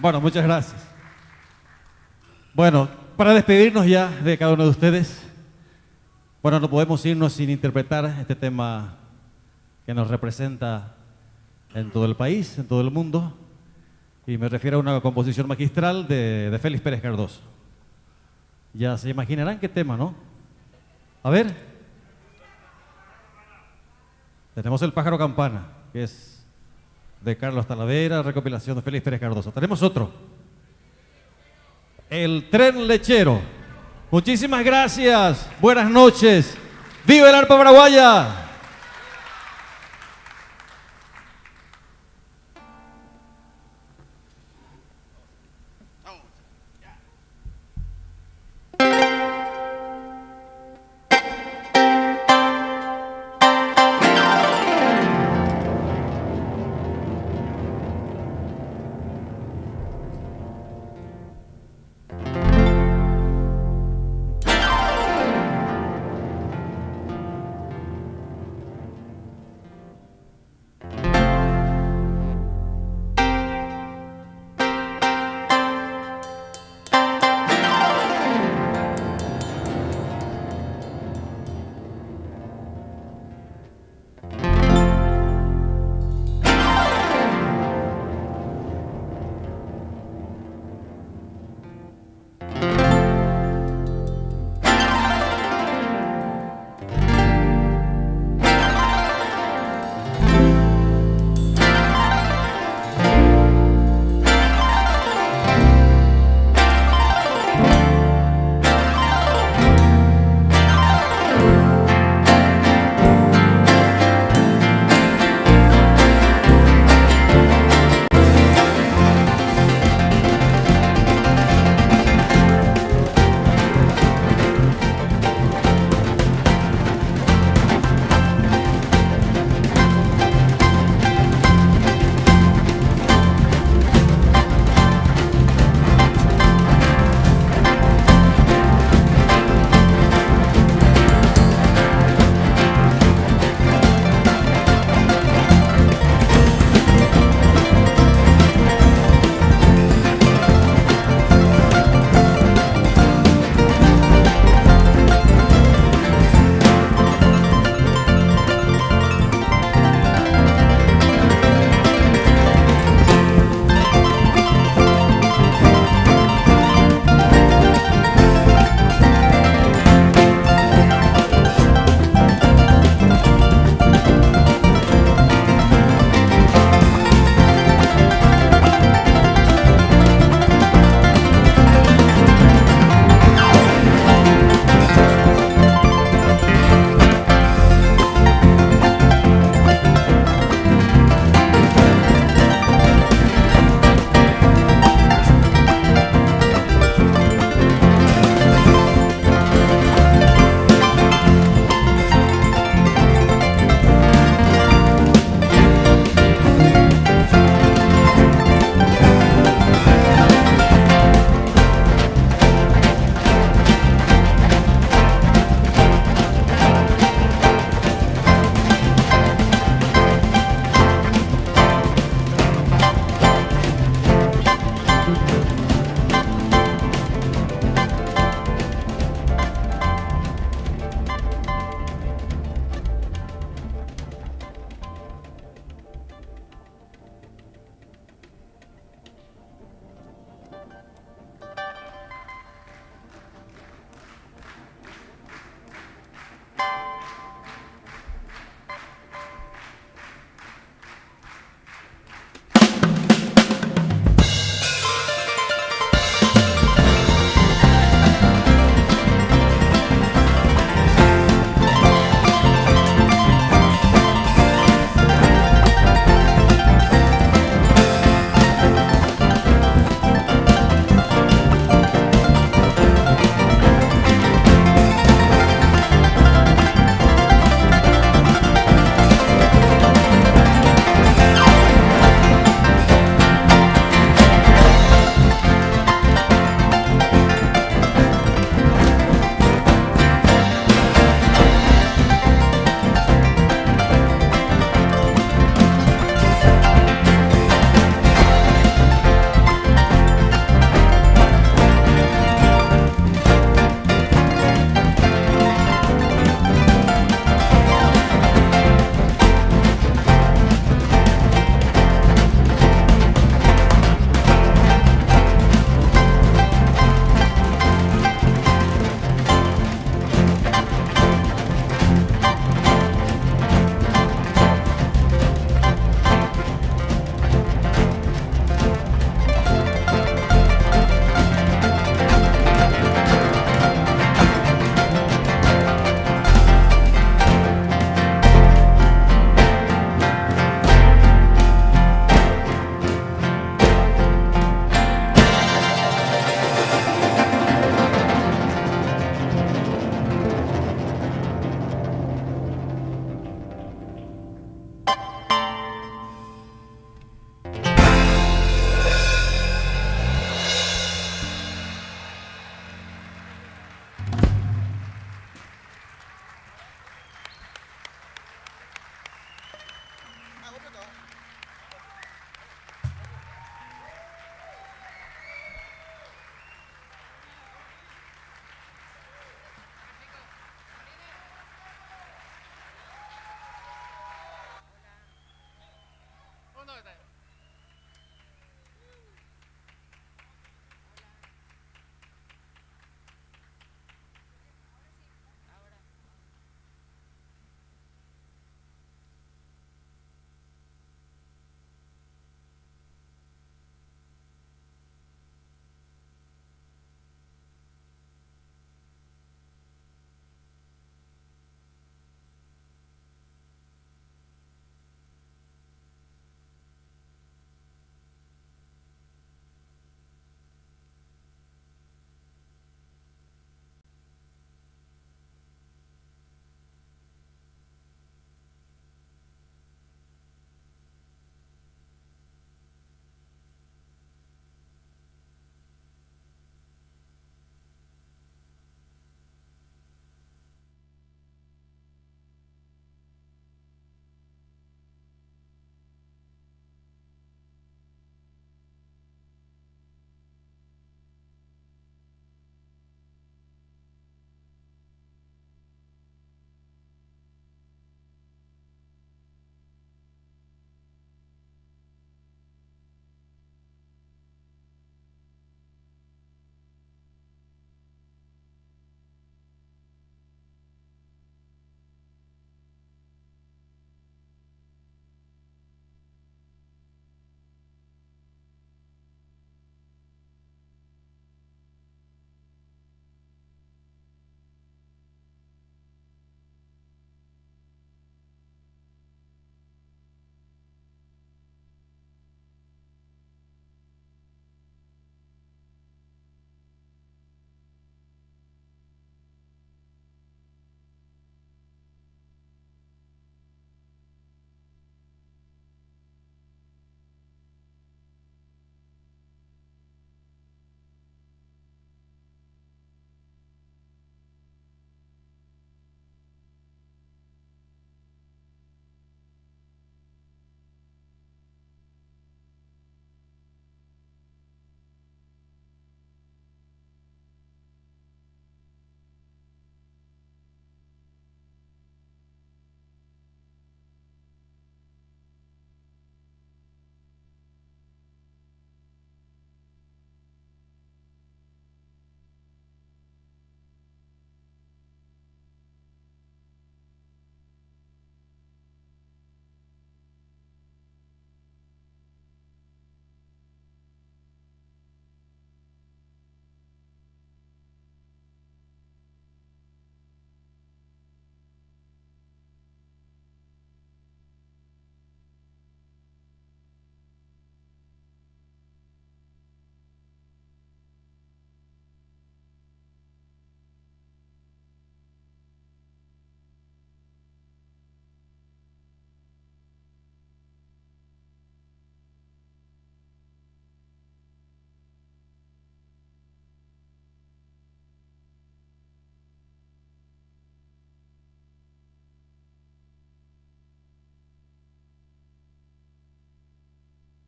Bueno, muchas gracias. Bueno, para despedirnos ya de cada uno de ustedes, bueno, no podemos irnos sin interpretar este tema que nos representa en todo el país, en todo el mundo, y me refiero a una composición magistral de Félix Pérez Cardoso. Ya se imaginarán qué tema, ¿no? A ver. Tenemos El pájaro campana, que es de Carlos Talavera, recopilación de Félix Pérez Cardoso. Tenemos otro. El tren lechero. Muchísimas gracias. Buenas noches. ¡Viva el arpa paraguaya!